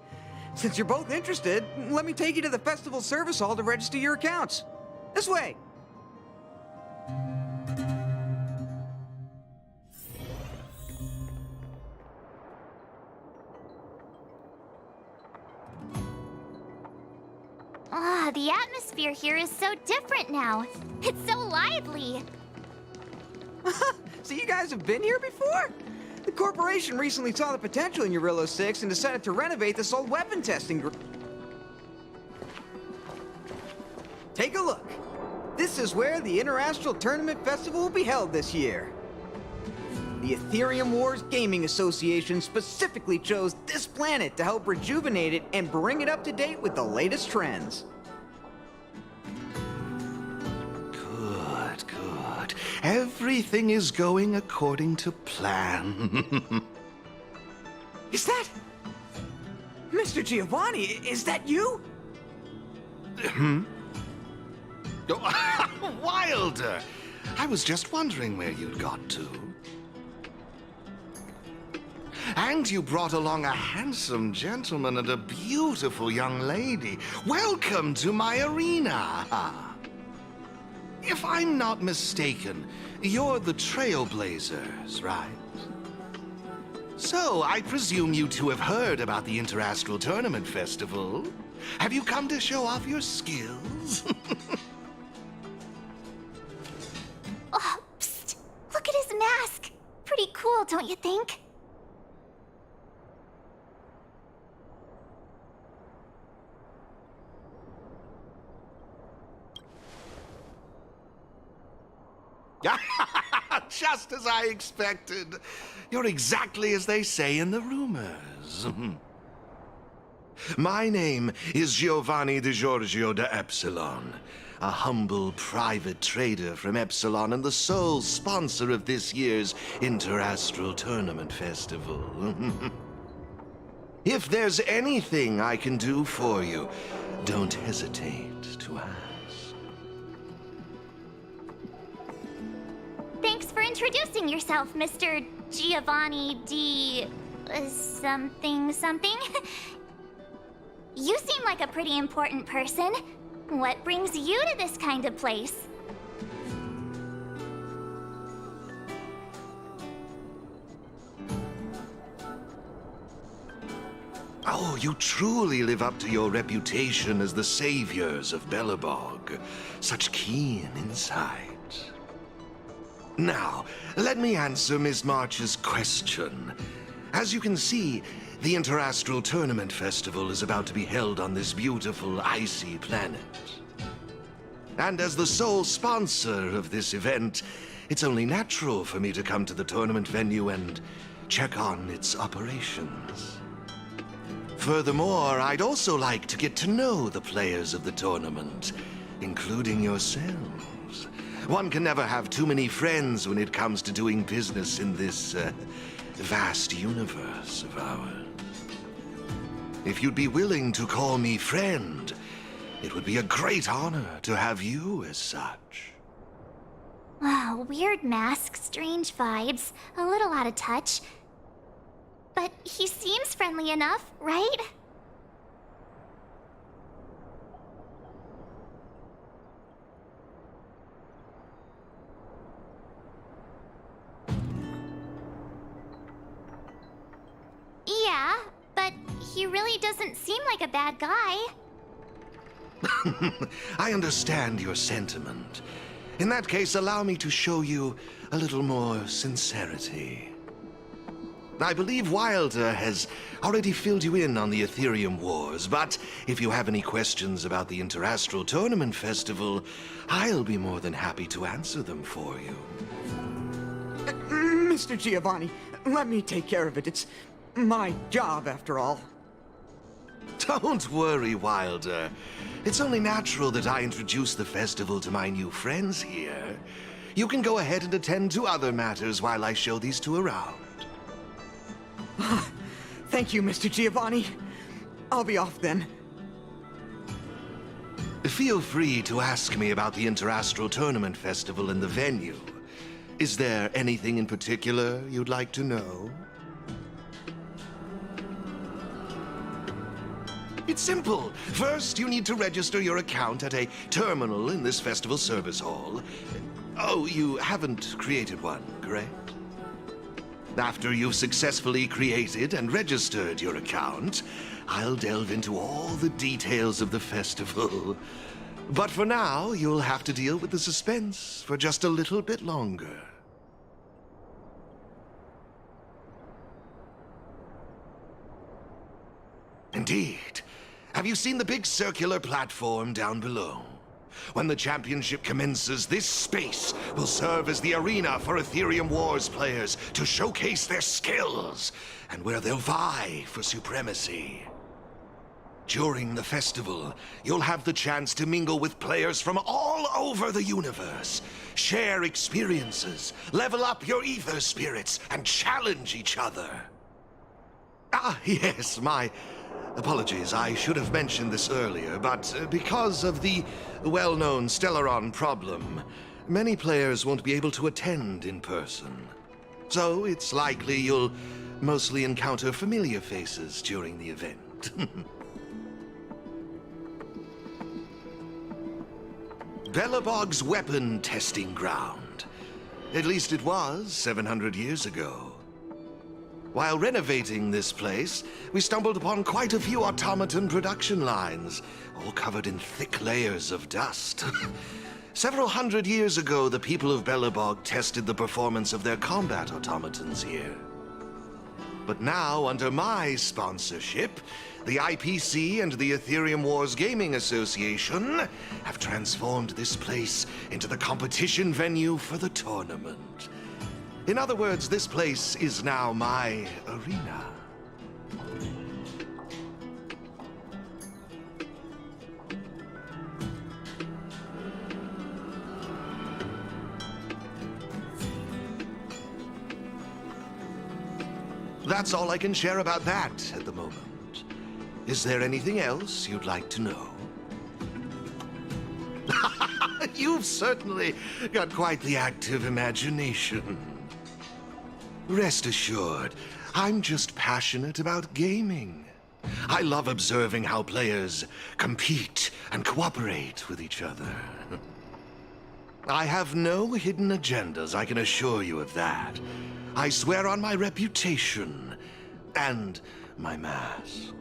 Since you're both interested, let me take you to the festival service hall to register your accounts. This way. The atmosphere here is so different now. It's so lively. So you guys have been here before? The corporation recently saw the potential in Eurillo 6 and decided to renovate this old weapon testing group. Take a look. This is where the Interastral Tournament Festival will be held this year. The Ethereum Wars Gaming Association specifically chose this planet to help rejuvenate it and bring it up to date with the latest trends. Good. Everything is going according to plan. Is that... Mr. Giovanni, is that you? Wilder! I was just wondering where you'd got to. And you brought along a handsome gentleman and a beautiful young lady. Welcome to my arena! If I'm not mistaken, you're the Trailblazers, right? So, I presume you two have heard about the Interastral Tournament Festival. Have you come to show off your skills? Oh, psst! Look at his mask! Pretty cool, don't you think? Just as I expected. You're exactly as they say in the rumors. My name is Giovanni Di Giorgio de Epsilon, a humble private trader from Epsilon and the sole sponsor of this year's Interastral Tournament Festival. If there's anything I can do for you, don't hesitate to ask. Thanks for introducing yourself, Mr. Giovanni D... something something. You seem like a pretty important person. What brings you to this kind of place? Oh, you truly live up to your reputation as the saviors of Belobog. Such keen insight. Now, let me answer Ms. March's question. As you can see, the Interastral Tournament Festival is about to be held on this beautiful, icy planet. And as the sole sponsor of this event, it's only natural for me to come to the tournament venue and check on its operations. Furthermore, I'd also like to get to know the players of the tournament, including yourselves. One can never have too many friends when it comes to doing business in this vast universe of ours. If you'd be willing to call me friend, it would be a great honor to have you as such. Wow, weird mask, strange vibes, a little out of touch. But he seems friendly enough, right? Yeah, but he really doesn't seem like a bad guy. I understand your sentiment. In that case, allow me to show you a little more sincerity. I believe Wilder has already filled you in on the Ethereum Wars, but if you have any questions about the Interastral Tournament Festival, I'll be more than happy to answer them for you. Mr. Giovanni, let me take care of it. It's my job, after all. Don't worry, Wilder. It's only natural that I introduce the festival to my new friends here. You can go ahead and attend to other matters while I show these two around. Thank you, Mr. Giovanni. I'll be off then. Feel free to ask me about the Interastral Tournament Festival and the venue. Is there anything in particular you'd like to know? It's simple. First, you need to register your account at a terminal in this festival service hall. Oh, you haven't created one, correct? After you've successfully created and registered your account, I'll delve into all the details of the festival. But for now, you'll have to deal with the suspense for just a little bit longer. Indeed. Have you seen the big circular platform down below? When the championship commences, this space will serve as the arena for Ethereum Wars players to showcase their skills and where they'll vie for supremacy. During the festival, you'll have the chance to mingle with players from all over the universe, share experiences, level up your ether spirits, and challenge each other. Ah, yes, my apologies. I should have mentioned this earlier, but because of the well-known Stellaron problem, many players won't be able to attend in person. So it's likely you'll mostly encounter familiar faces during the event. Belobog's weapon testing ground. At least it was 700 years ago. While renovating this place, we stumbled upon quite a few automaton production lines, all covered in thick layers of dust. Several hundred years ago, the people of Belobog tested the performance of their combat automatons here. But now, under my sponsorship, the IPC and the Ethereum Wars Gaming Association have transformed this place into the competition venue for the tournament. In other words, this place is now my arena. That's all I can share about that at the moment. Is there anything else you'd like to know? You've certainly got quite the active imagination. Rest assured, I'm just passionate about gaming. I love observing how players compete and cooperate with each other. I have no hidden agendas, I can assure you of that. I swear on my reputation and my mask.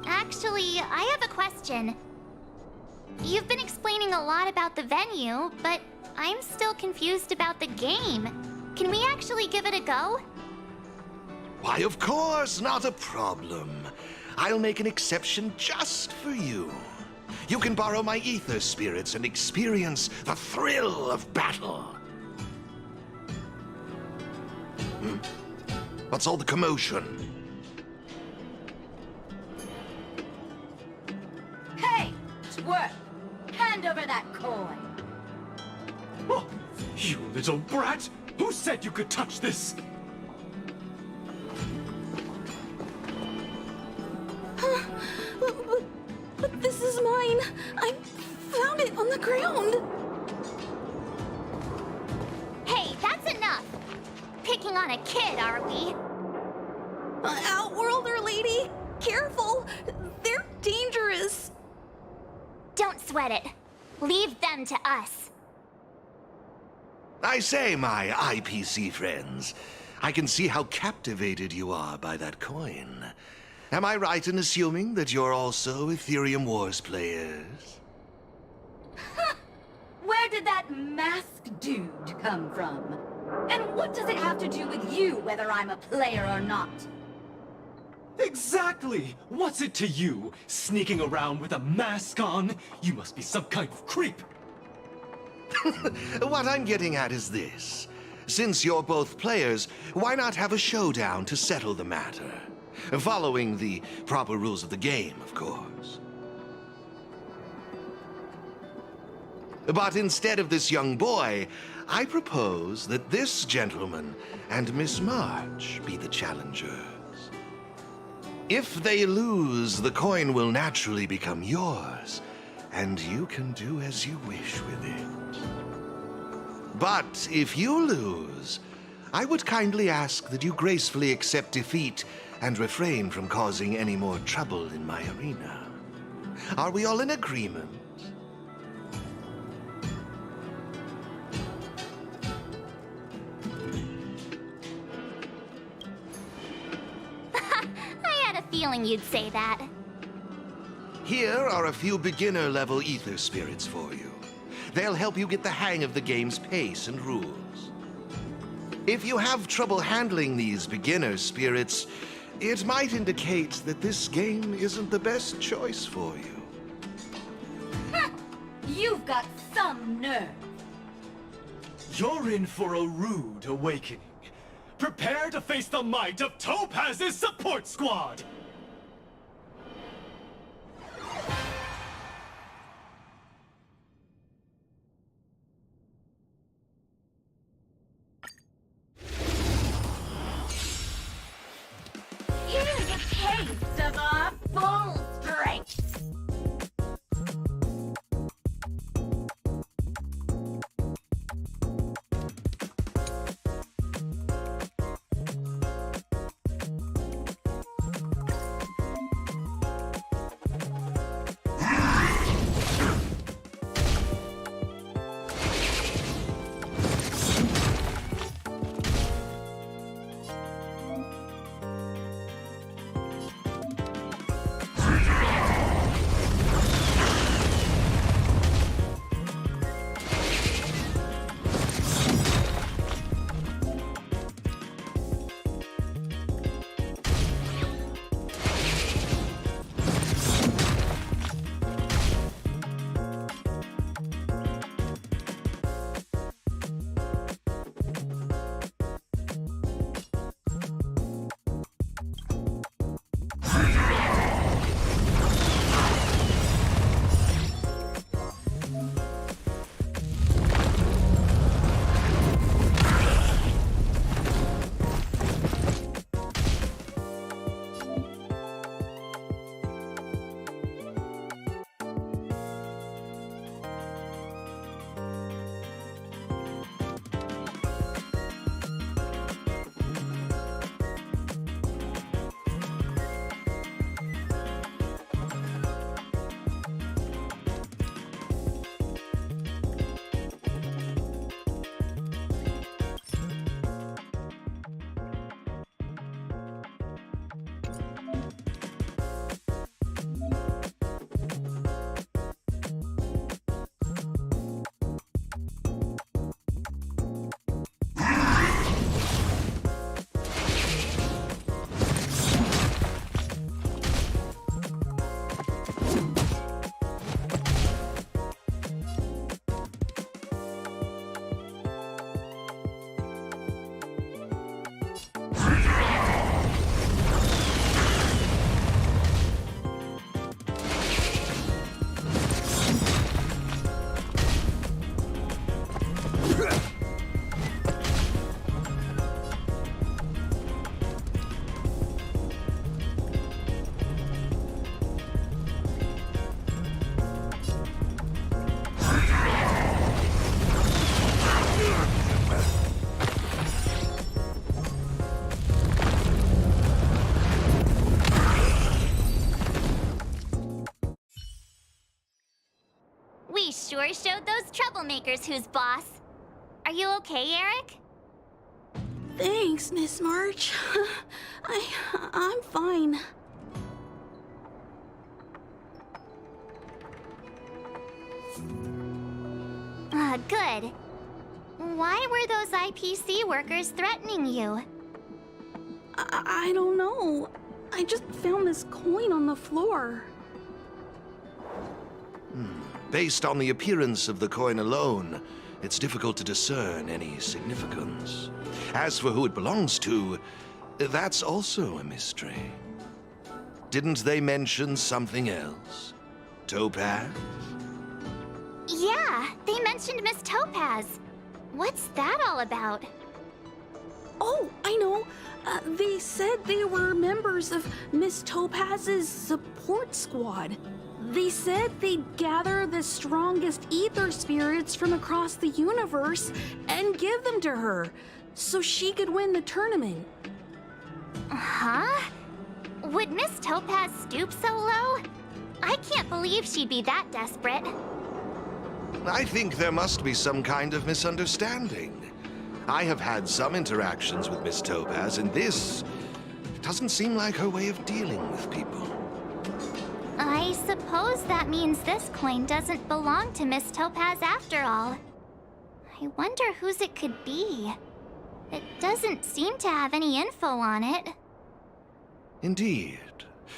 Actually, I have a question. You've been explaining a lot about the venue, but I'm still confused about the game. Can we actually give it a go? Why, of course, not a problem. I'll make an exception just for you. You can borrow my ether spirits and experience the thrill of battle. What's all the commotion? Hey, twerp! Hand over that coin! Oh, you little brat! Who said you could touch this? But this is mine. I found it on the ground. Hey, that's enough! Picking on a kid, are we? Outworlder lady! Careful! They're dangerous! Don't sweat it. Leave them to us. I say, my IPC friends, I can see how captivated you are by that coin. Am I right in assuming that you're also Ethereum Wars players? Where did that masked dude come from? And what does it have to do with you, whether I'm a player or not? Exactly! What's it to you? Sneaking around with a mask on? You must be some kind of creep. What I'm getting at is this. Since you're both players, why not have a showdown to settle the matter? Following the proper rules of the game, of course. But instead of this young boy, I propose that this gentleman and Miss March be the challengers. If they lose, the coin will naturally become yours, and you can do as you wish with it. But if you lose, I would kindly ask that you gracefully accept defeat and refrain from causing any more trouble in my arena. Are we all in agreement? I had a feeling you'd say that. Here are a few beginner-level ether spirits for you. They'll help you get the hang of the game's pace and rules. If you have trouble handling these beginner spirits, it might indicate that this game isn't the best choice for you. You've got some nerve. You're in for a rude awakening. Prepare to face the might of Topaz's support squad! Here's a taste of our full strength. sure showed those troublemakers who's boss. Are you okay, Eric? Thanks, Miss March. I'm fine. Good. Why were those IPC workers threatening you? I don't know. I just found this coin on the floor. Based on the appearance of the coin alone, it's difficult to discern any significance. As for who it belongs to, that's also a mystery. Didn't they mention something else? Topaz? Yeah, they mentioned Miss Topaz. What's that all about? Oh, I know. They said they were members of Miss Topaz's support squad. They said they'd gather the strongest ether spirits from across the universe and give them to her, so she could win the tournament. Huh? Would Miss Topaz stoop so low? I can't believe she'd be that desperate. I think there must be some kind of misunderstanding. I have had some interactions with Miss Topaz, and this doesn't seem like her way of dealing with people. I suppose that means this coin doesn't belong to Miss Topaz after all. I wonder whose it could be. It doesn't seem to have any info on it. Indeed.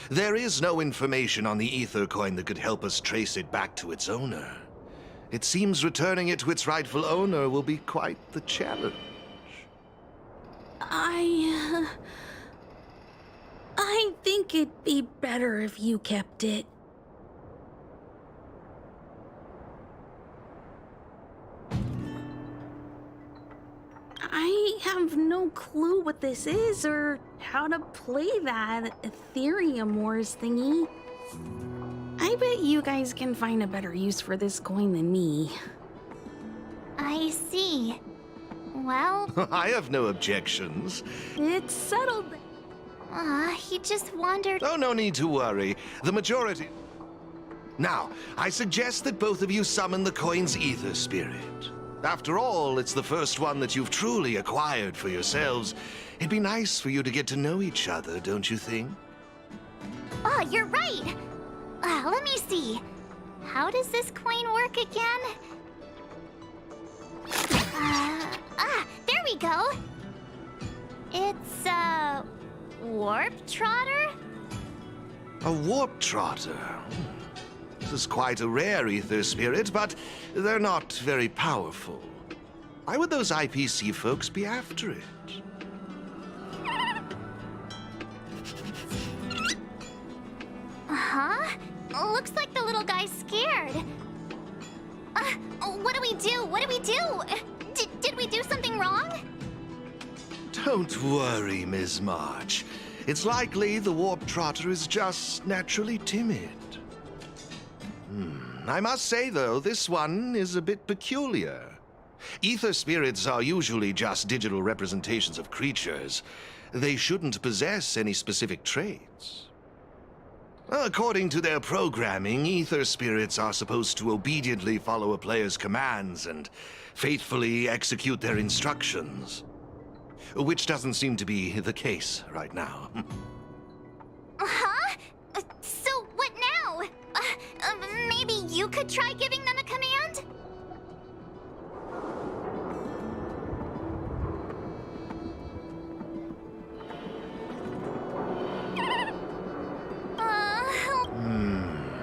There is no information on the ether coin that could help us trace it back to its owner. It seems returning it to its rightful owner will be quite the challenge. I think it'd be better if you kept it. I have no clue what this is or how to play that Ethereum Wars thingy. I bet you guys can find a better use for this coin than me. I see. Well... I have no objections. It's settled. He just wandered... Oh, no need to worry. The majority... Now, I suggest that both of you summon the coin's ether spirit. After all, it's the first one that you've truly acquired for yourselves. It'd be nice for you to get to know each other, don't you think? Oh, you're right! Let me see. How does this coin work again? There we go! It's a... warp trotter? A warp trotter? This is quite a rare ether spirit, but they're not very powerful. Why would those IPC folks be after it? Huh? Looks like the little guy's scared. What do we do? What do we do? Did we do something wrong? Don't worry, Ms. March. It's likely the warp trotter is just naturally timid. I must say, though, this one is a bit peculiar. Ether spirits are usually just digital representations of creatures. They shouldn't possess any specific traits. According to their programming, ether spirits are supposed to obediently follow a player's commands and faithfully execute their instructions. Which doesn't seem to be the case right now. Huh? So what now? Maybe you could try giving them a command?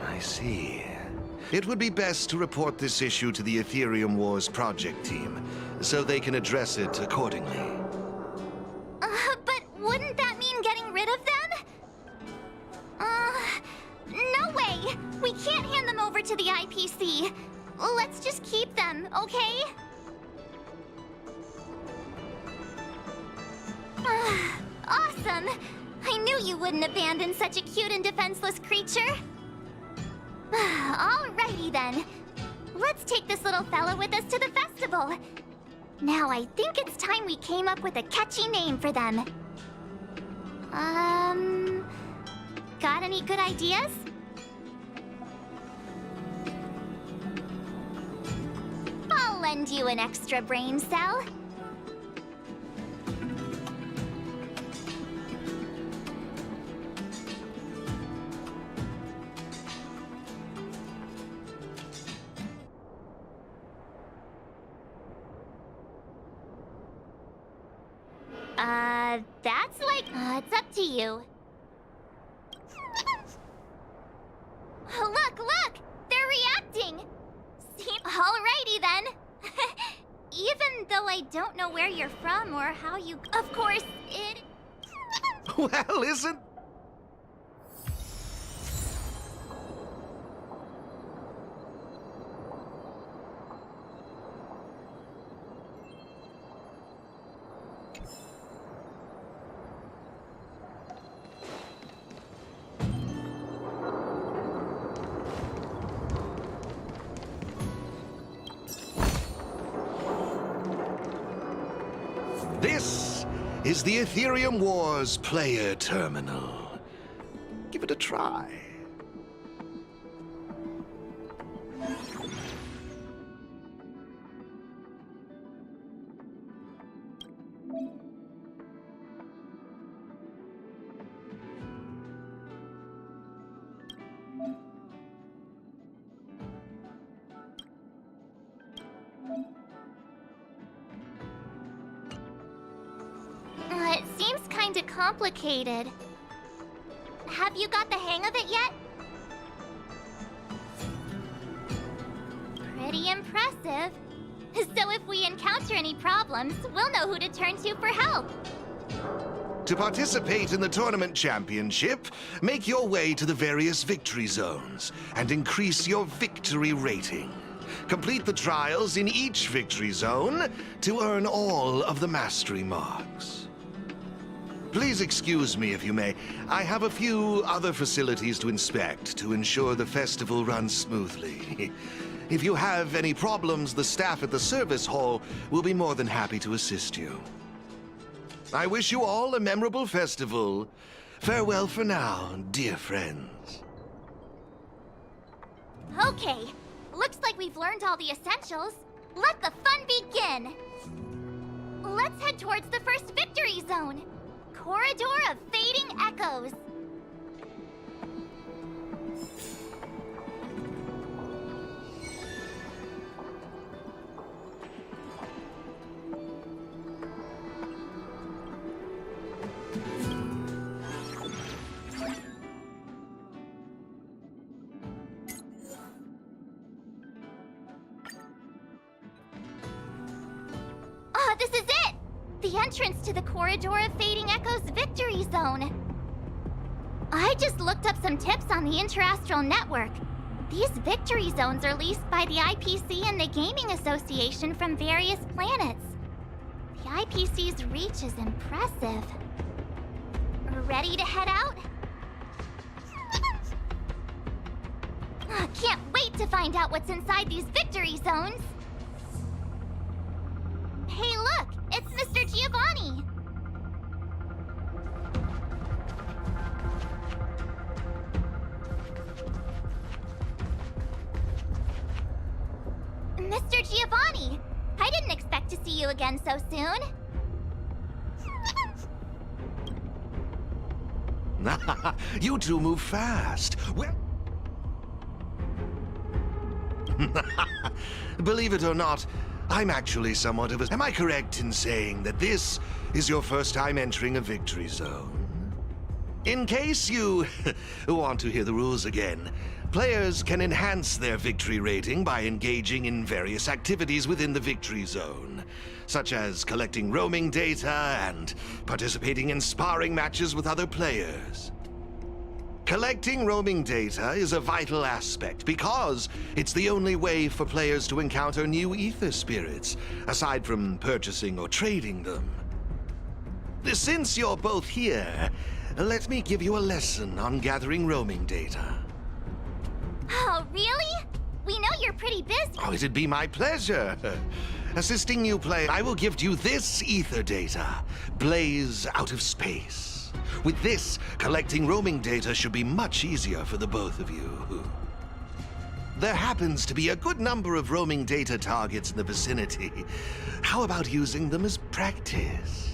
I see. It would be best to report this issue to the Ethereum Wars project team, so they can address it accordingly. But wouldn't that mean getting rid of them? No way! We can't hand them over to the IPC. Let's just keep them, okay? Awesome! I knew you wouldn't abandon such a cute and defenseless creature. Alrighty then. Let's take this little fella with us to the festival. Now I think it's time we came up with a catchy name for them. Got any good ideas? lend you an extra brain cell. That's like... it's up to you. Look! They're reacting! Alrighty then. Even though I don't know where you're from or how you... Of course, it... Well, isn't... This is the Ethereum Wars player terminal. Give it a try. It seems kinda complicated. Have you got the hang of it yet? Pretty impressive. So if we encounter any problems, we'll know who to turn to for help. To participate in the tournament championship, make your way to the various victory zones and increase your victory rating. Complete the trials in each victory zone to earn all of the mastery marks. Please excuse me if you may. I have a few other facilities to inspect to ensure the festival runs smoothly. If you have any problems, the staff at the service hall will be more than happy to assist you. I wish you all a memorable festival. Farewell for now, dear friends. Okay, looks like we've learned all the essentials. Let the fun begin! Let's head towards the first victory zone. Corridor of Fading Echoes. This is it! The entrance to the Corridor of Fading Echoes Victory Zone. I just looked up some tips on the Interastral Network. These victory zones are leased by the IPC and the Gaming Association from various planets. The IPC's reach is impressive. Ready to head out? Can't wait to find out what's inside these victory zones. Hey, look! It's Mr. Giovanni! Mr. Giovanni! I didn't expect to see you again so soon. You two move fast. Well... Believe it or not, I'm actually somewhat of a... Am I correct in saying that this is your first time entering a victory zone? In case you want to hear the rules again, players can enhance their victory rating by engaging in various activities within the victory zone, such as collecting roaming data and participating in sparring matches with other players. Collecting roaming data is a vital aspect because it's the only way for players to encounter new ether spirits, aside from purchasing or trading them. Since you're both here, let me give you a lesson on gathering roaming data. Oh, really? We know you're pretty busy. Oh, it'd be my pleasure. Assisting you play, I will gift you this ether data, Blaze Out of Space. With this, collecting roaming data should be much easier for the both of you. There happens to be a good number of roaming data targets in the vicinity. How about using them as practice?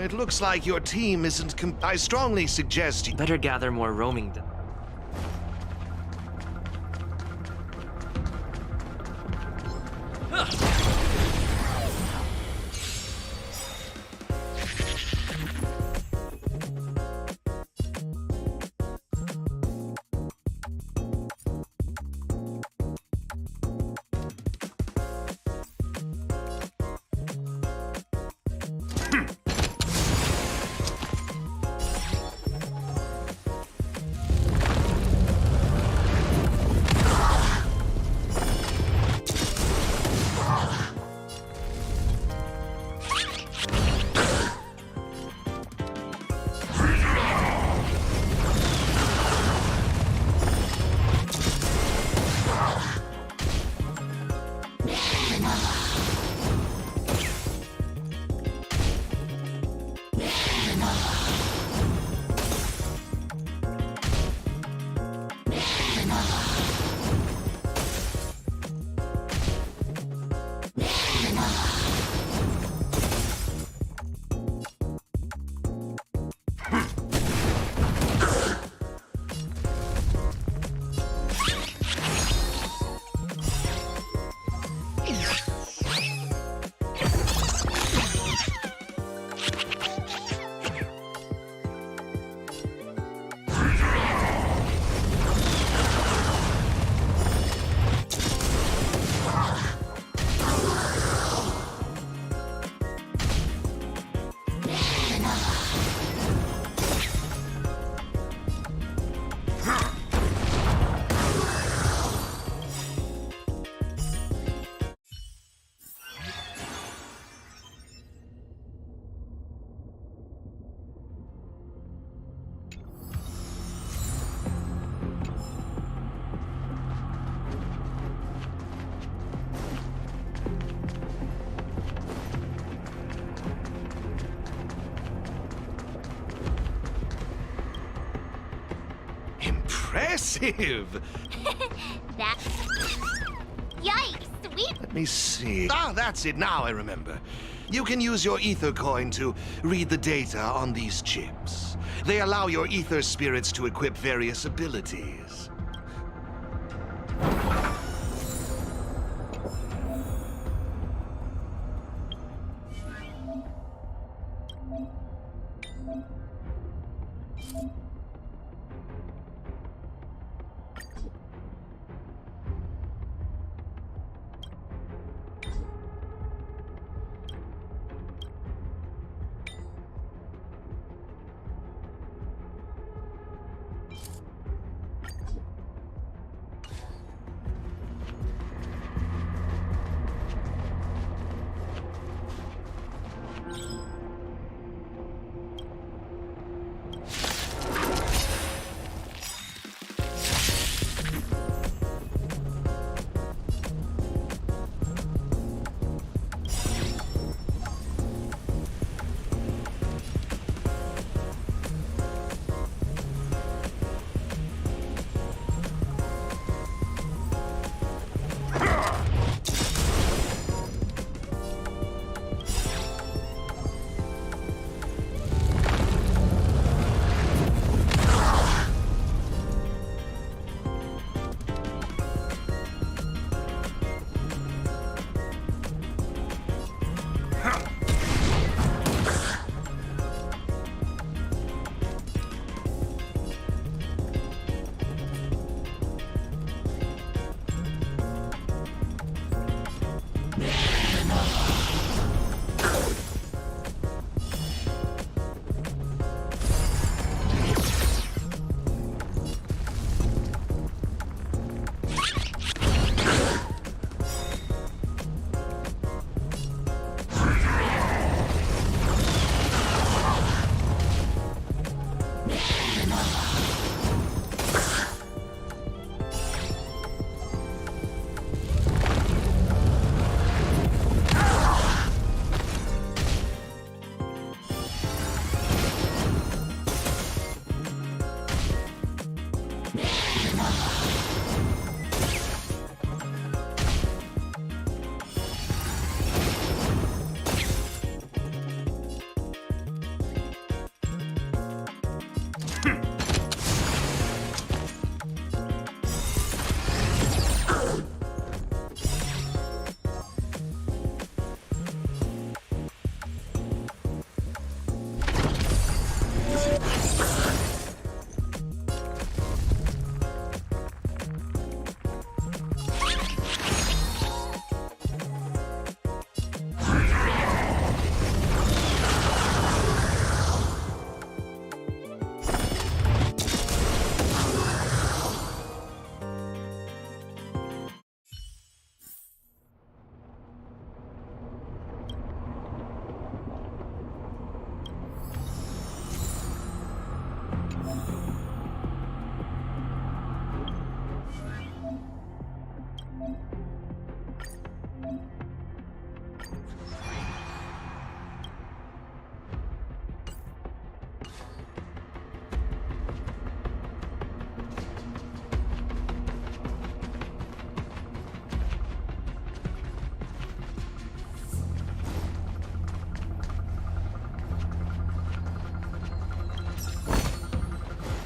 It looks like your team isn't I strongly suggest you better gather more roaming data. impressive! That... Yikes! Let me see. Ah, that's it. Now I remember. You can use your ether coin to read the data on these chips. They allow your ether spirits to equip various abilities.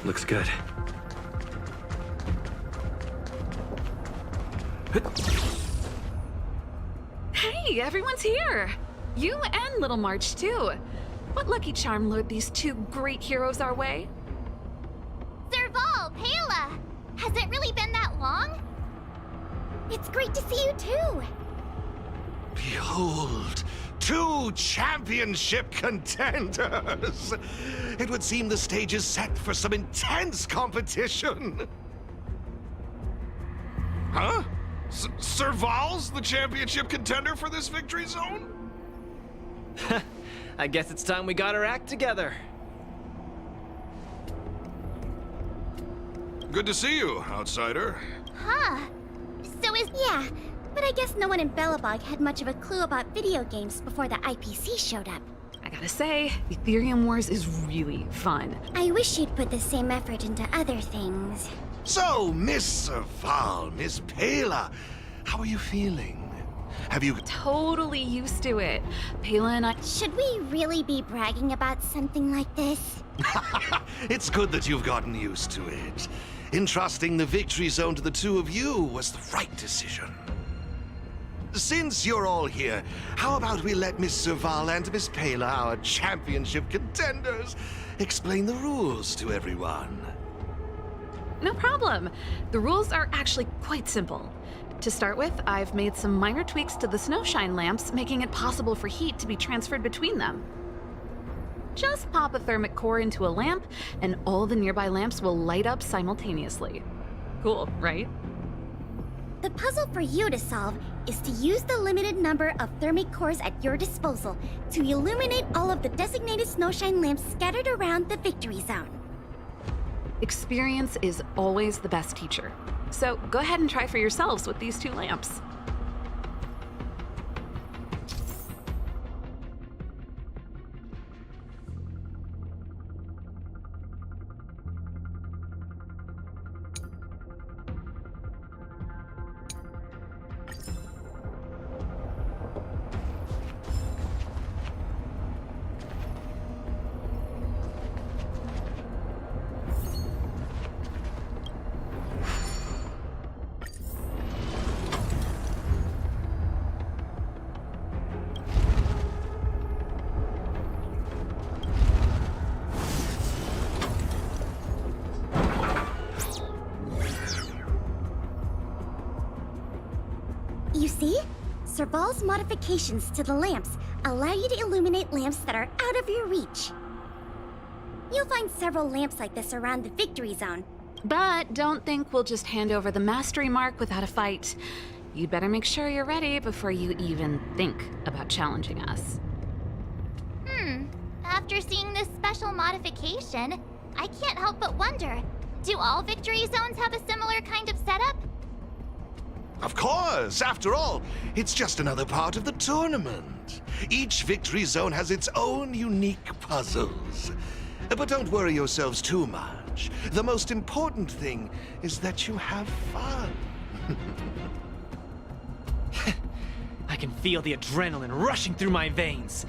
Looks good. Hey, everyone's here! You and Little March, too. What lucky charm lured these two great heroes our way? Serval, Pela! Has it really been that long? It's great to see you too! Behold, two championship contenders! It would seem the stage is set for some intense competition. Huh? Serval's the championship contender for this victory zone? I guess it's time we got our act together. Good to see you, outsider. Huh. Yeah, but I guess no one in Belobog had much of a clue about video games before the IPC showed up. I gotta say, Ethereum Wars is really fun. I wish you'd put the same effort into other things. So, Miss Serval, Miss Pela, how are you feeling? Have you... Totally used to it. Pela and I... Should we really be bragging about something like this? It's good that you've gotten used to it. Entrusting the victory zone to the two of you was the right decision. Since you're all here, how about we let Miss Serval and Miss Pela, our championship contenders, explain the rules to everyone? No problem. The rules are actually quite simple. To start with, I've made some minor tweaks to the snowshine lamps, making it possible for heat to be transferred between them. Just pop a thermic core into a lamp, and all the nearby lamps will light up simultaneously. Cool, right? The puzzle for you to solve is to use the limited number of thermic cores at your disposal to illuminate all of the designated snowshine lamps scattered around the victory zone. Experience is always the best teacher. So go ahead and try for yourselves with these two lamps. You see? Serval's modifications to the lamps allow you to illuminate lamps that are out of your reach. You'll find several lamps like this around the victory zone. But don't think we'll just hand over the mastery mark without a fight. You'd better make sure you're ready before you even think about challenging us. After seeing this special modification, I can't help but wonder, do all victory zones have a similar kind of setup? Of course! After all, it's just another part of the tournament. Each victory zone has its own unique puzzles. But don't worry yourselves too much. The most important thing is that you have fun. I can feel the adrenaline rushing through my veins.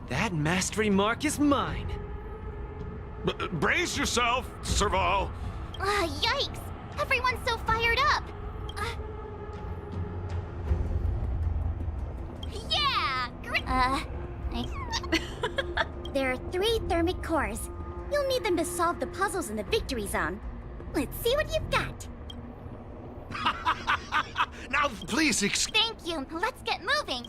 That mastery mark is mine. Brace yourself, Serval. Yikes! Everyone's so fired up! Yeah! There are 3 thermic cores. You'll need them to solve the puzzles in the victory zone. Let's see what you've got. Now, please Thank you. Let's get moving.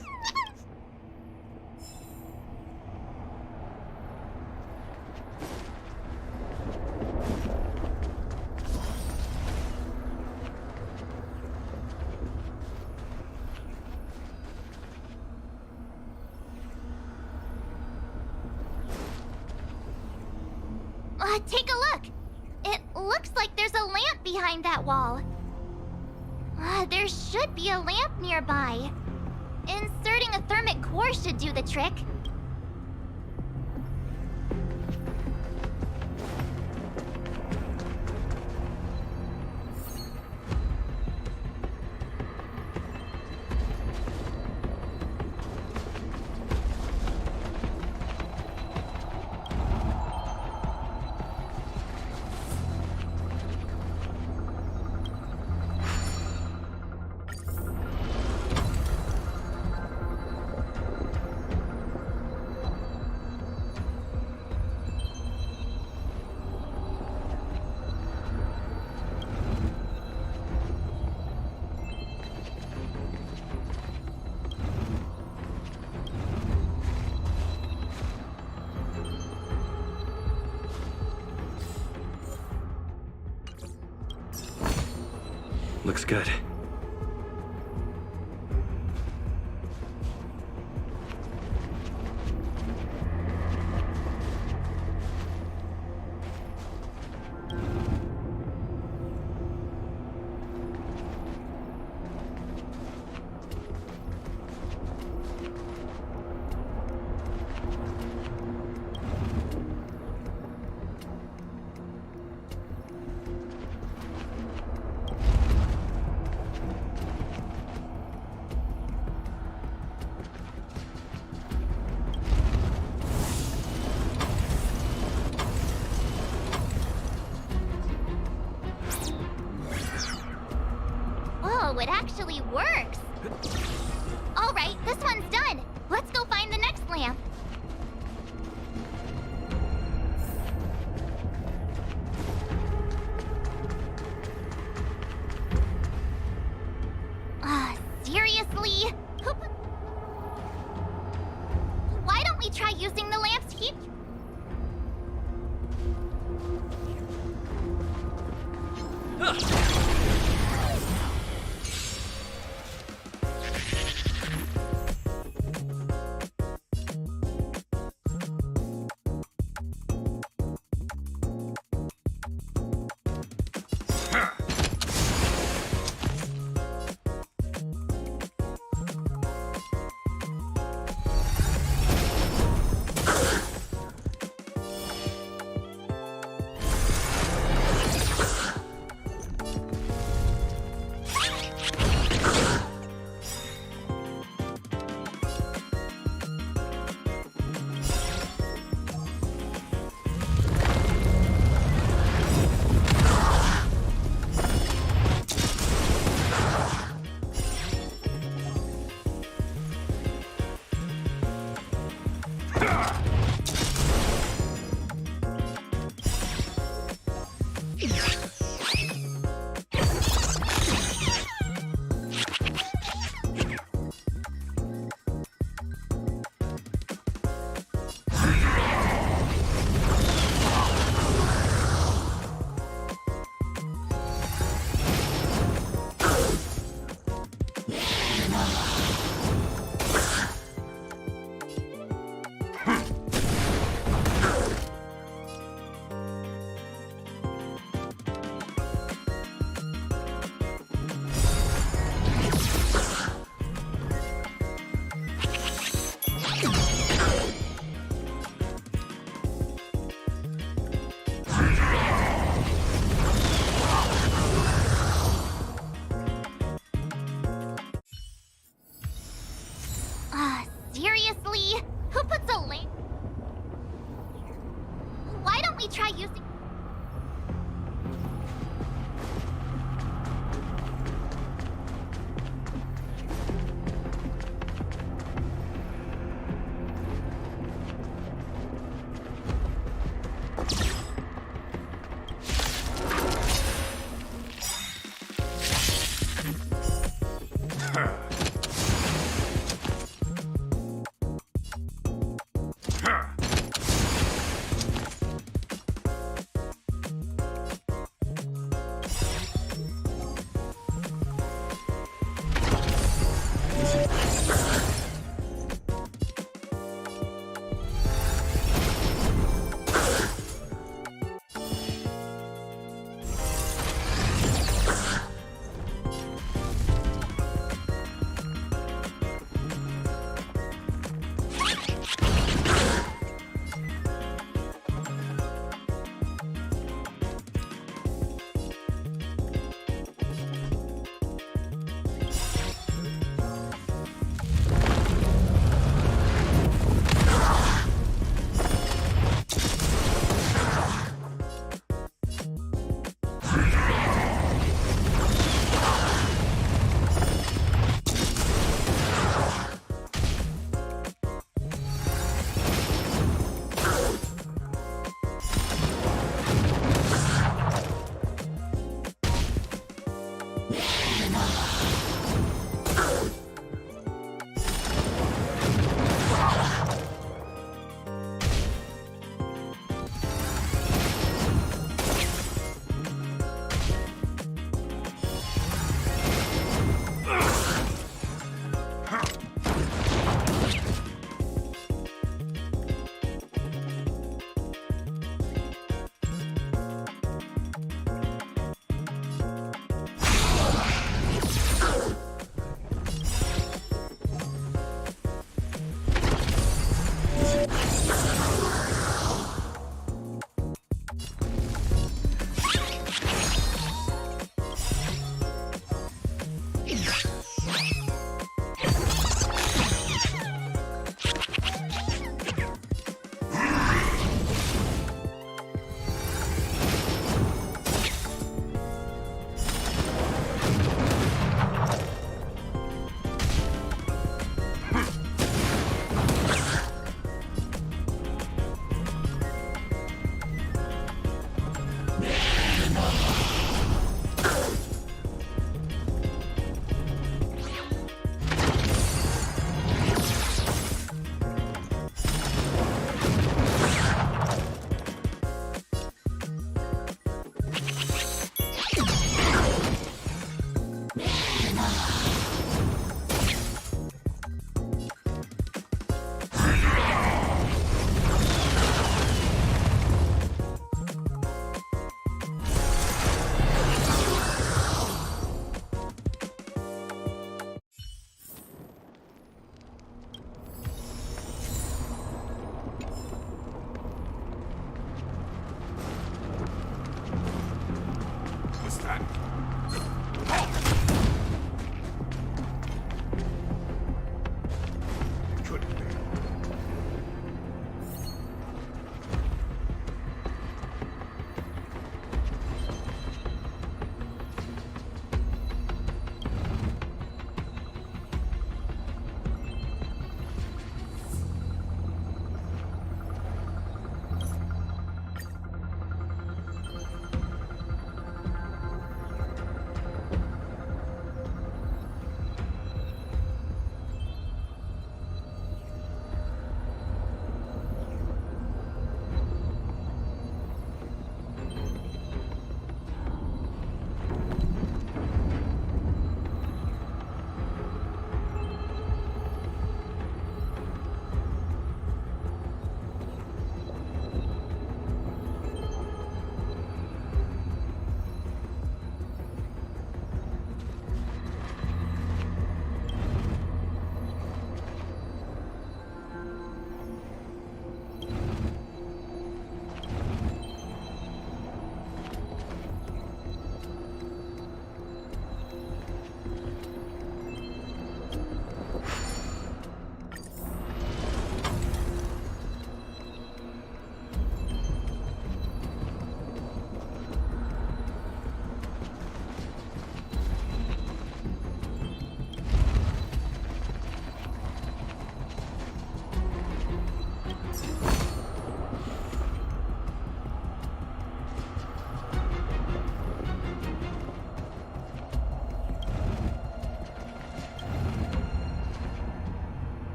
Take a look. It looks like there's a lamp behind that wall. There should be a lamp nearby. Inserting a thermic core should do the trick. Looks good. Oh, it actually works! Alright, this one's done! Let's go find the next lamp! Seriously? Why don't we try using the lamp's heat? Seriously? Who puts a lamp? Why don't we try using...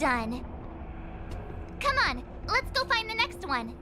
done. Come on, let's go find the next one.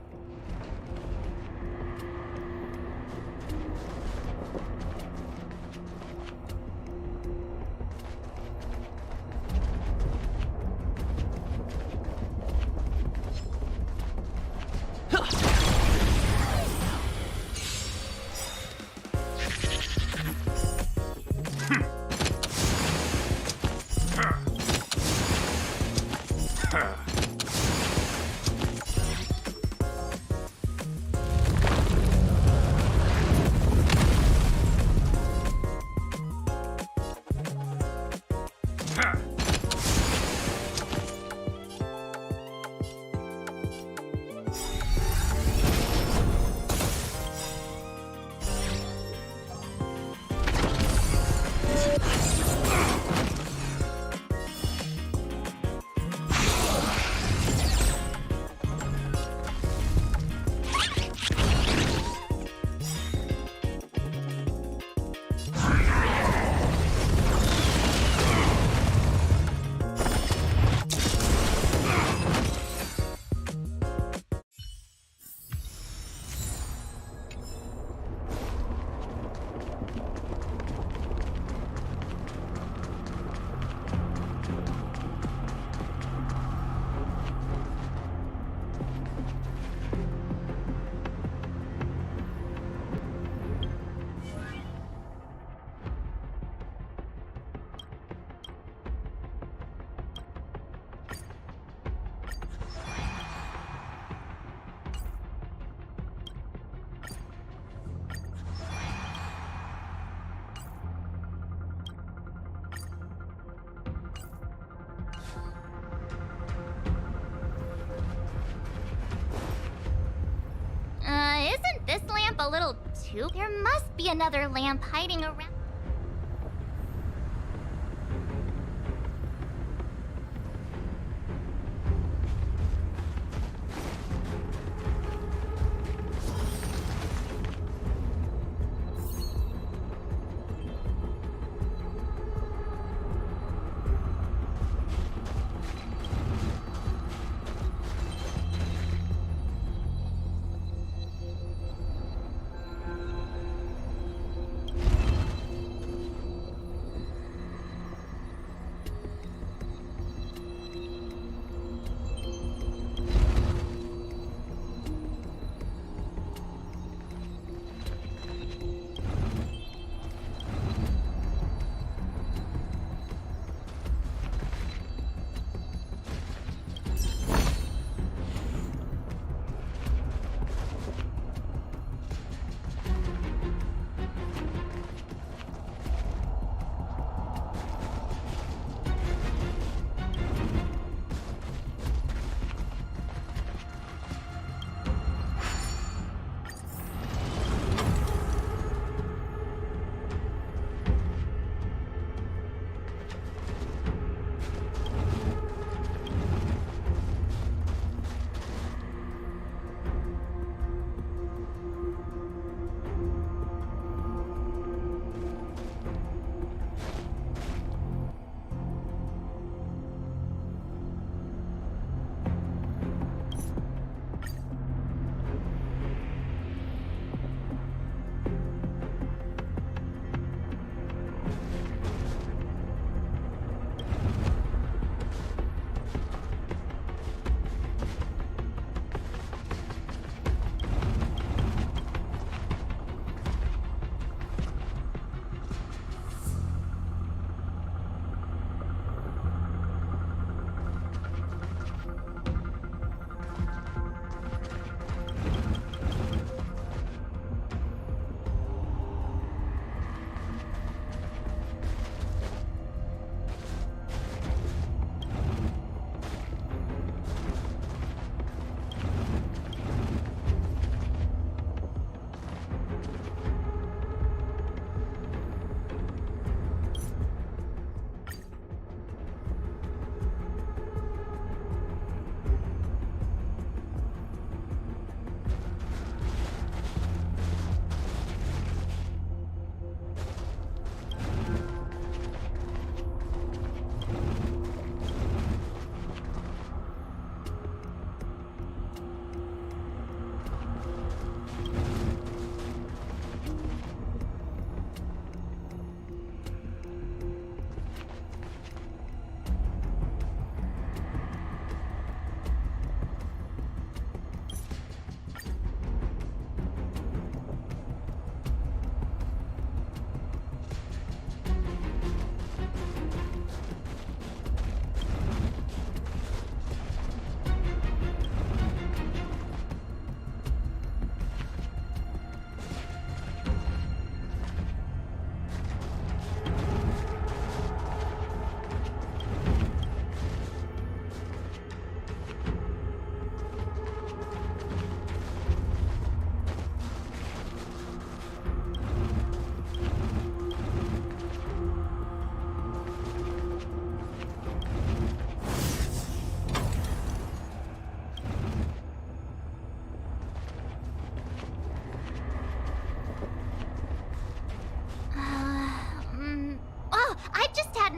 Isn't this lamp a little too... There must be another lamp hiding around.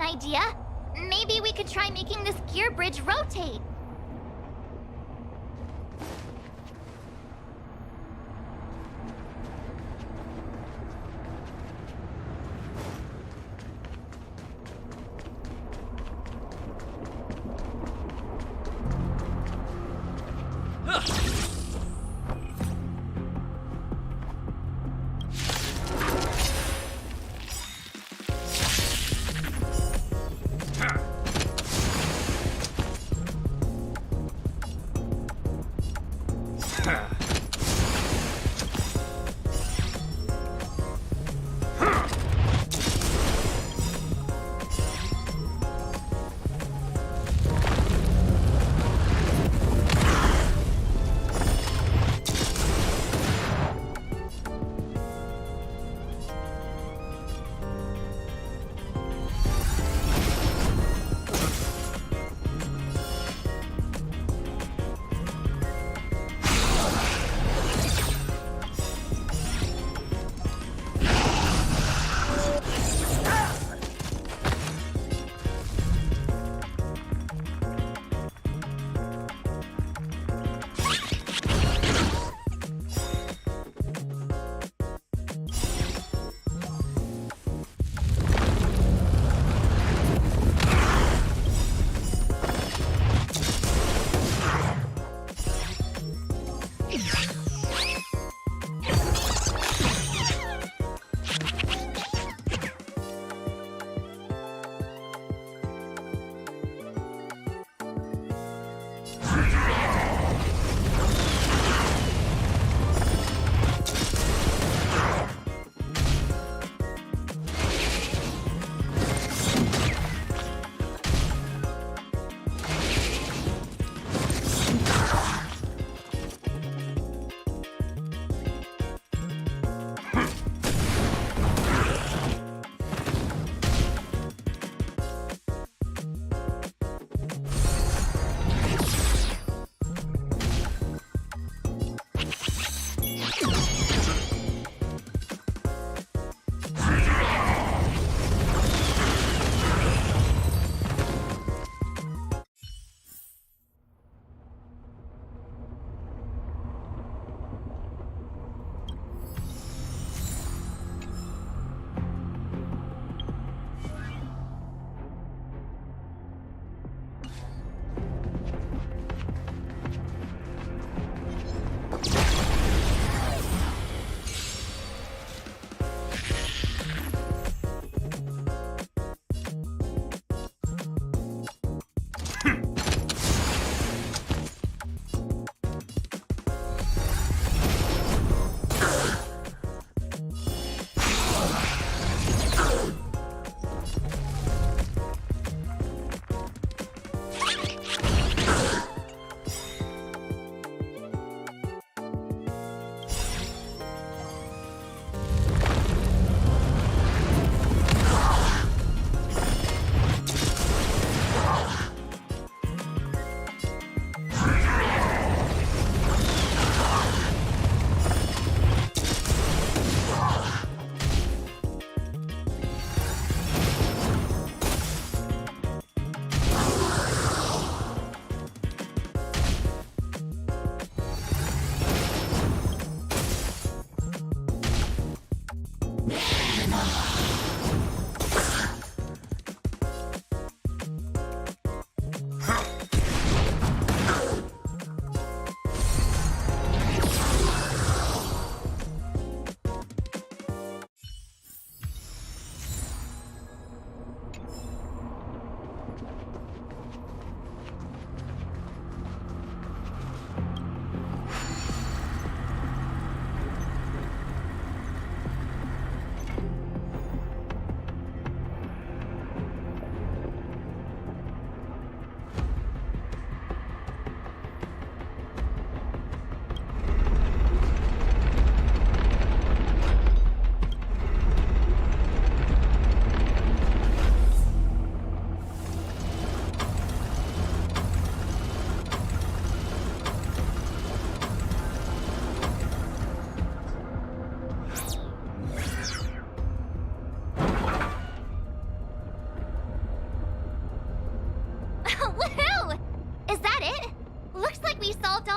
idea. Maybe we could try making this gear bridge rotate.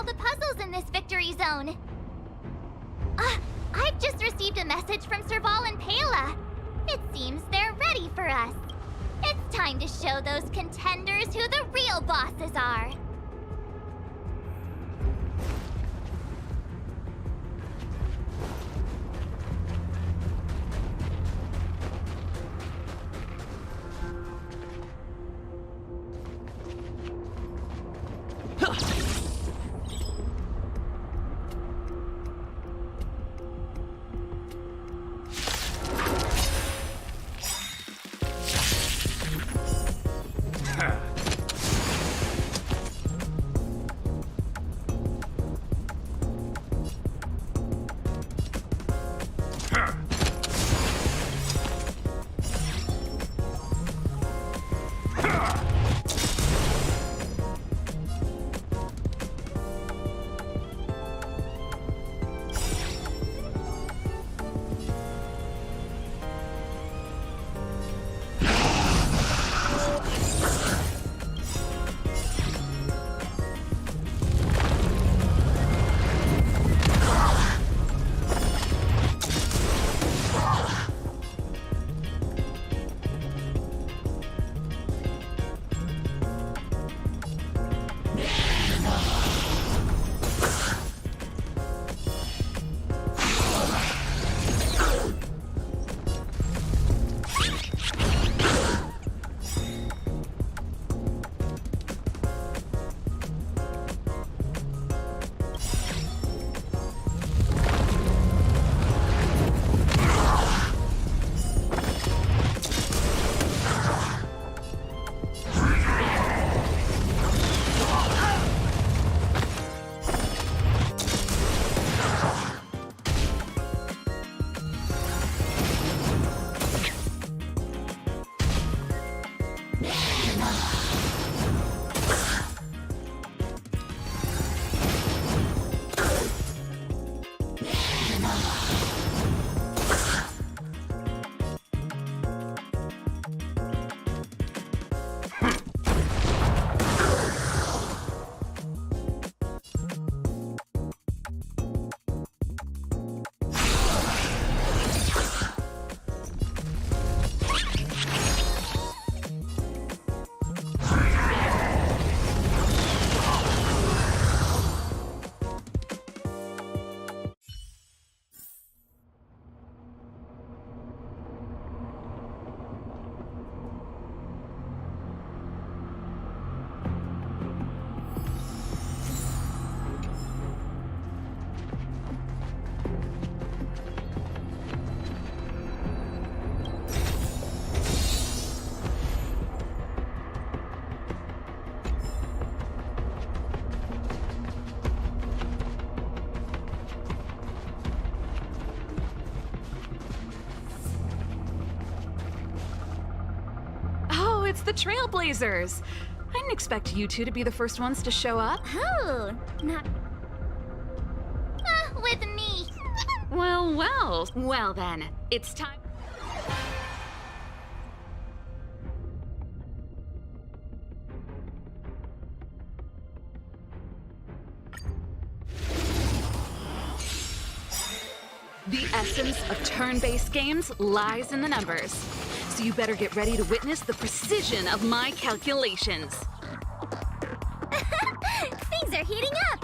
the puzzles in this victory zone. I've just received a message from Serval and Pela. It seems they're ready for us. It's time to show those contenders who the real bosses are. It's the Trailblazers. I didn't expect you two to be the first ones to show up. Oh, not... with me. Well then. It's time... The essence of turn-based games lies in the numbers. So you better get ready to witness the precision of my calculations. Things are heating up.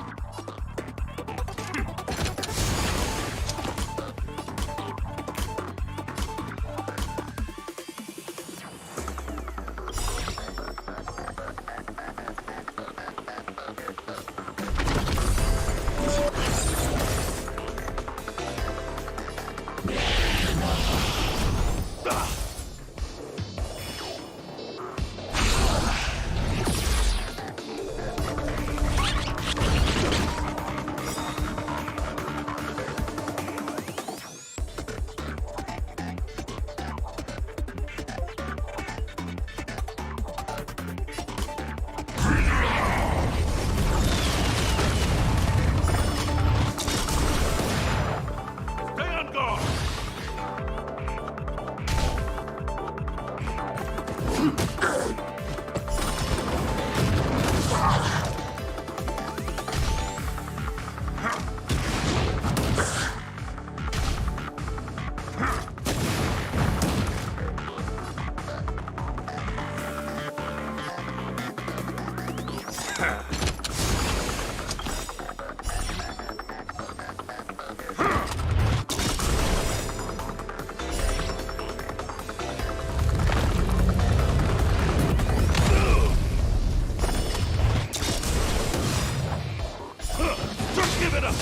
give it up!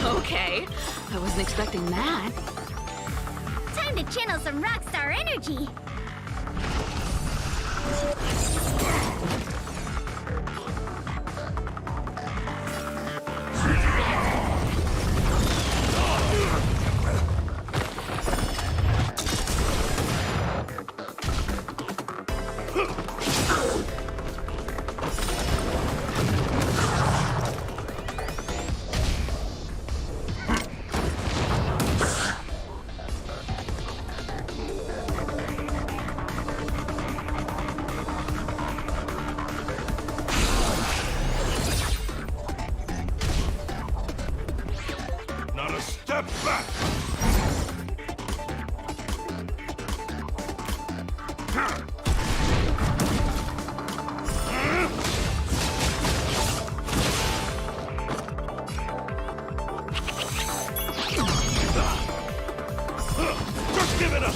Okay, I wasn't expecting that. Time to channel some rockstar energy. Not a step back! Just give it up!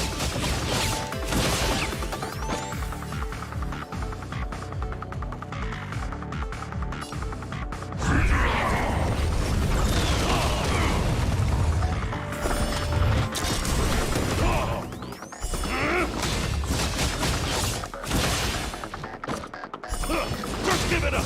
Just give it up!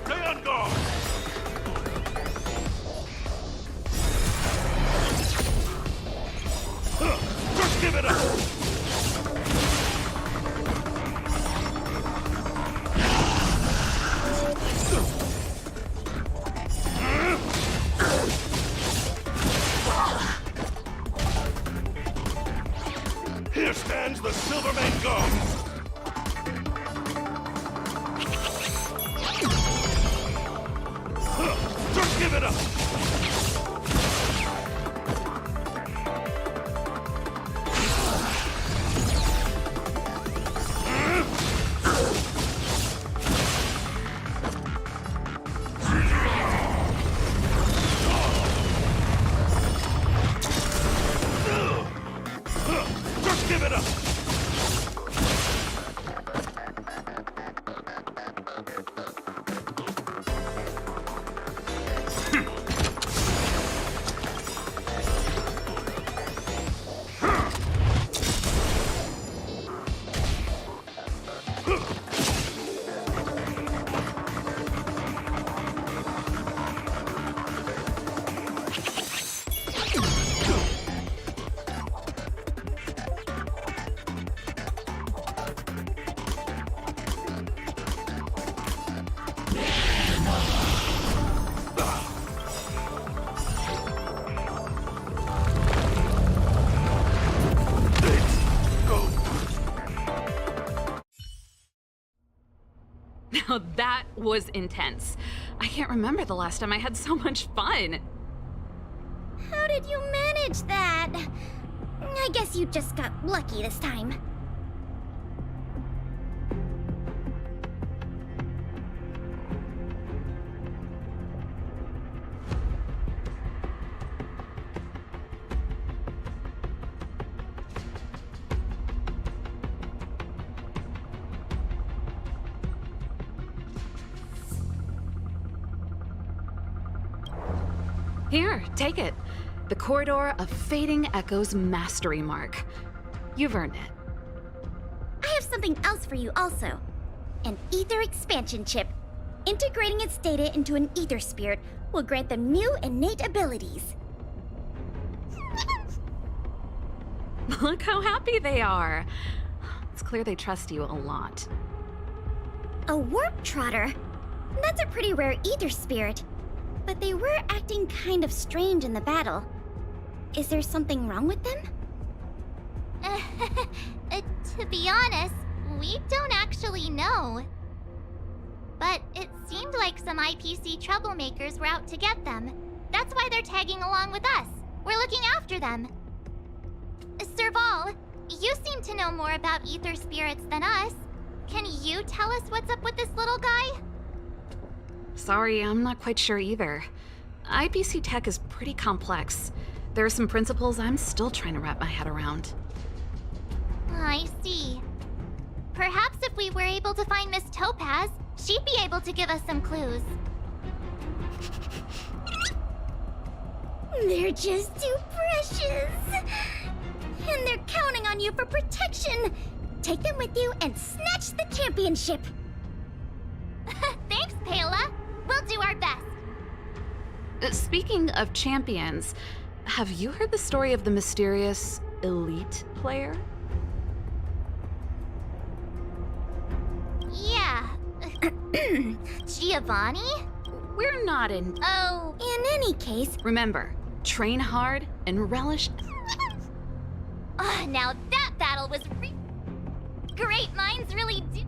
Stay on guard! Just give it up! Here stands the Silvermane Guard! Just give it up! Just give it up! Now that was intense. I can't remember the last time I had so much fun. How did you manage that? I guess you just got lucky this time. Here, take it. The Corridor of Fading Echoes Mastery Mark. You've earned it. I have something else for you also. An ether expansion chip. Integrating its data into an ether spirit will grant them new innate abilities. Look how happy they are. It's clear they trust you a lot. A warp trotter? That's a pretty rare ether spirit. But they were acting kind of strange in the battle. Is there something wrong with them? To be honest, we don't actually know. But it seemed like some IPC troublemakers were out to get them. That's why they're tagging along with us. We're looking after them. Serval, you seem to know more about ether spirits than us. Can you tell us what's up with this little guy? Sorry, I'm not quite sure either. IPC tech is pretty complex. There are some principles I'm still trying to wrap my head around. I see. Perhaps if we were able to find Miss Topaz, she'd be able to give us some clues. They're just too precious. And they're counting on you for protection. Take them with you and snatch the championship. Thanks, Paola. We'll do our best. Speaking of champions, have you heard the story of the mysterious elite player? Yeah. Giovanni? We're not in... Oh. In any case... Remember, train hard and relish... Now that battle was great minds really do...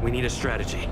We need a strategy.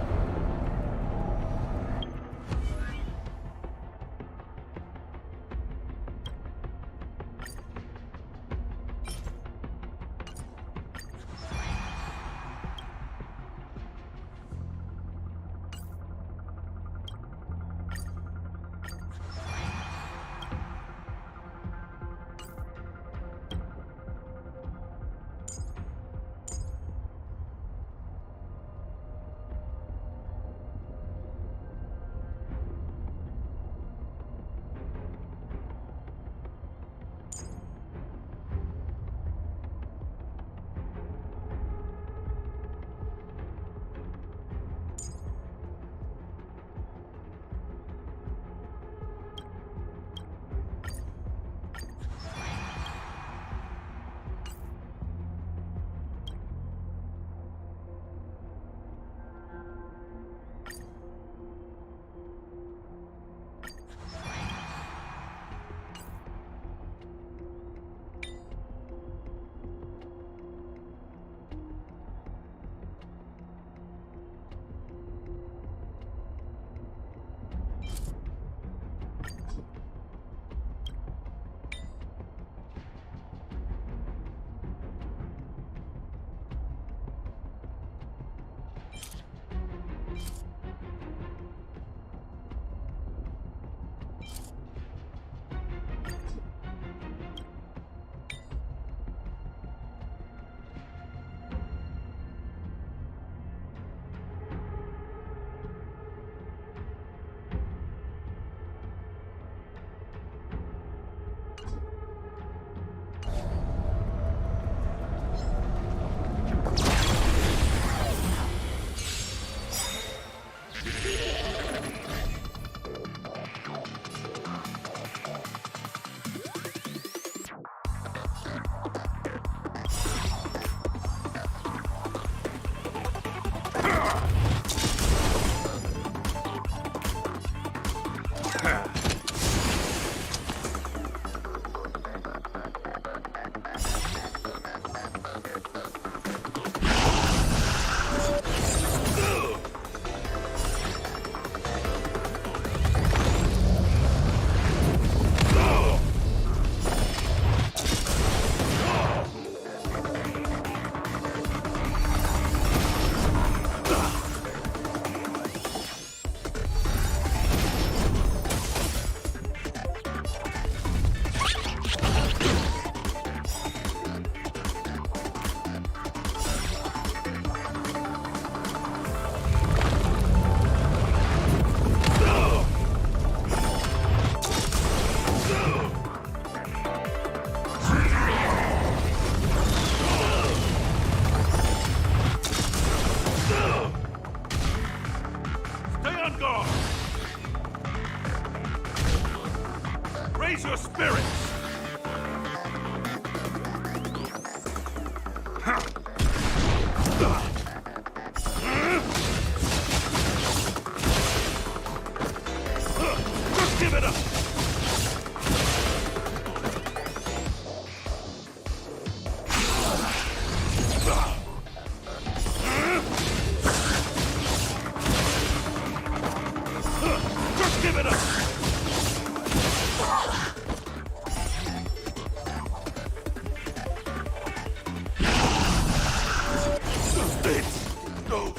Just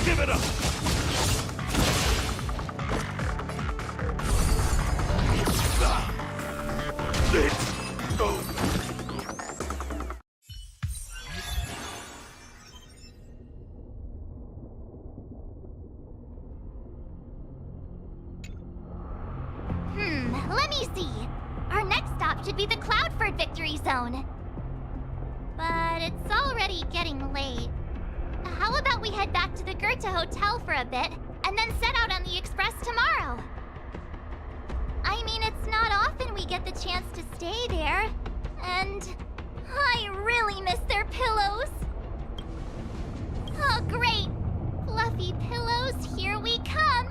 give it up! Let's go! Let me see. Our next stop should be the Cloudford Victory Zone. But it's already getting late. How about we head back to the Goethe Hotel for a bit, and then set out on the Express tomorrow? I mean, it's not often we get the chance to stay there. And I really miss their pillows. Oh, great! Fluffy pillows, here we come!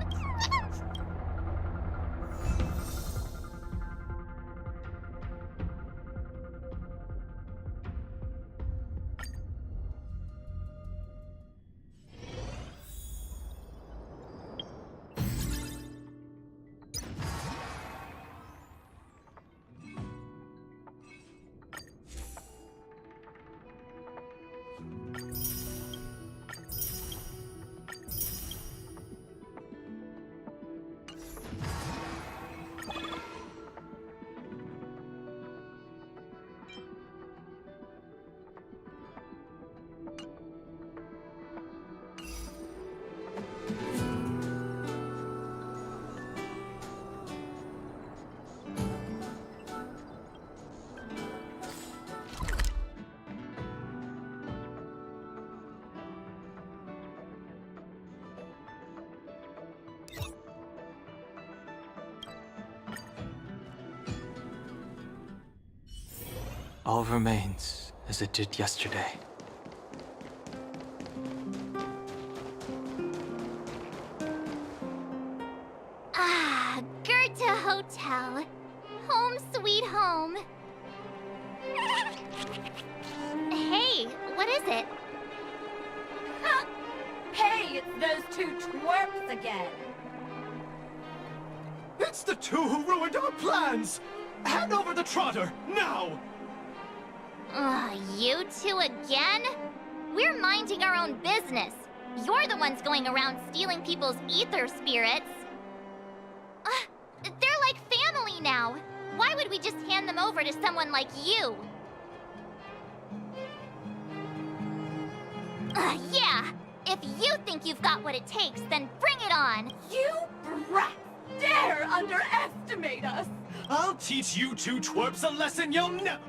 All remains as it did yesterday. Ah, Goethe Hotel. Home sweet home. Hey, what is it? Hey, it's those two twerps again. It's the two who ruined our plans! Hand over the trotter, now! You two again? We're minding our own business. You're the ones going around stealing people's ether spirits. They're like family now. Why would we just hand them over to someone like you? Yeah. If you think you've got what it takes, then bring it on. You brats dare underestimate us! I'll teach you two twerps a lesson you'll never...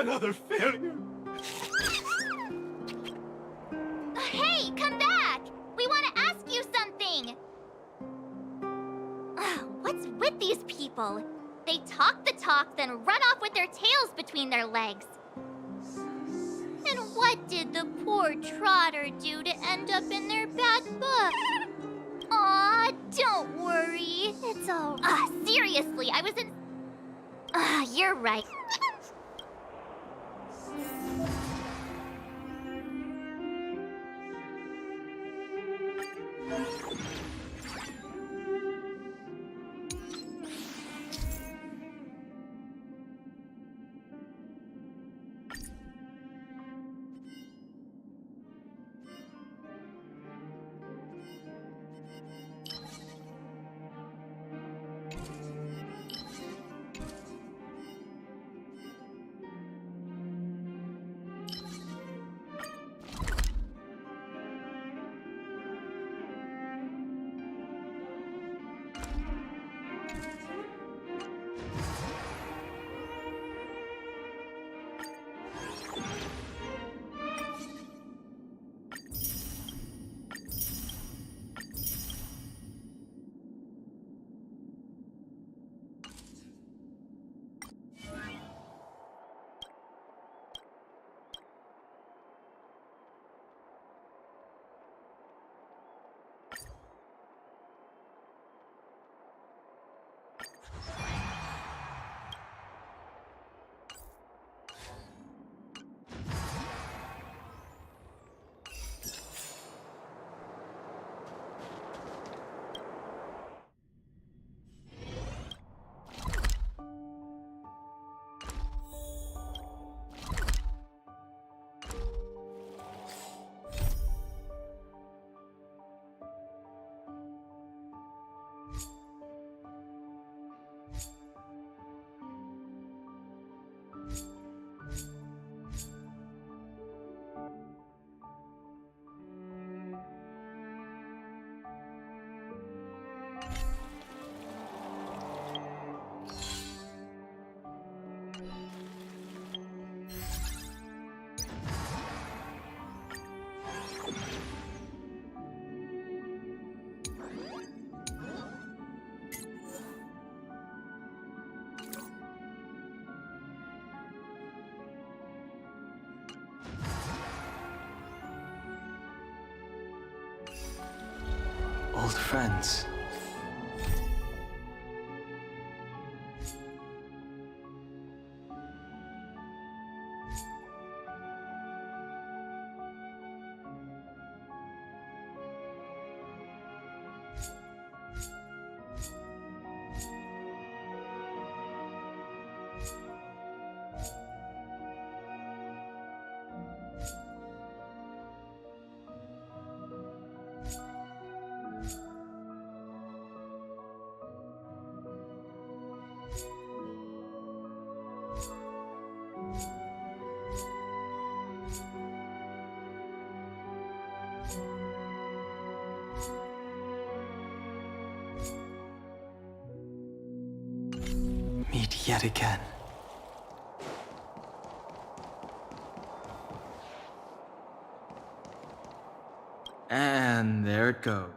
Another failure. Hey, come back! We want to ask you something! What's with these people? They talk the talk, then run off with their tails between their legs. And what did the poor Trotter do to end up in their bad book? Aw, don't worry. It's all... seriously, I was in... you're right. Old friends. Meet yet again. And there it goes.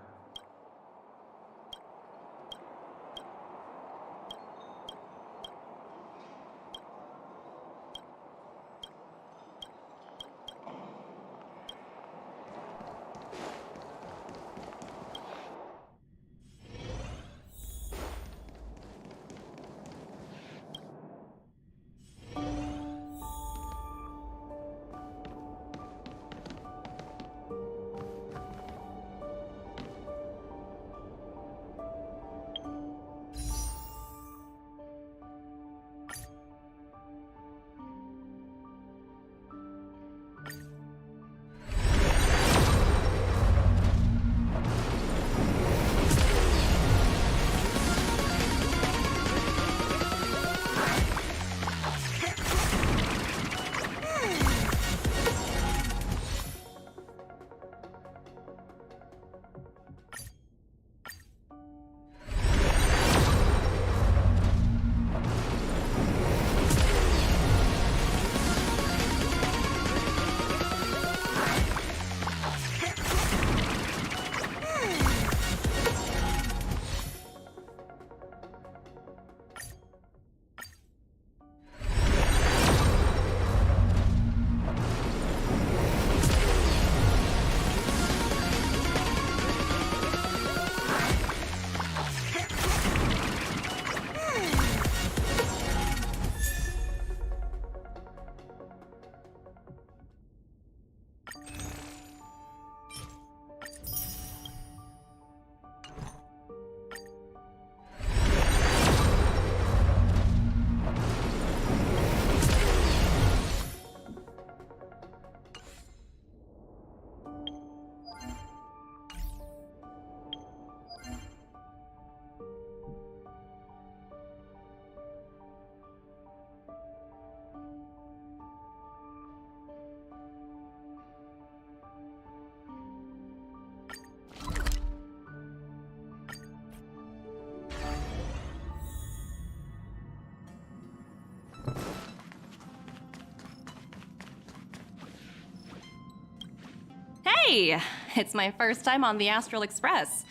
Hey! It's my first time on the Astral Express.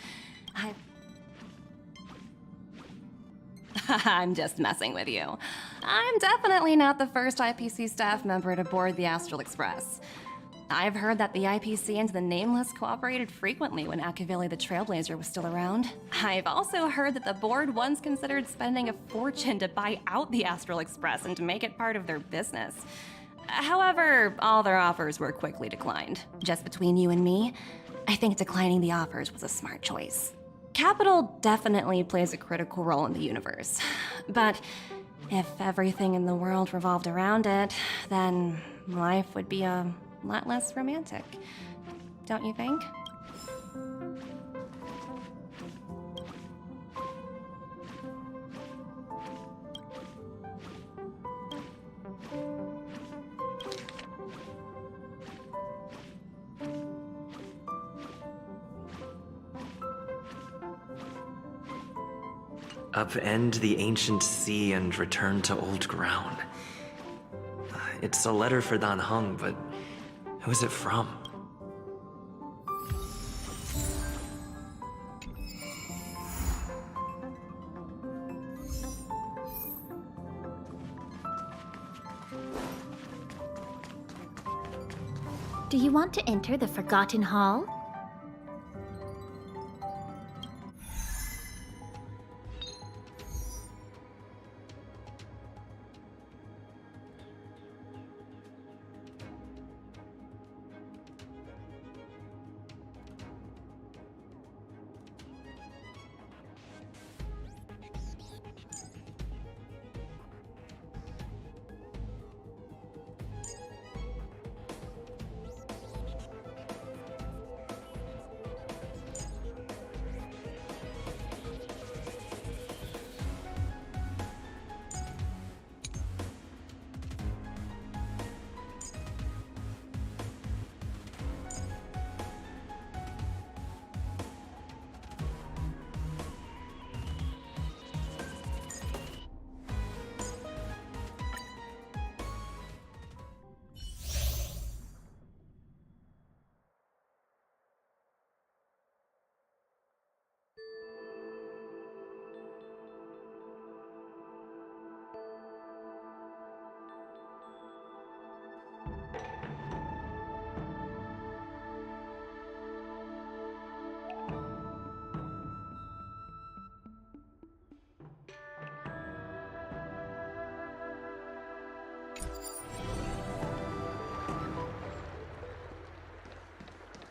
I'm just messing with you. I'm definitely not the first IPC staff member to board the Astral Express. I've heard that the IPC and the Nameless cooperated frequently when Akavili the Trailblazer was still around. I've also heard that the board once considered spending a fortune to buy out the Astral Express and to make it part of their business. However, all their offers were quickly declined. Just between you and me, I think declining the offers was a smart choice. Capital definitely plays a critical role in the universe, but if everything in the world revolved around it, then life would be a lot less romantic, don't you think? Upend the ancient sea and return to old ground. It's a letter for Dan Heng, but who is it from? Do you want to enter the Forgotten Hall?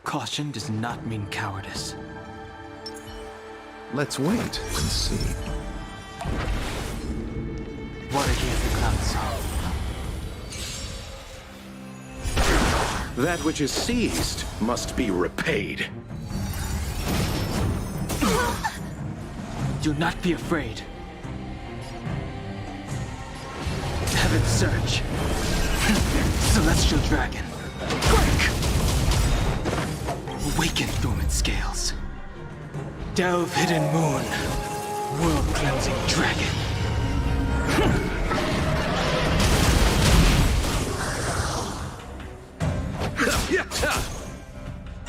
Caution does not mean cowardice. Let's wait and see. What against the cloud song? That which is seized must be repaid. Do not be afraid. Heaven's Surge. Celestial Dragon. Break! Awaken dormant scales. Delve hidden moon. World cleansing dragon.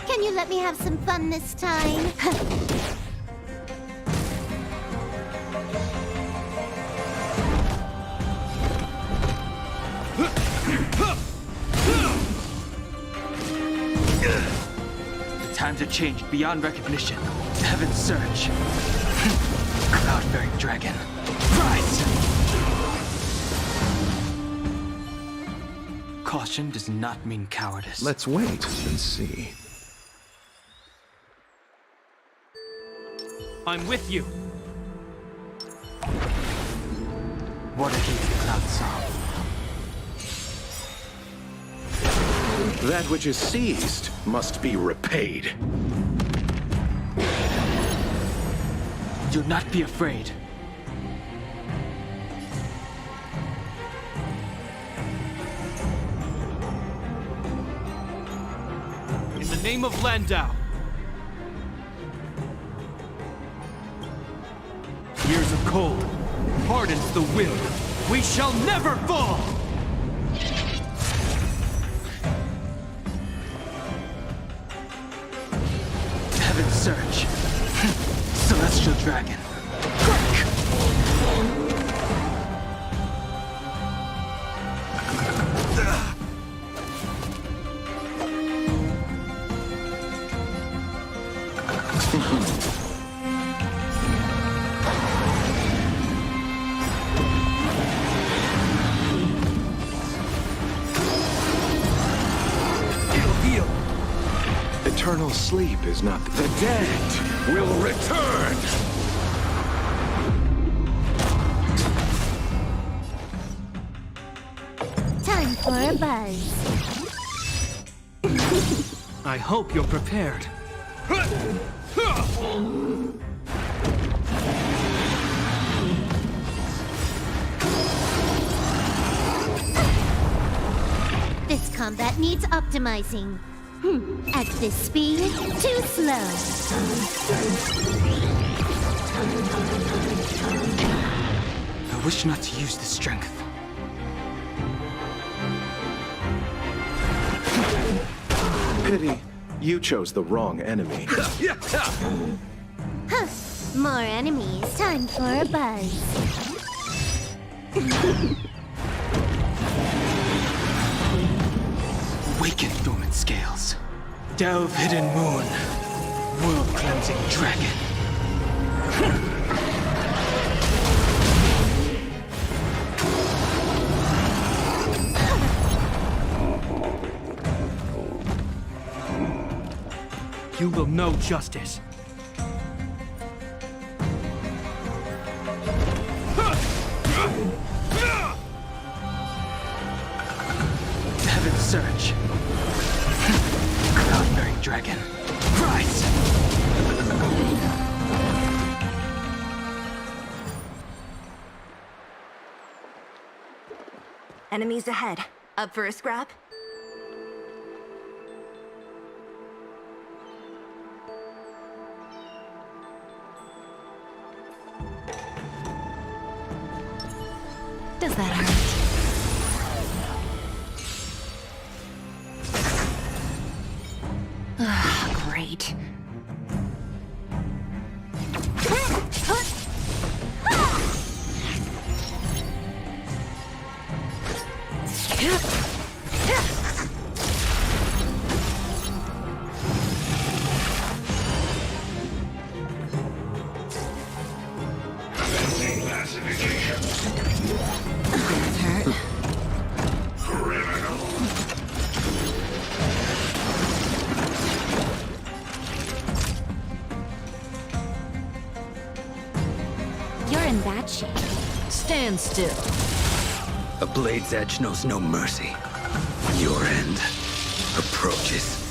Can you let me have some fun this time? The times have changed beyond recognition. Heaven's Surge. Cloud-bearing dragon. Rise! Caution does not mean cowardice. Let's wait and see. I'm with you. What against the cloud song? That which is seized must be repaid. Do not be afraid. In the name of Landau. Years of cold hardens the will. We shall never fall! Eternal sleep is not the dead will return! Time for a buzz. I hope you're prepared. This combat needs optimizing. At this speed, too slow. I wish not to use this strength. Pity, you chose the wrong enemy. Huh. More enemies. Time for a buzz. Awaken dormant scales. Delve hidden moon. World cleansing dragon. You will know justice. Heaven's Surge. Cloud-bearing dragon. Rise! Enemies ahead. Up for a scrap? Does that hurt? Great. You're in bad shape. Stand still. A blade's edge knows no mercy. Your end approaches.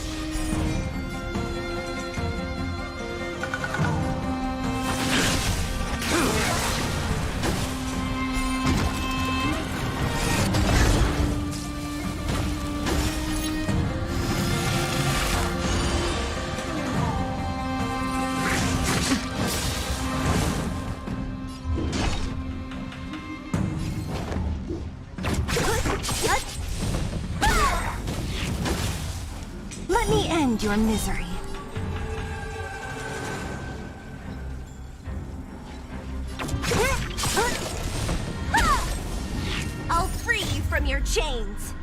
Let me end your misery. I'll free you from your chains.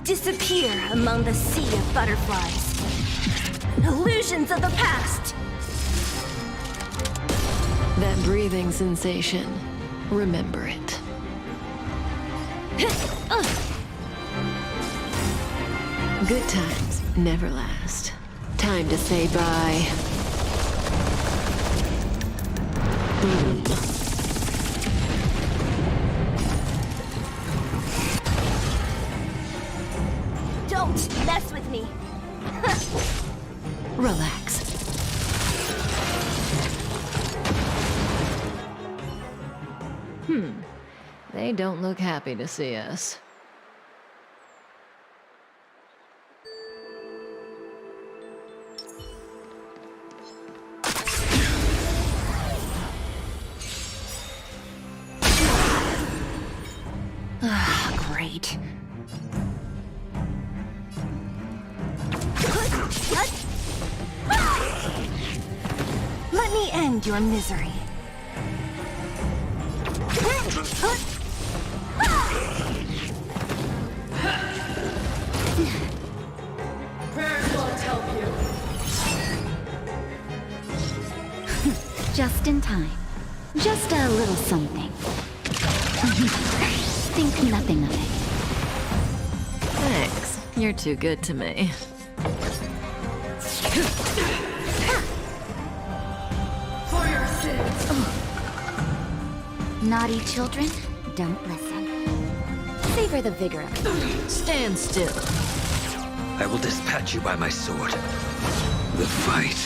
Disappear among the sea of butterflies. Illusions of the past. That breathing sensation. Remember it. Good times never last. Time to say bye. Boom. Don't mess with me. Relax. They don't look happy to see us. Great. Let me end your misery. Just in time. Just a little something. Think nothing of it. Thanks. You're too good to me. For your sins. Naughty children, don't listen. Savor the vigor of it. Stand still. I will dispatch you by my sword. The fight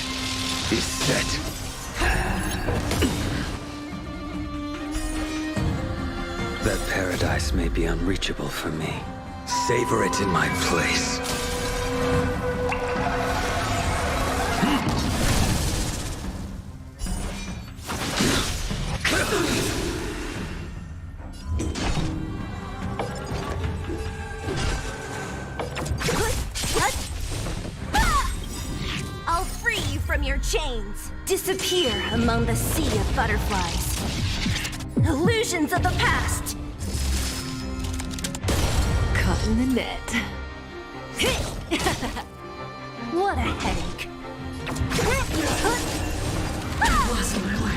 is set. That paradise may be unreachable for me. Savor it in my place. I'll free you from your chains. Disappear among the sea of butterflies. Illusions of the past. Caught in the net. What a headache. Wasn't my way.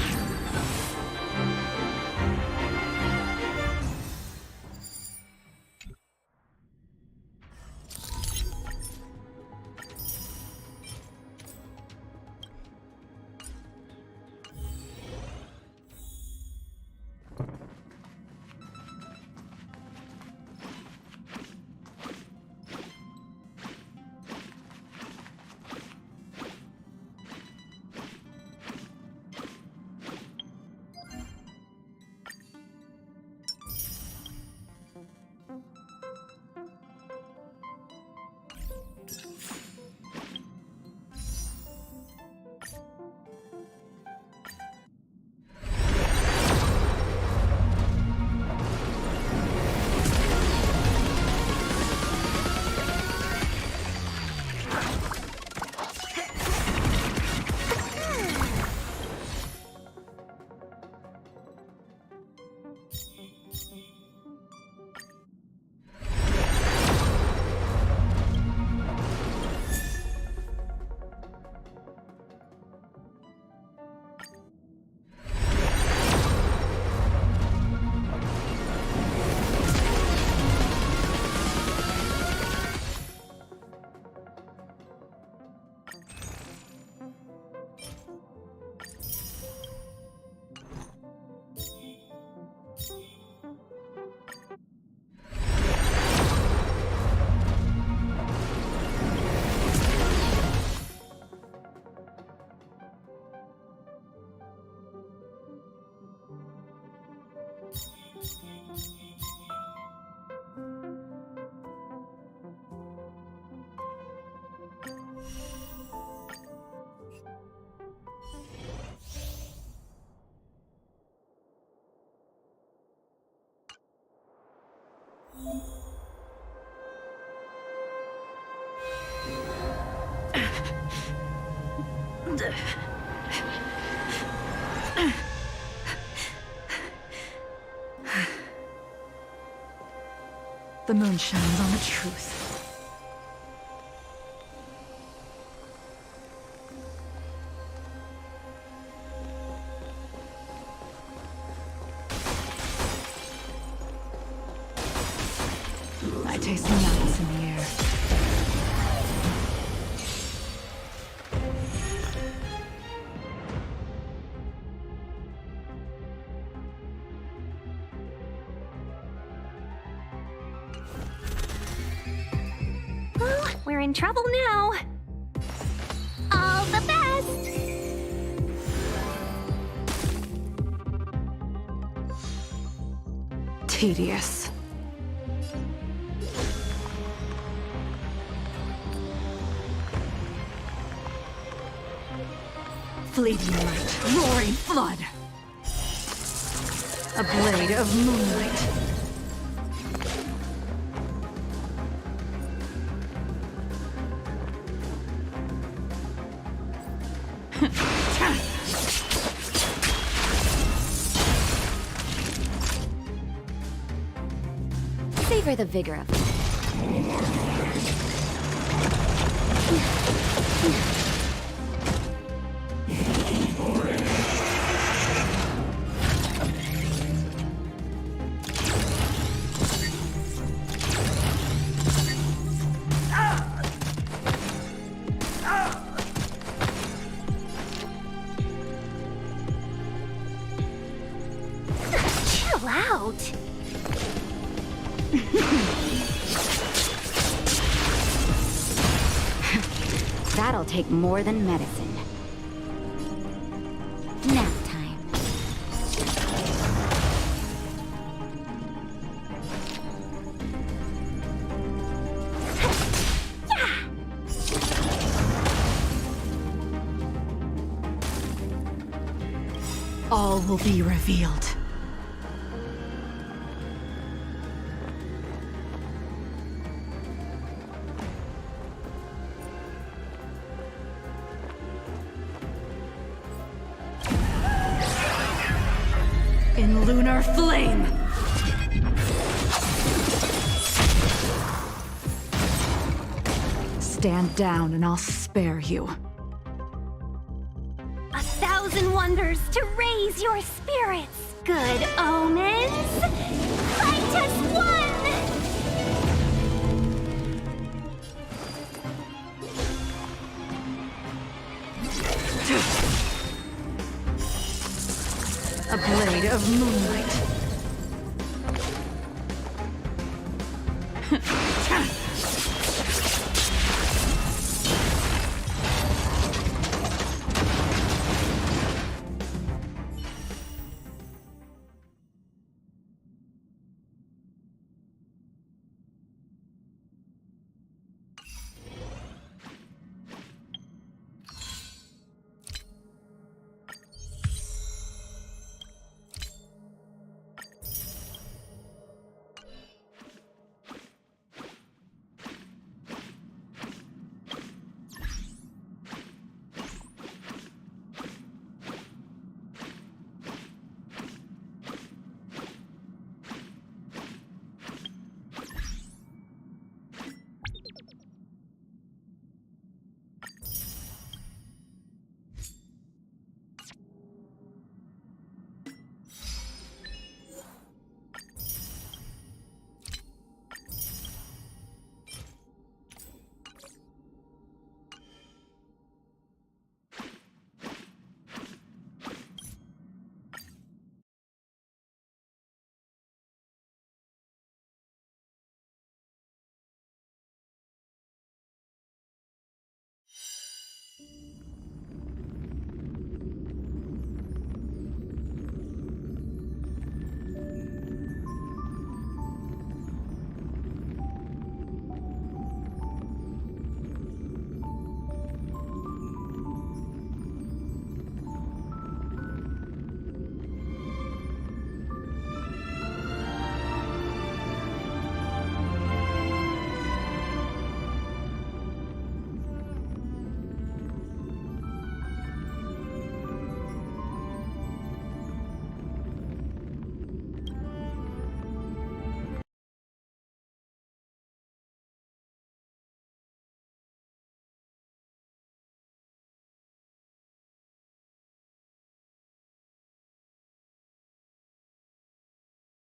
The moon shines on the truth. I taste the mountains in the air. Well, we're in trouble now. All the best! Tedious. Fleeting light, roaring flood. A blade of moonlight. Savor the vigor of it. I'll take more than medicine. Nap time. All will be revealed. In lunar flame! Stand down and I'll spare you. 1,000 wonders to raise your spirits. Good omens. Fight as one! A blade of moonlight.